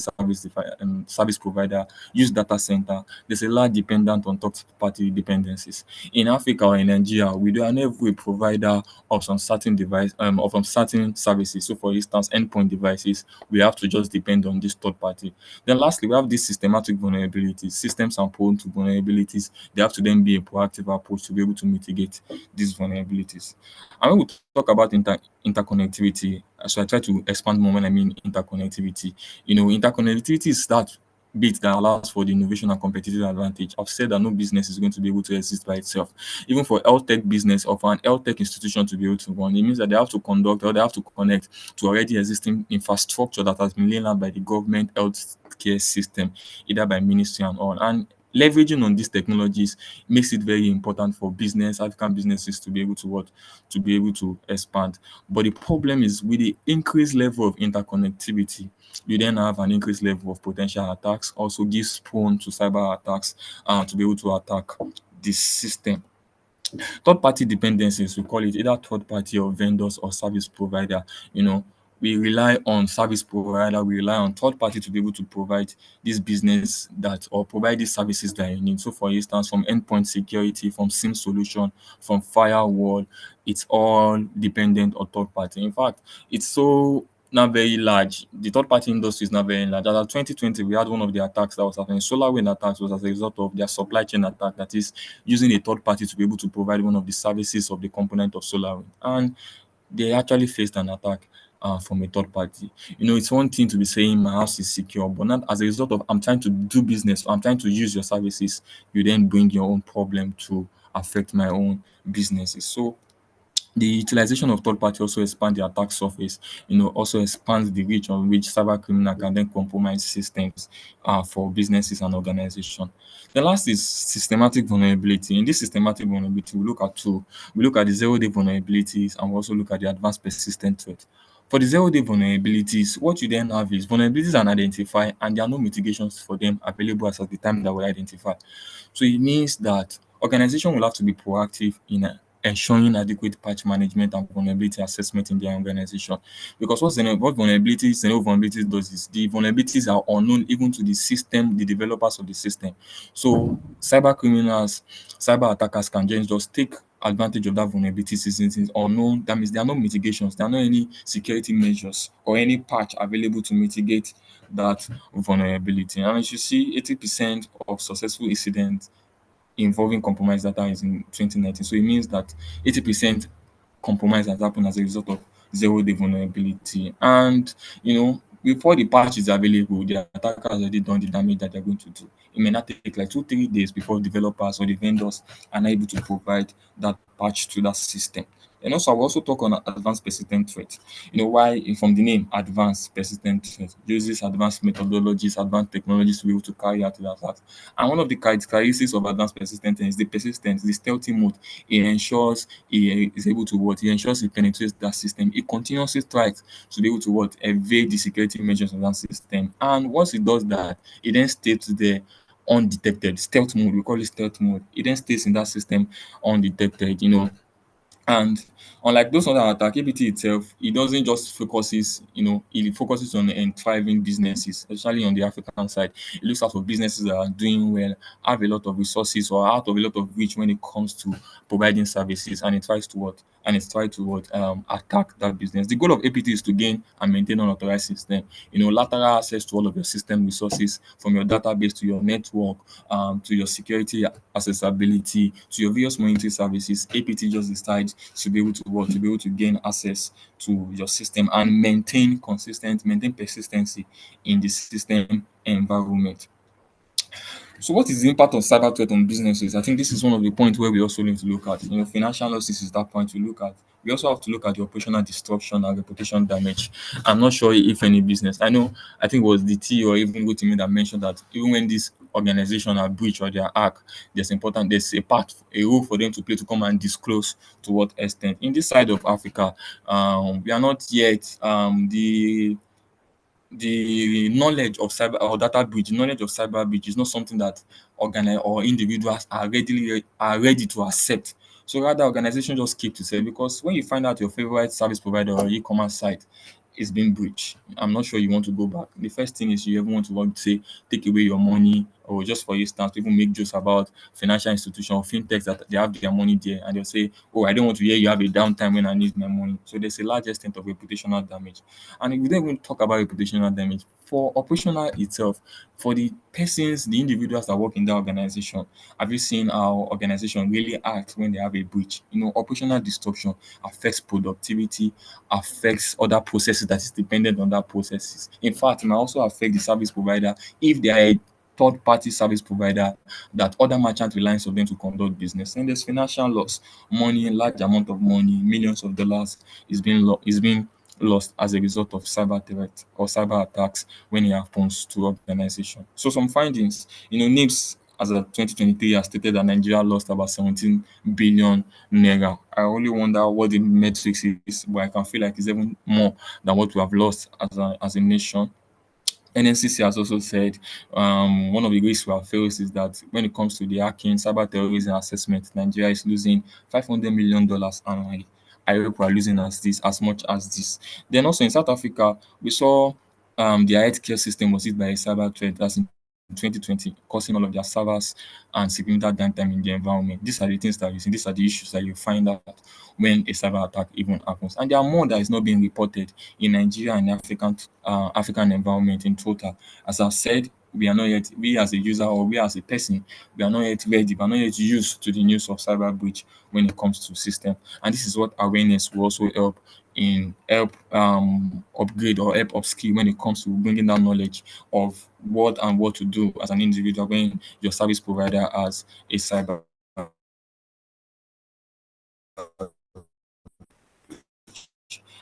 service provider, use data center. There's a large dependent on third-party dependencies. In Africa or in Nigeria, we are not a provider of some certain device of some certain services. So for instance, endpoint devices, we have to just depend on this third party. Then lastly, we have these systematic vulnerabilities. Systems are prone to vulnerabilities. They have to then be a proactive approach to be able to mitigate these vulnerabilities. And when we talk about interconnectivity, so I try to expand more when I mean interconnectivity. Interconnectivity is that bit that allows for the innovation and competitive advantage. I've said that no business is going to be able to exist by itself. Even for health tech business or for an health tech institution to be able to run, it means that they have to conduct or they have to connect to already existing infrastructure that has been laid out by the government health care system, either by ministry and all. And leveraging on these technologies makes it very important for African businesses to be able to to be able to expand. But the problem is with the increased level of interconnectivity, you then have an increased level of potential attacks, also gives prone to cyber attacks to be able to attack the system. Third party dependencies, we call it either third party or vendors or service provider. You know, we rely on service provider, we rely on third party to be able to provide this business that or provide these services that you need. So for instance, from endpoint security, from SIM solution, from firewall, it's all dependent on third party. In fact, it's so not very large. The third party industry is not very large. As of 2020, we had one of the attacks that was happening. SolarWind attacks was as a result of their supply chain attack, that is using a third party to be able to provide one of the services of the component of SolarWind. And they actually faced an attack from a third party. It's one thing to be saying my house is secure, but not as a result of I'm trying to do business, I'm trying to use your services, you then bring your own problem to affect my own businesses. So the utilization of third party also expand the attack surface, also expands the reach on which cyber criminal can then compromise systems for businesses and organizations. The last is systematic vulnerability. In this systematic vulnerability, we look at two. We look at the zero-day vulnerabilities and we also look at the advanced persistent threat. For the zero-day vulnerabilities, what you then have is vulnerabilities are identified and there are no mitigations for them available as of the time that we identify. So it means that organization will have to be proactive in ensuring adequate patch management and vulnerability assessment in their organization. Because what vulnerabilities does is the vulnerabilities are unknown even to the system, the developers of the system. So cyber criminals, cyber attackers can just take advantage of that vulnerability since it's unknown. That means there are no mitigations, there are no any security measures or any patch available to mitigate that vulnerability. And as you see, 80% of successful incidents involving compromised data is in 2019. So it means that 80% compromise has happened as a result of zero-day vulnerability. And before the patch is available, the attacker has already done the damage that they're going to do. It may not take like 2-3 days before developers or the vendors are not able to provide that patch to that system. And also, I will also talk on advanced persistent threat. Why from the name advanced persistent threat uses advanced methodologies, advanced technologies to be able to carry out the attack. And one of the characteristics of advanced persistent threat is the persistence, the stealthy mode. It ensures he is able to what? He ensures he penetrates that system. It continuously tries to be able to what? Evade the security measures of that system. And once it does that, it then stays there undetected. Stealth mode, we call it stealth mode. It then stays in that system undetected. And unlike those other attack, APT itself, it doesn't just focuses, it focuses on thriving businesses, especially on the African side. It looks out for businesses that are doing well, have a lot of resources, or out of a lot of reach when it comes to providing services, and it tries to what? And it's trying to what? Attack that business. The goal of APT is to gain and maintain unauthorized system. Lateral access to all of your system resources, from your database to your network, to your security accessibility, to your various monitoring services. APT just decides to be able to what? To be able to gain access to your system and maintain persistency in the system environment. So what is the impact of cyber threat on businesses? I think this is one of the points where we also need to look at. Financial losses is that point to look at. We also have to look at the operational destruction and reputation damage. I'm not sure if any business. I think it was DT or even Gotimi that mentioned that even when this organization are breach or they are hack, there's a role for them to play to come and disclose to what extent. In this side of Africa, we are not yet the knowledge of cyber or data breach, knowledge of cyber breach is not something that individuals are ready to accept. So rather, organizations just keep to say, because when you find out your favorite service provider or e-commerce site is being breached, I'm not sure you want to go back. The first thing is you ever want to say take away your money, or just for instance, people make jokes about financial institution or fintechs that they have their money there, and they'll say, "Oh, I don't want to hear you have a downtime when I need my money." So there's a large extent of reputational damage. And if we don't even talk about reputational damage, for operational itself, for the persons, the individuals that work in that organization, have you seen how organization really act when they have a breach? Operational disruption affects productivity, affects other processes that is dependent on that processes. In fact, it might also affect the service provider if they are a third party service provider that other merchants rely on them to conduct business. And there's financial loss, money, large amount of money, millions of dollars is being lost as a result of cyber threat or cyber attacks when it happens to organization. So some findings, NIPS as of 2023 has stated that Nigeria lost about 17 billion naira. I only wonder what the metrics is, but I can feel like it's even more than what we have lost as a nation. NNCC has also said one of the risks we have faced is that when it comes to the hacking, cyber terrorism assessment, Nigeria is losing $500 million annually. I hope we are losing as much as this. Then also in South Africa, we saw their healthcare system was hit by a cyber threat. That's in 2020, causing all of their servers and significant downtime in the environment. These are the things that you see. These are the issues that you find out when a cyber attack even happens. And there are more that is not being reported in Nigeria and African environment in total. As I've said, we are not yet, we as a user or we as a person, we are not yet ready, we are not yet used to the news of cyber breach when it comes to system. And this is what awareness will also help upgrade or help upskill when it comes to bringing down knowledge of what to do as an individual when your service provider has a cyber.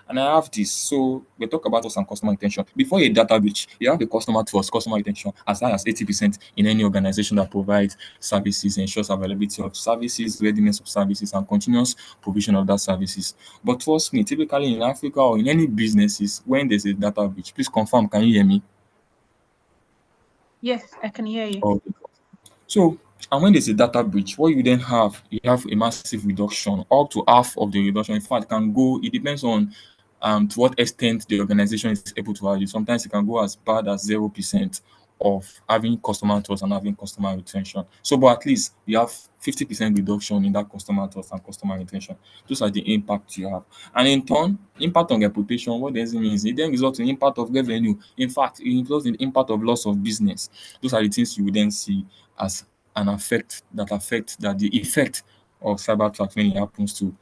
And I have this. So we talk about trust and customer retention. Before a data breach, you have the customer trust, customer retention as high as 80% in any organization that provides services, ensures availability of services, readiness of services, and continuous provision of that services. But trust me, typically in Africa or in any businesses, when there's a data breach, please confirm, can you hear me? Yes, I can hear you. Okay. So, and when there's a data breach, what you have a massive reduction, up to half of the reduction. In fact, it can go, it depends on to what extent the organization is able to value. Sometimes it can go as bad as 0% of having customer trust and having customer retention. So, but at least you have 50% reduction in that customer trust and customer retention. Those are the impacts you have. And in turn, impact on reputation, what does it mean? It then results in impact of revenue. In fact, it results in impact of loss of business. Those are the things you will then see as the effect of cyber attack when it happens to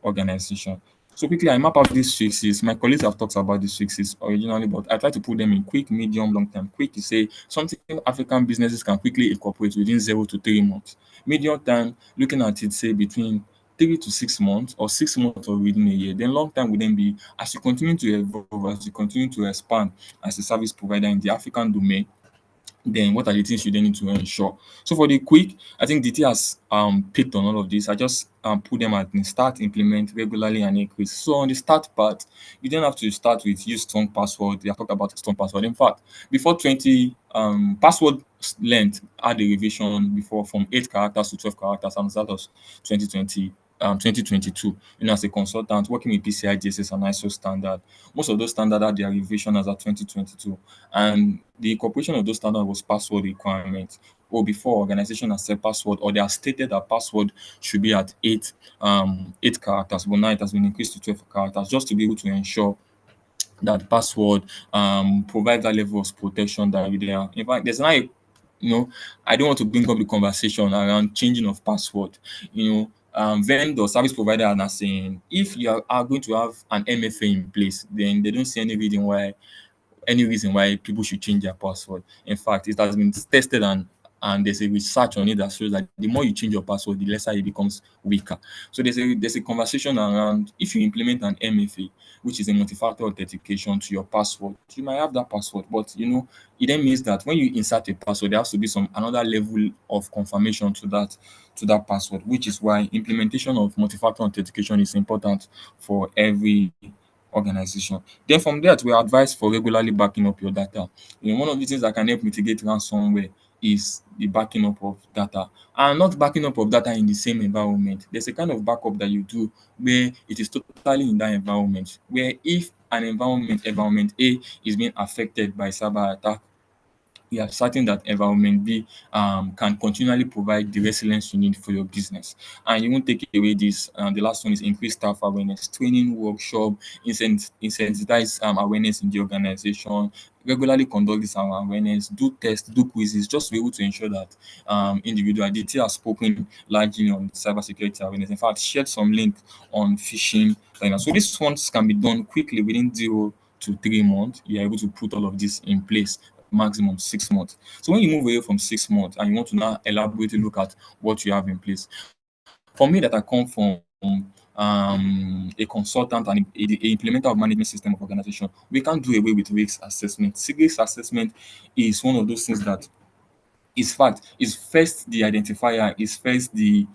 organization. So quickly, I map out these fixes. My colleagues have talked about these fixes originally, but I try to put them in quick, medium, long term. Quick is say something African businesses can quickly incorporate within 0 to 3 months. Medium term, looking at it, say between 3 to 6 months or 6 months or within a year. Then long term would then be as you continue to evolve, as you continue to expand as a service provider in the African domain, then what are the things you then need to ensure? So for the quick, I think DT has picked on all of this. I just put them at the start, implement regularly and increase. So on the start part, you then have to start with use strong password. They have talked about strong password. In fact, before 20 password length had a revision before from 8 characters to 12 characters, and that was 2020. 2022, as a consultant working with PCI DSS and ISO standard, most of those standards had their revision as at 2022, and the incorporation of those standards was password requirement. Or before, organization has set password, or they have stated that password should be at 8 characters, but now it has been increased to 12 characters, just to be able to ensure that password provide that level of protection that we there. In fact, there's now a, I don't want to bring up the conversation around changing of password. Vendor service provider are now saying if you are going to have an MFA in place, then they don't see any reason why people should change their password. In fact, it has been tested, and there's a research on it that shows that the more you change your password, the lesser it becomes weaker. So there's a conversation around if you implement an MFA, which is a multi-factor authentication to your password, you might have that password, but it then means that when you insert a password, there has to be some another level of confirmation to that password, which is why implementation of multi-factor authentication is important for every organization. Then from there, we are advised for regularly backing up your data. One of the things that can help mitigate ransomware is the backing up of data, and not backing up of data in the same environment. There's a kind of backup that you do where it is totally in that environment, where if an environment A is being affected by cyber attack, we are certain that environment B can continually provide the resilience you need for your business. And you won't take away this. The last one is increase staff awareness, training, workshop, incentivize awareness in the organization, regularly conduct this awareness, do tests, do quizzes, just to be able to ensure that individual DT has spoken largely on cybersecurity awareness. In fact, shared some link on phishing. So these ones can be done quickly within 0 to 3 months. You are able to put all of this in place maximum 6 months. So when you move away from 6 months and you want to now elaborately look at what you have in place, for me that I come from a consultant and a implementer of management system of organization, we can't do away with risk assessment. Risk assessment is one of those things that is first the identifier, is first the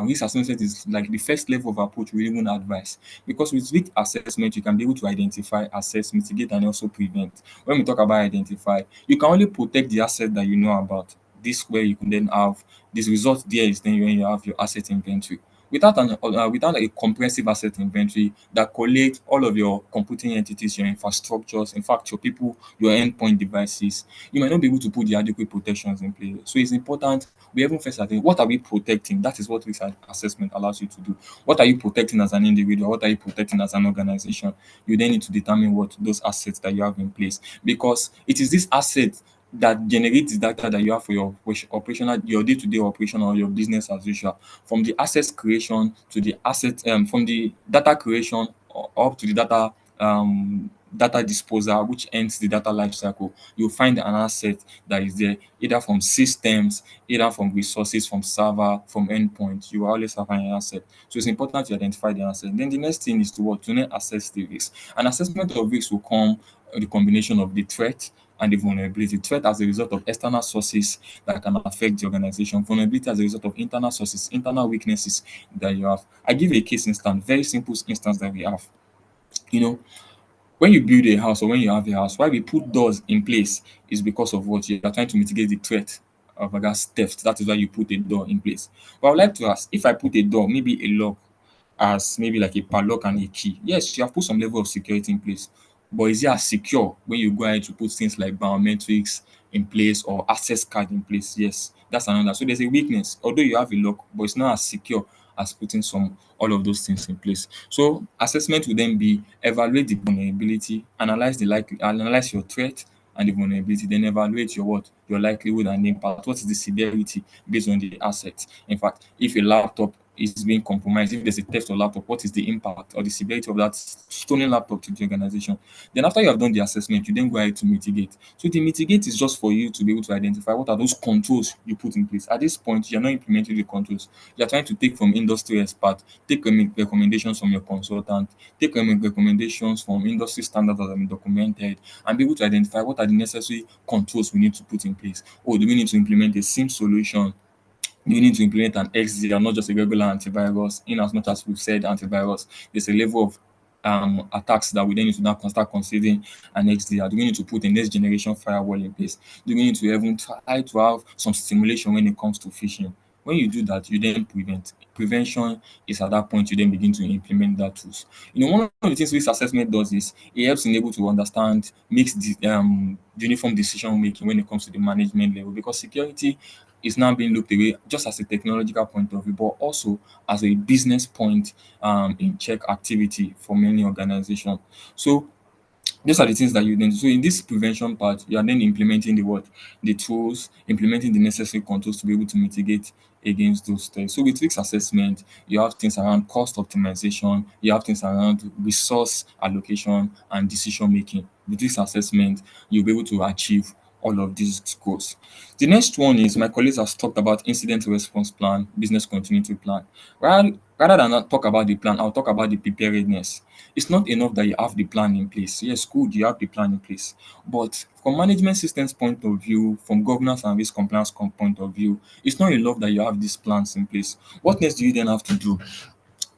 risk assessment is like the first level of approach we even advise, because with risk assessment you can be able to identify, assess, mitigate, and also prevent. When we talk about identify, you can only protect the asset that you know about. This where you can then have this result there is then when you have your asset inventory. Without a comprehensive asset inventory that collects all of your computing entities, your infrastructures, in fact your people, your endpoint devices, you might not be able to put the adequate protections in place. So it's important we even first think, what are we protecting? That is what risk assessment allows you to do. What are you protecting as an individual? What are you protecting as an organization? You then need to determine what those assets that you have in place, because it is this asset that generates the data that you have for your operational, your day-to-day operation or your business as usual. From the assets creation to the asset, from the data creation up to the data disposal, which ends the data life cycle, you'll find an asset that is there, either from systems, either from resources, from server, from endpoint. You will always have an asset. So it's important to identify the asset. Then the next thing is to what? To then assess the risk. An assessment of risk will come the combination of the threat and the vulnerability. Threat as a result of external sources that can affect the organization. Vulnerability as a result of internal sources, internal weaknesses that you have. I give a case instance, very simple instance that we have. When you build a house or when you have a house, why we put doors in place is because of what you are trying to mitigate the threat of gas theft. That is why you put a door in place. But I would like to ask, if I put a door, maybe a lock, as maybe like a padlock and a key, yes, you have put some level of security in place. But is it as secure when you go ahead to put things like biometrics in place or access card in place? Yes, that's another. So there's a weakness. Although you have a lock, but it's not as secure as putting some all of those things in place. So assessment will then be evaluate the vulnerability, analyze your threat and the vulnerability, then evaluate your your likelihood and impact. What is the severity based on the assets? In fact, if a laptop is being compromised, if there's a theft of laptop, what is the impact or the severity of that stolen laptop to the organization. Then after you have done the assessment, you then go ahead to mitigate. So the mitigate is just for you to be able to identify what are those controls you put in place. At this point, you're not implementing the controls. You're trying to take from industry expert, take recommendations from your consultant, take recommendations from industry standards that have been documented, and be able to identify what are the necessary controls we need to put in place. Oh, do we need to implement a SIM solution? You need to implement an XDR, not just a regular antivirus. In as much as we've said antivirus, there's a level of attacks that we then need to now start considering an XDR. Do we need to put a next generation firewall in place? Do we need to even try to have some stimulation when it comes to phishing? When you do that, you then prevent. Prevention is at that point you then begin to implement that tools. One of the things risk assessment does is it helps in able to understand, makes the uniform decision making when it comes to the management level, because security is now being looked away just as a technological point of view, but also as a business point in check activity for many organizations. So those are the things that you then. So in this prevention part, you are then implementing the what? The tools, implementing the necessary controls to be able to mitigate against those threats. So with risk assessment, you have things around cost optimization, you have things around resource allocation and decision making. With risk assessment, you'll be able to achieve all of these goals. The next one is my colleagues have talked about incident response plan, business continuity plan. Rather than not talk about the plan, I'll talk about the preparedness. It's not enough that you have the plan in place. Yes, good, you have the plan in place. But from management systems point of view, from governance and risk compliance point of view, it's not enough that you have these plans in place. What next do you then have to do?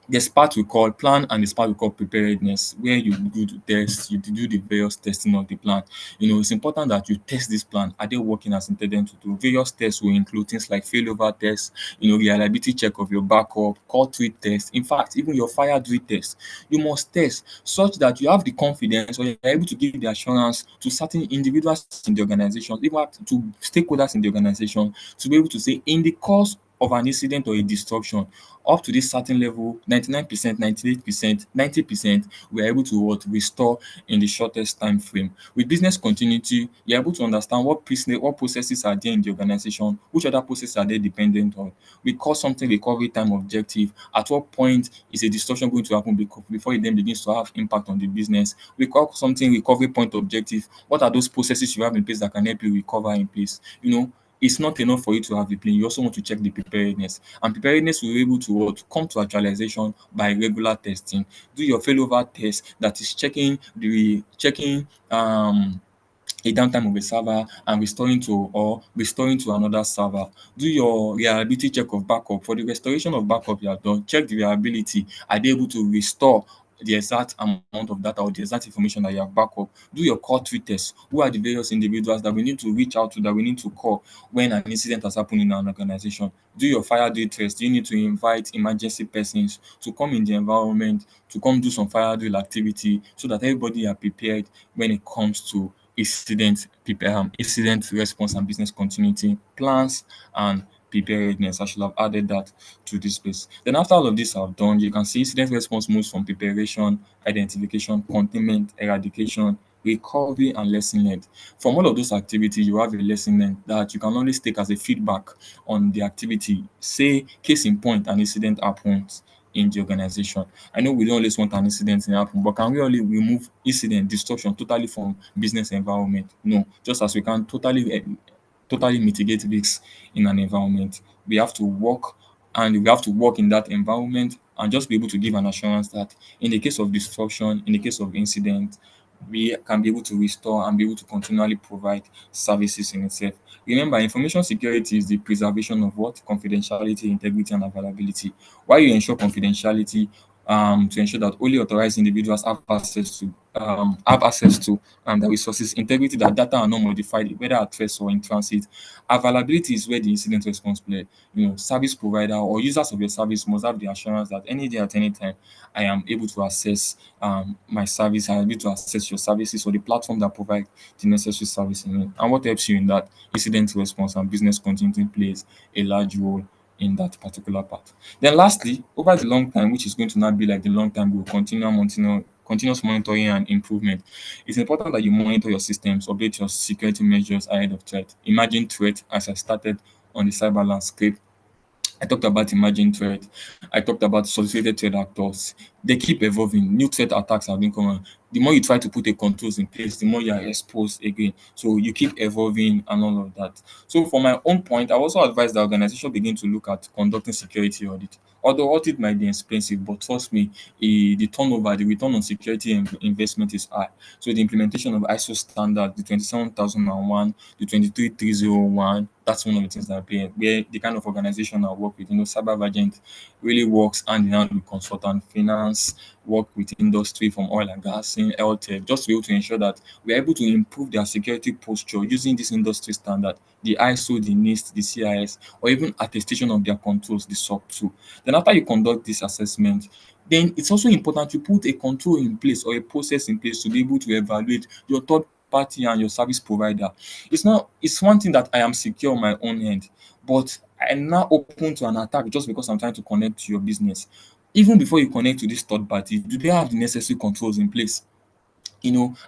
There's part we call plan and there's part we call preparedness, where you do the test, you do the various testing of the plan. It's important that you test this plan. Are they working as intended to do? Various tests will include things like failover tests, reliability check of your backup, call tweet test. In fact, even your fire drill test, you must test such that you have the confidence or you're able to give the assurance to certain individuals in the organization, even to stakeholders in the organization, to be able to say in the course of an incident or a disruption, up to this certain level, 99%, 98%, 90%, we're able to restore in the shortest time frame. With business continuity, you're able to understand what processes are there in the organization, which other processes are they dependent on. We call something recovery time objective. At what point is a disruption going to happen before it then begins to have impact on the business? We call something recovery point objective. What are those processes you have in place that can help you recover in place? It's not enough for you to have the plan. You also want to check the preparedness. And preparedness will be able to come to actualization by regular testing. Do your failover test, that is checking a downtime of a server and restoring to another server. Do your reliability check of backup. For the restoration of backup you have done, check the reliability. Are they able to restore the exact amount of data or the exact information that you have backup? Do your call tweet test. Who are the various individuals that we need to reach out to, that we need to call when an incident has happened in an organization? Do your fire drill test. Do you need to invite emergency persons to come in the environment, to come do some fire drill activity, so that everybody are prepared when it comes to incident response and business continuity plans and preparedness. I should have added that to this space. Then after all of this I've done, you can see incident response moves from preparation, identification, containment, eradication, recovery, and lesson learned. From all of those activities, you have a lesson learned that you can always take as a feedback on the activity. Say, case in point, an incident happens in the organization. I know we don't always want an incident to happen, but can we only remove incident disruption totally from business environment? No. Just as we can totally mitigate risks in an environment, we have to work, and we have to work in that environment and just be able to give an assurance that in the case of disruption, in the case of incident, we can be able to restore and be able to continually provide services in itself. Remember, information security is the preservation of what? Confidentiality, integrity, and availability. While you ensure confidentiality, to ensure that only authorized individuals have access to the resources, integrity, that data are not modified, whether at first or in transit. Availability is where the incident response play. Service provider or users of your service must have the assurance that any day at any time I am able to access my service, I am able to access your services or the platform that provide the necessary service in it. And what helps you in that? Incident response and business continuity plays a large role in that particular part. Then lastly, over the long time, which is going to now be like the long time goal, continuous monitoring and improvement. It's important that you monitor your systems, update your security measures ahead of threat. Imagine threat as I started on the cyber landscape. I talked about emerging threat. I talked about sophisticated threat actors. They keep evolving. New threat attacks have been coming. The more you try to put the controls in place, the more you are exposed again. So you keep evolving and all of that. So for my own point, I also advise the organization begin to look at conducting security audit. Although audit might be expensive, but trust me, the turnover, the return on security investment is high. So the implementation of ISO standard, the 27001, the 23301, that's one of the things that pay, where the kind of organization I work with, CyberVagent really works hand in hand with consultant finance, work with industry from oil and gas, in health, just to be able to ensure that we're able to improve their security posture using this industry standard, the ISO, the NIST, the CIS, or even attestation of their controls, the SOC 2. Then after you conduct this assessment, then it's also important to put a control in place or a process in place to be able to evaluate your third party and your service provider. It's one thing that I am secure on my own end, but I'm now open to an attack just because I'm trying to connect to your business. Even before you connect to this third party, do they have the necessary controls in place?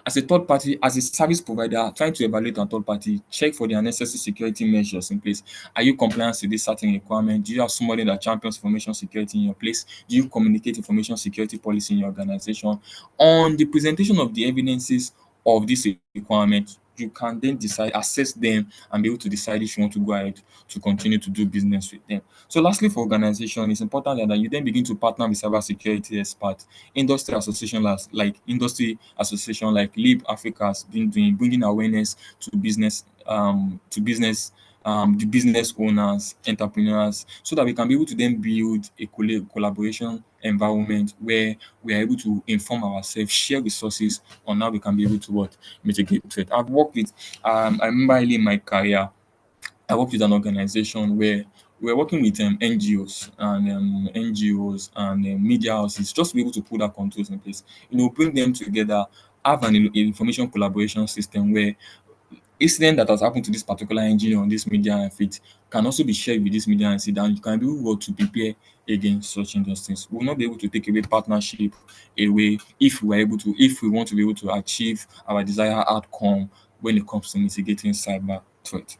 As a third party, as a service provider, trying to evaluate a third party, check for the necessary security measures in place. Are you compliant with this certain requirement? Do you have somebody that champions information security in your place? Do you communicate information security policy in your organization? On the presentation of the evidences of this requirement, you can then decide, assess them, and be able to decide if you want to go ahead to continue to do business with them. So, lastly, for organization, it's important that you then begin to partner with cybersecurity experts, industry association like Leap Africa has been doing, bringing awareness to the business owners, entrepreneurs, so that we can be able to then build a collaboration environment where we are able to inform ourselves, share resources on how we can be able to mitigate threat. I remember early in my career, I worked with an organization where we were working with NGOs and media houses just to be able to put our controls in place. Bring them together, have an information collaboration system where incident that has happened to this particular NGO on this media outfit can also be shared with this media outfit, and you can be able to prepare against such injustice. We will not be able to take away partnership away if we want to be able to achieve our desired outcome when it comes to mitigating cyber threat.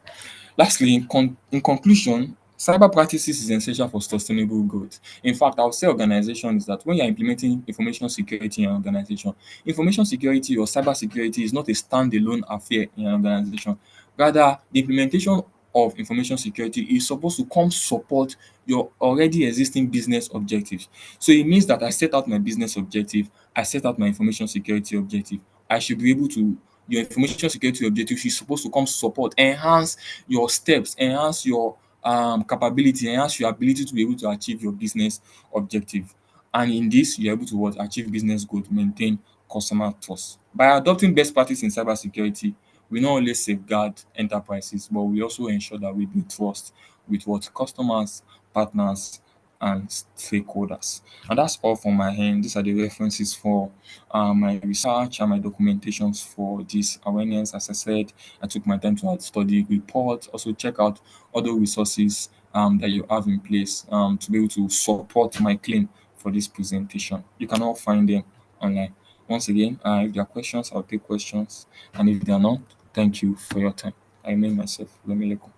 Lastly, in conclusion, cyber practices is essential for sustainable growth. In fact, I would say organization is that when you're implementing information security in an organization, information security or cyber security is not a standalone affair in an organization. Rather, the implementation of information security is supposed to come support your already existing business objectives. So it means that I set out my business objective, I set out my information security objective. I should be able to Your information security objective is supposed to come support, enhance your steps, enhance your capability, enhance your ability to be able to achieve your business objective. And in this, you're able to achieve business growth, maintain customer trust. By adopting best practice in cybersecurity, we not only safeguard enterprises, but we also ensure that we build trust with what customers, partners, and stakeholders. And that's all from my end. These are the references for my research and my documentations for this awareness. As I said, I took my time to study reports, also check out other resources that you have in place to be able to support my claim for this presentation. You can all find them online. Once again, if there are questions, I'll take questions. And if there are not, thank you for your time. I remain myself. Let me go.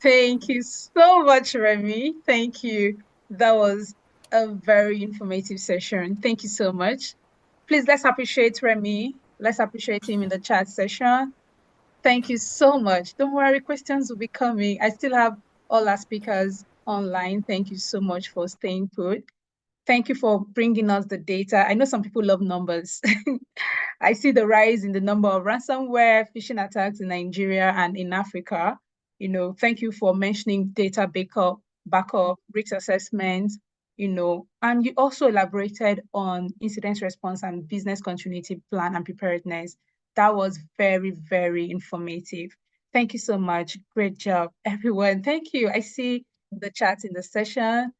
Thank you so much, Remy. Thank you. That was a very informative session. Thank you so much. Please, let's appreciate Remy. Let's appreciate him in the chat session. Thank you so much. Don't worry, questions will be coming. I still have all our speakers online. Thank you so much for staying put. Thank you for bringing us the data. I know some people love numbers. I see the rise in the number of ransomware, phishing attacks in Nigeria and in Africa. Thank you for mentioning data backup, risk assessment, and you also elaborated on incident response and business continuity plan and preparedness. That was very, very informative. Thank you so much. Great job, everyone. Thank you. I see the chat in the session.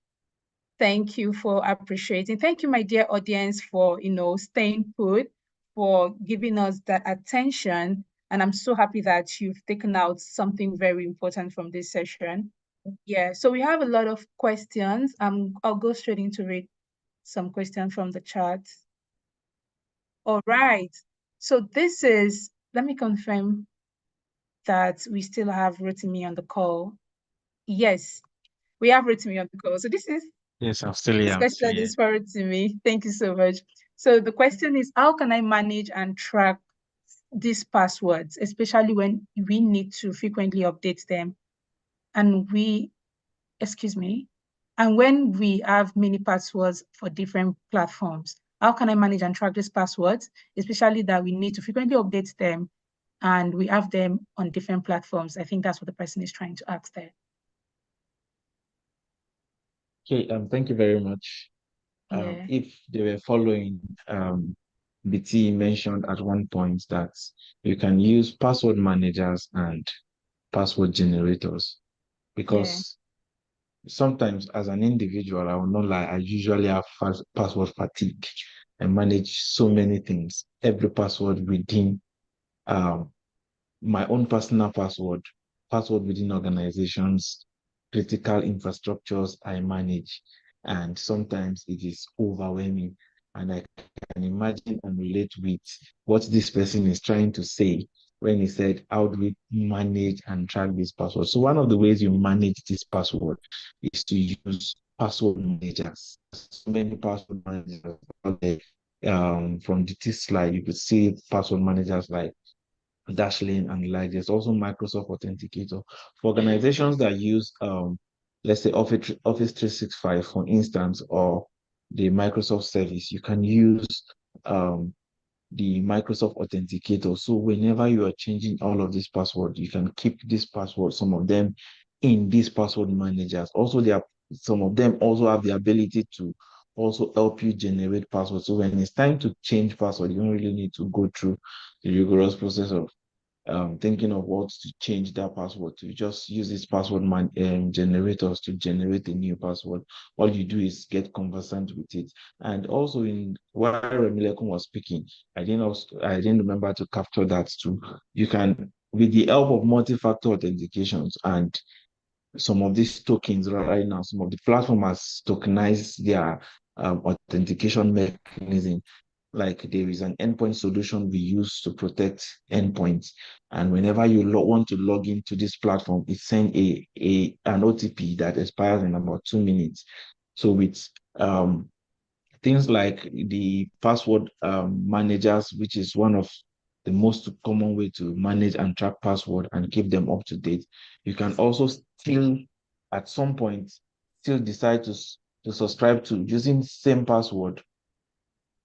Thank you for appreciating. Thank you, my dear audience, for staying put, for giving us that attention. And I'm so happy that you've taken out something very important from this session. Yeah, so we have a lot of questions. I'll go straight into read some questions from the chat. All right. So let me confirm that we still have Rotimi on the call. Yes. We have Rotimi on the call. So this Yes, I'm still here. I'm still question here. is for Rotimi. Thank you so much. So the question is, how can I manage and track these passwords, especially when we need to frequently update them and and when we have many passwords for different platforms? How can I manage and track these passwords, especially that we need to frequently update them and we have them on different platforms? I think that's what the person is trying to ask there. Okay, thank you very much. Yeah, If they were following, BT mentioned at one point that you can use password managers and password generators, yeah, because sometimes as an individual, I will not lie, I usually have password fatigue. I manage so many things, every password within um, my own personal password within organizations, critical infrastructures I manage. And sometimes it is overwhelming. And I can imagine and relate with what this person is trying to say when he said, how do we manage and track this password? So one of the ways you manage this password is to use password managers. So many password managers out there. From this slide, you could see password managers like Dashlane and like. There's also Microsoft Authenticator. For organizations that use let's say Office 365, for instance, or the Microsoft service, you can use um the Microsoft Authenticator. So whenever you are changing all of these passwords, you can keep this password, some of them in these password managers. Also, some of them also have the ability to also help you generate passwords. So when it's time to change password, you don't really need to go through the rigorous process of thinking of what to change that password to. Just use these generators to generate a new password. All you do is get conversant with it. And also, while Remilekun was speaking, I didn't remember to capture that too. You can, with the help of multi-factor authentications and some of these tokens right now, some of the platforms tokenize their authentication mechanism. Like there is an endpoint solution we use to protect endpoints. And whenever you want to log into this platform, it sends an OTP that expires in about 2 minutes. So with things like the password managers, which is one of the most common way to manage and track password and keep them up to date. You can also still, at some point, still decide to subscribe to using same password,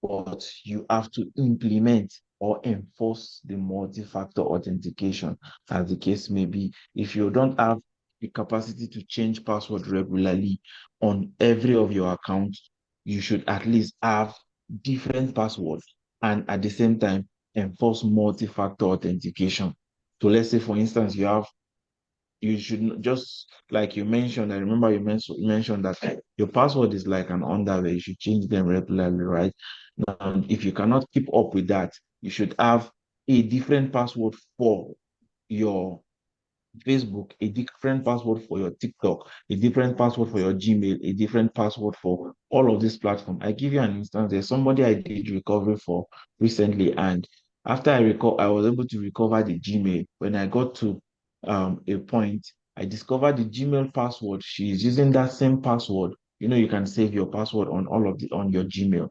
but you have to implement or enforce the multi-factor authentication, as the case may be. If you don't have the capacity to change password regularly on every of your accounts, you should at least have different passwords and at the same time enforce multi-factor authentication. So let's say, for instance, you should just, like you mentioned, I remember you mentioned that your password is like an underwear. You should change them regularly, right? And if you cannot keep up with that, you should have a different password for your Facebook, a different password for your TikTok, a different password for your Gmail, a different password for all of these platforms. I give you an instance. There's somebody I did recovery for recently, and after I was able to recover the Gmail. When I got to a point, I discovered the Gmail password. She's using that same password. You can save your password on your Gmail,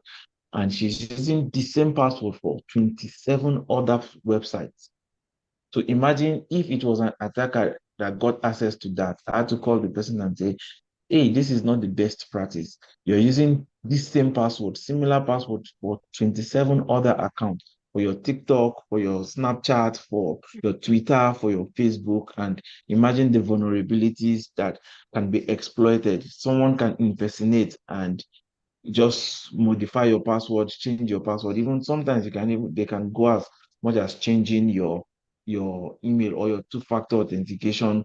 and she's using the same password for 27 other websites. So imagine if it was an attacker that got access to that. I had to call the person and say, hey, this is not the best practice. You're using this same password, similar password for 27 other accounts, for your TikTok, for your Snapchat, for your Twitter, for your Facebook. And imagine the vulnerabilities that can be exploited. Someone can impersonate and just modify your password, change your password. Even sometimes they can go as much as changing your email or your two-factor authentication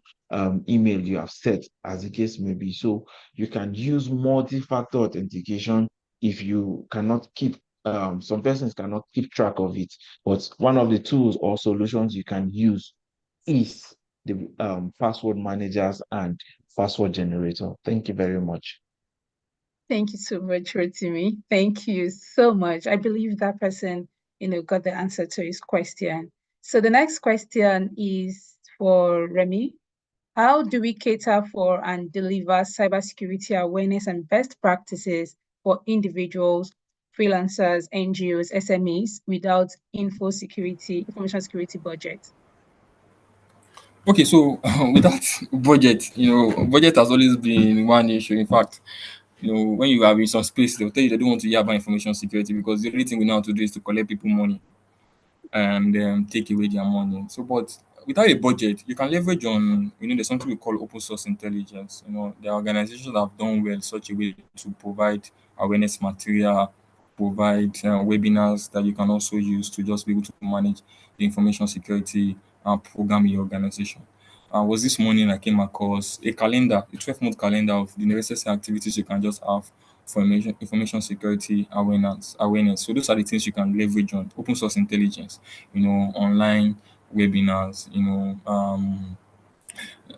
email you have set, as the case may be. So you can use multi-factor authentication if you cannot keep some persons cannot keep track of it. But one of the tools or solutions you can use is the password managers and password generator. Thank you very much. Thank you so much, Rotimi. Thank you so much. I believe that person, got the answer to his question. So the next question is for Remy. How do we cater for and deliver cybersecurity awareness and best practices for individuals, freelancers, NGOs, SMEs without information security budget? Okay, so without budget, budget has always been one issue. In fact, when you are in some space, they'll tell you they don't want to hear about information security because the only thing we know how to do is to collect people money and take away their money. So, but without a budget, you can leverage on, there's something we call open source intelligence. There are organizations that have done well in such a way to provide awareness material, provide webinars that you can also use to just be able to manage the information security program in your organization. Was this morning I came across a calendar, a 12-month calendar of the necessary activities you can just have for information security awareness. So those are the things you can leverage on open source intelligence, online webinars,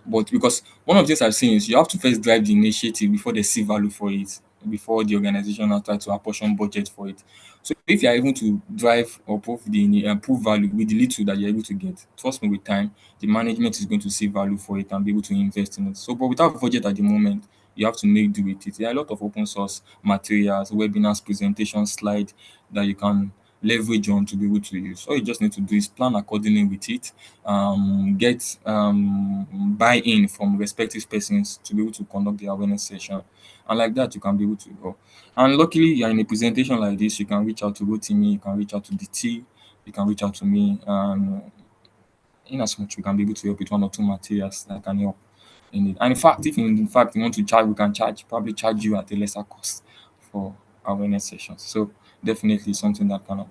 but because one of the things I've seen is you have to first drive the initiative before they see value for it, before the organization has tried to apportion budget for it. So if you are able to drive or prove value with the little that you're able to get, trust me, with time, the management is going to see value for it and be able to invest in it. So, but without budget at the moment, you have to make do with it. There are a lot of open source materials, webinars, presentations, slides that you can leverage on to be able to use. All you just need to do is plan accordingly with it, get buy-in from respective persons to be able to conduct the awareness session. And like that, you can be able to go. And luckily, you're in a presentation like this, you can reach out to Rotimi, you can reach out to DT, you can reach out to me. And in as much we can be able to help with one or two materials that can help in it. And in fact, if in fact you want to charge, we can probably charge you at a lesser cost for awareness sessions. So definitely something that can help.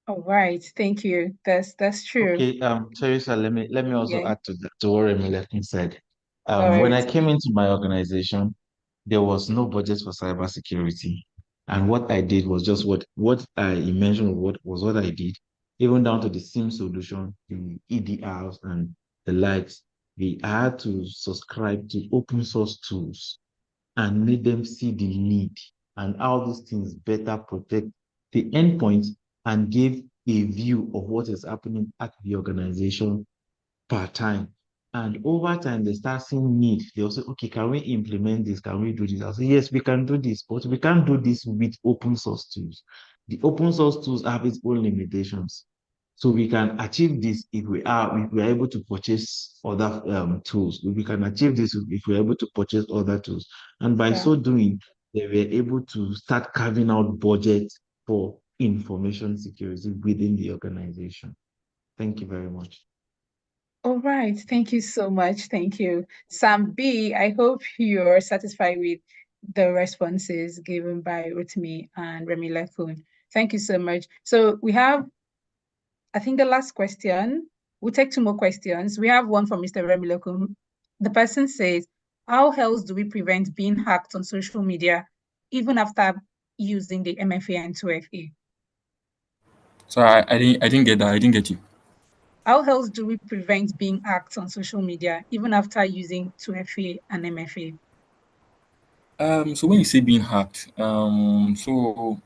All right, thank you. That's true. Okay, Teresa, let me also Yeah. add to that, to what Remi said. All When I right. came into my organization, there was no budget for cybersecurity. And what I did was just what I mentioned what I did, even down to the SIM solution, the EDRs and the likes. I had to subscribe to open source tools and made them see the need and how these things better protect the endpoint and give a view of what is happening at the organization per time. And over time, they start seeing need. They'll say, okay, can we implement this? Can we do this? I'll say, yes, we can do this, but we can't do this with open source tools. The open source tools have its own limitations. So we can achieve this if we are able to purchase other tools. We can achieve this if we're able to purchase other tools. And by Yeah. so doing, they were able to start carving out budget for information security within the organization. Thank you very much. All right. Thank you so much. Thank you. Sam B, I hope you're satisfied with the responses given by Rotimi and Remi Lekun. Thank you so much. So we have, I think, the last question. We'll take two more questions. We have one from Mr. Remi Lekun. The person says, how else do we prevent being hacked on social media even after using the MFA and 2FA? So I didn't get that. I didn't get you. How else do we prevent being hacked on social media even after using 2FA and MFA? So when you say being hacked, so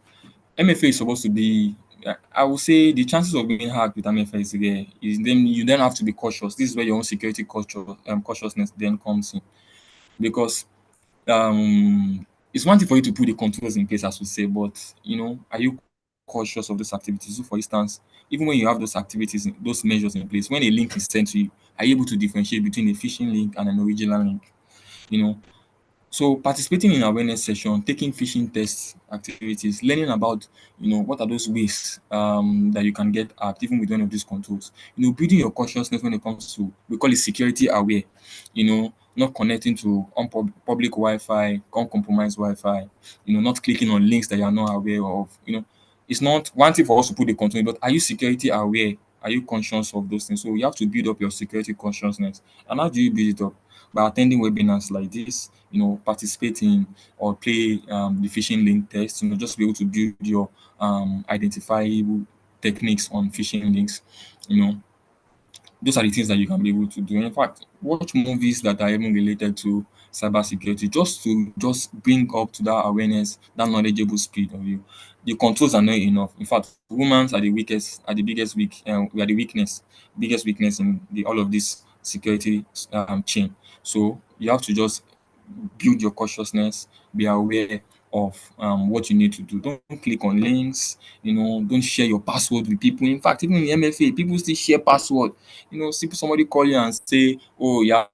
MFA is supposed to be. I would say the chances of being hacked with MFA is there. Is then you then have to be cautious. This is where your own security culture, cautiousness then comes in, because it's one thing for you to put the controls in place, as we say, but are you cautious of those activities? So, for instance, even when you have those activities, those measures in place, when a link is sent to you, are you able to differentiate between a phishing link and an original link? You know, so participating in awareness session, taking phishing test activities, learning about what are those ways that you can get at even with one of these controls. Building your consciousness when it comes to, we call it security aware. Not connecting to public Wi-Fi, uncompromised Wi-Fi. Not clicking on links that you are not aware of. It's not one thing for us to put the control, but are you security aware? Are you conscious of those things? So you have to build up your security consciousness. And how do you build it up? By attending webinars like this, participating or play the phishing link test, just to be able to build your identifiable techniques on phishing links. You know, those are the things that you can be able to do. In fact, watch movies that are even related to cybersecurity, just to bring up to that awareness, that knowledgeable speed of you. The controls are not enough. In fact, humans are the weakest, are the biggest we are the biggest weakness in all of this security chain. So you have to just build your consciousness, be aware of what you need to do. Don't click on links, don't share your password with people. In fact, even in MFA, people still share password. See somebody call you and say, oh yeah,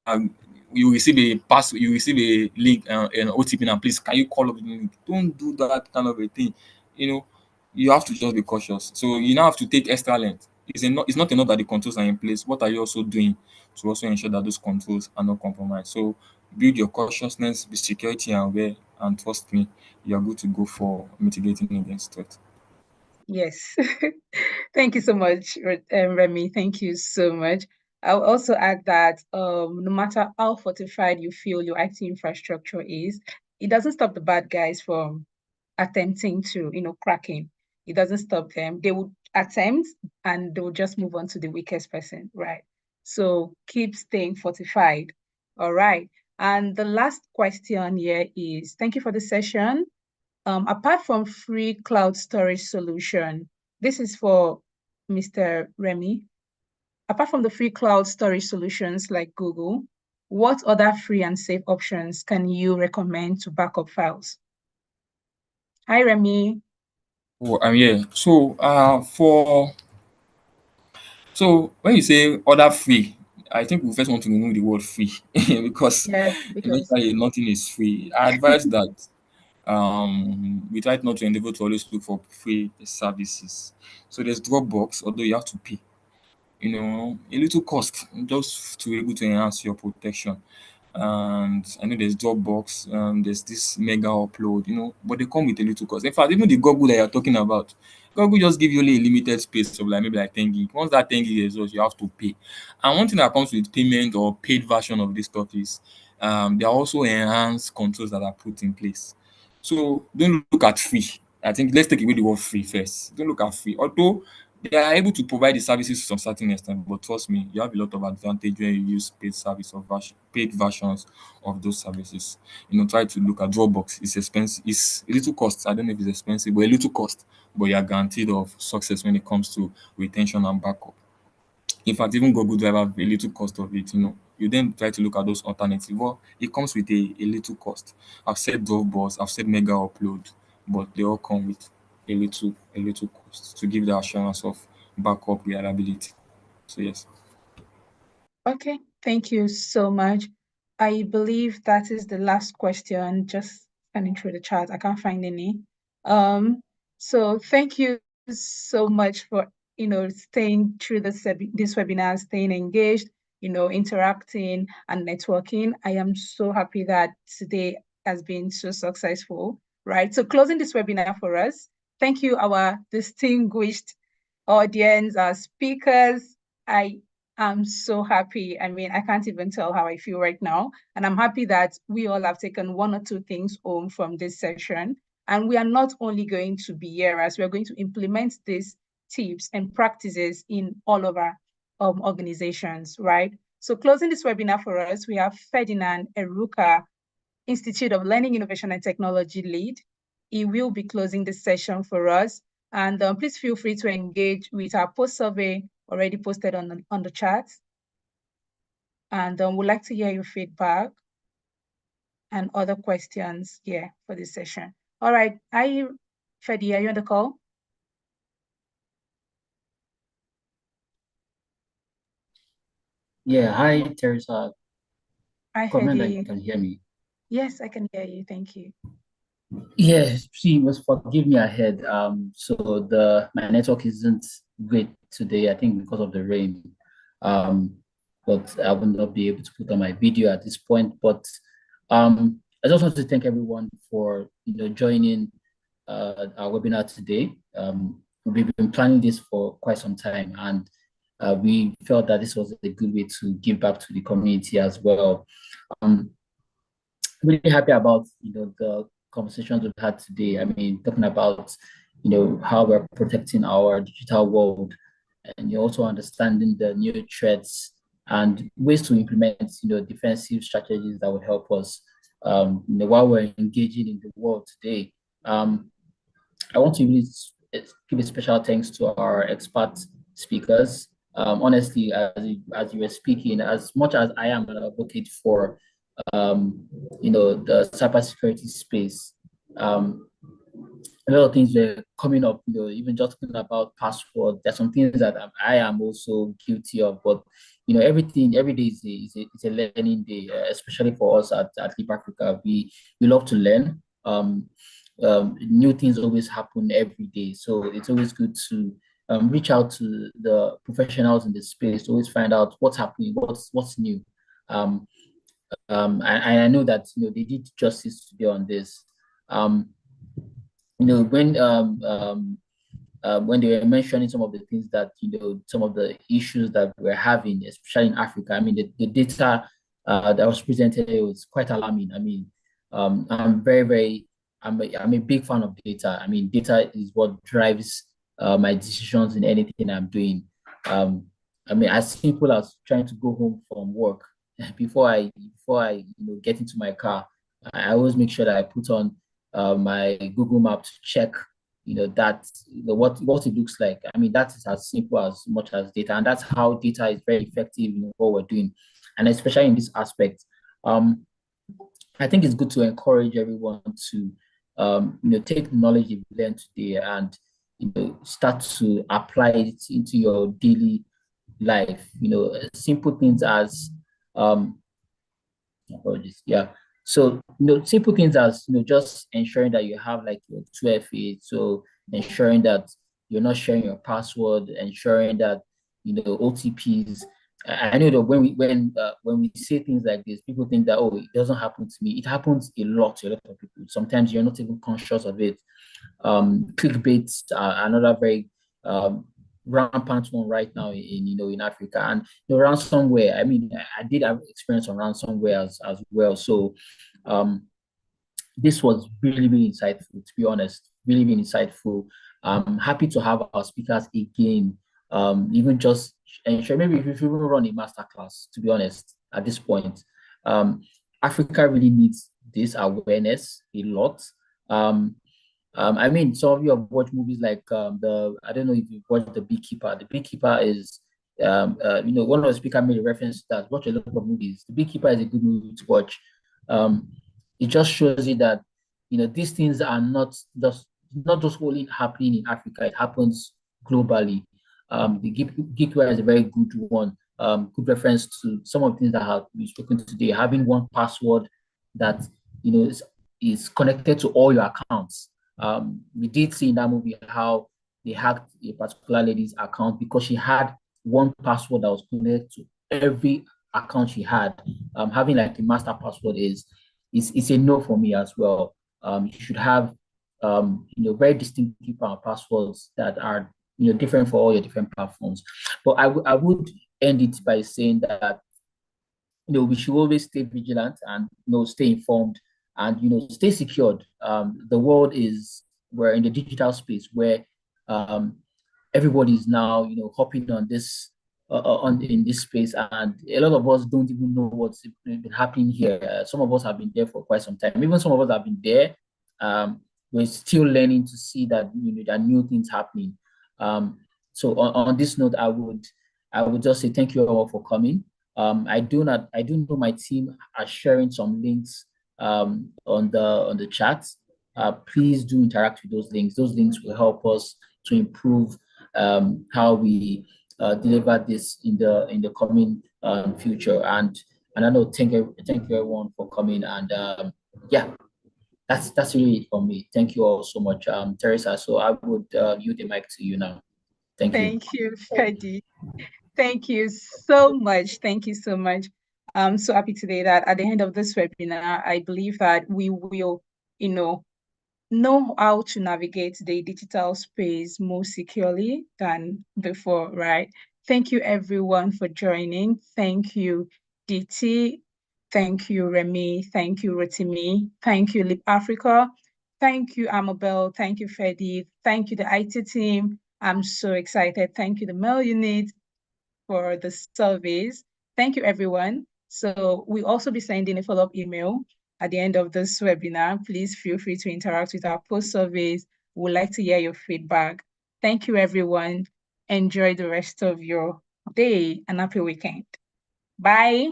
you receive a password, you receive a link, an OTP, and please can you call up the link? Don't do that kind of a thing. You know, you have to just be cautious. So you now have to take extra length. It's not enough that the controls are in place. What are you also doing to also ensure that those controls are not compromised? So build your consciousness, be security aware, and trust me, you are good to go for mitigating against threat. Yes. Thank you so much, Remy. Thank you so much. I'll also add that no matter how fortified you feel your IT infrastructure is, it doesn't stop the bad guys from attempting to, crack in. It doesn't stop them. They would attempt and they will just move on to the weakest person, right? So keep staying fortified. All right. And the last question here is, thank you for the session. Apart from free cloud storage solution, this is for Mr. Remy. Apart from the free cloud storage solutions like Google, what other free and safe options can you recommend to backup files? Hi, Remy. Oh, I'm here. So when you say other free, I think we first want to remove the word free because Yes, because eventually nothing is free. I advise that we try not to endeavor to always look for free services. So there's Dropbox, although you have to pay. A little cost just to be able to enhance your protection. And I know there's Dropbox, there's this mega upload, but they come with a little cost. In fact, even the Google that you're talking about, Google just give you only a limited space of maybe like 10 gig. Once that 10 gig is yours, you have to pay. And one thing that comes with payment or paid version of this stuff is there are also enhanced controls that are put in place. So don't look at free. I think let's take away the word free first. Don't look at free. Although they are able to provide the services to some certain extent, but trust me, you have a lot of advantage when you use paid service or paid versions of those services. Try to look at Dropbox. It's expensive. It's a little cost. I don't know if it's expensive, but a little cost. But you are guaranteed of success when it comes to retention and backup. In fact, even Google Drive have a little cost of it. You then try to look at those alternatives. Well, it comes with a little cost. I've said Dropbox, I've said Mega Upload, but they all come with a little cost to give the assurance of backup reliability. So yes. okay, thank you so much. I believe that is the last question. Just scanning through the chat, I can't find any. So thank you so much for staying through this webinar, staying engaged, interacting and networking. I am so happy that today has been so successful. Right. So closing this webinar for us. Thank you, our distinguished audience, our speakers. I'm so happy. I mean, I can't even tell how I feel right now. And I'm happy that we all have taken one or two things home from this session. And we are not only going to be hearers, we are going to implement these tips and practices in all of our organizations, right? So closing this webinar for us, we have Ferdinand Eruka, Institute of Learning, Innovation and Technology lead. He will be closing the session for us. And please feel free to engage with our post survey already posted on the chat. And we'd like to hear your feedback and other questions here for this session. All right, Fedi, are you on the call? Yeah, hi, Teresa. Hi, Comment that Fedi. you can hear me. Yes, I can hear you. Thank you. Yeah, she must forgive me ahead. So my network isn't great today, I think because of the rain. But I will not be able to put on my video at this point. But I just want to thank everyone for joining our webinar today. We've been planning this for quite some time, and we felt that this was a good way to give back to the community as well. Really happy about the conversations we've had today. I mean, talking about how we're protecting our digital world, and you're also understanding the new threats and ways to implement defensive strategies that will help us while we're engaging in the world today. I want to really give a special thanks to our expert speakers, honestly, as you were speaking, as much as I am an advocate for the cybersecurity space, a lot of things were coming up, even just talking about password. There's some things that I am also guilty of, but everything every day is a learning day, especially for us at Leap Africa. We love to learn. New things always happen every day, so it's always good to reach out to the professionals in the space to always find out what's happening, what's new. I know that they did justice today on this. Um, you know, when they were mentioning some of the things that, some of the issues that we're having, especially in Africa, I mean, the data that was presented was quite alarming. I mean, I'm very, very, I'm a big fan of data. I mean, data is what drives my decisions in anything I'm doing. Um, I mean, as simple as trying to go home from work, before I get into my car, I always make sure that I put on my Google Map to check, that what it looks like. I mean, that is as simple as much as data, and that's how data is very effective in what we're doing, and especially in this aspect. Um, I think it's good to encourage everyone to, take the knowledge you've learned today and start to apply it into your daily life. Simple things as um, apologies. Yeah. So, simple things as, just ensuring that you have like your 2FA. So ensuring that you're not sharing your password, ensuring that, OTPs. I know that when we say things like this, people think that, oh, it doesn't happen to me. It happens a lot to a lot of people. Sometimes you're not even conscious of it. Clickbait, another very rampant one right now in Africa, and ransomware. I mean, I did have experience on ransomware as well. So this was really, really insightful, to be honest, really, really insightful. I'm happy to have our speakers again. Even just ensure maybe if we will run a masterclass, to be honest, at this point. Africa really needs this awareness a lot. I mean, some of you have watched movies like I don't know if you've watched The Beekeeper. The Beekeeper is, one of the speakers made a reference to that. Watch a lot of movies. The Beekeeper is a good movie to watch. It just shows you that, these things are not just only happening in Africa. It happens globally. The Geekware is a very good one. Good reference to some of the things that have been spoken today. Having one password that is connected to all your accounts. We did see in that movie how they hacked a particular lady's account because she had one password that was connected to every account she had. Having like a master password is a no for me as well. You should have very distinctive passwords that are different for all your different platforms. But I would end it by saying that we should always stay vigilant and stay informed and stay secured. The world we're in the digital space where everybody is now hopping on this in this space, and a lot of us don't even know what's been happening here. Some of us have been there for quite some time. Even some of us have been there. We're still learning to see that there are new things happening. So on this note, I would just say thank you all for coming. I do know my team are sharing some links on the chat. Please do interact with those links. Those links will help us to improve how we deliver this in the coming future. And I know thank you everyone for coming. And yeah, that's really it for me. Thank you all so much, Teresa. So I would yield the mic to you now. Thank you. Thank you, Freddy. Thank you so much. Thank you so much. I'm so happy today that at the end of this webinar, I believe that we will, know how to navigate the digital space more securely than before, right? Thank you everyone for joining. Thank you, DT. Thank you, Remy. Thank you, Rotimi. Thank you, Leap Africa. Thank you, Amabel. Thank you, Freddy. Thank you, the IT team. I'm so excited. Thank you, the mail unit, for the surveys. Thank you, everyone. So we'll also be sending a follow-up email at the end of this webinar. Please feel free to interact with our post surveys. We'd like to hear your feedback. Thank you, everyone. Enjoy the rest of your day and happy weekend. Bye.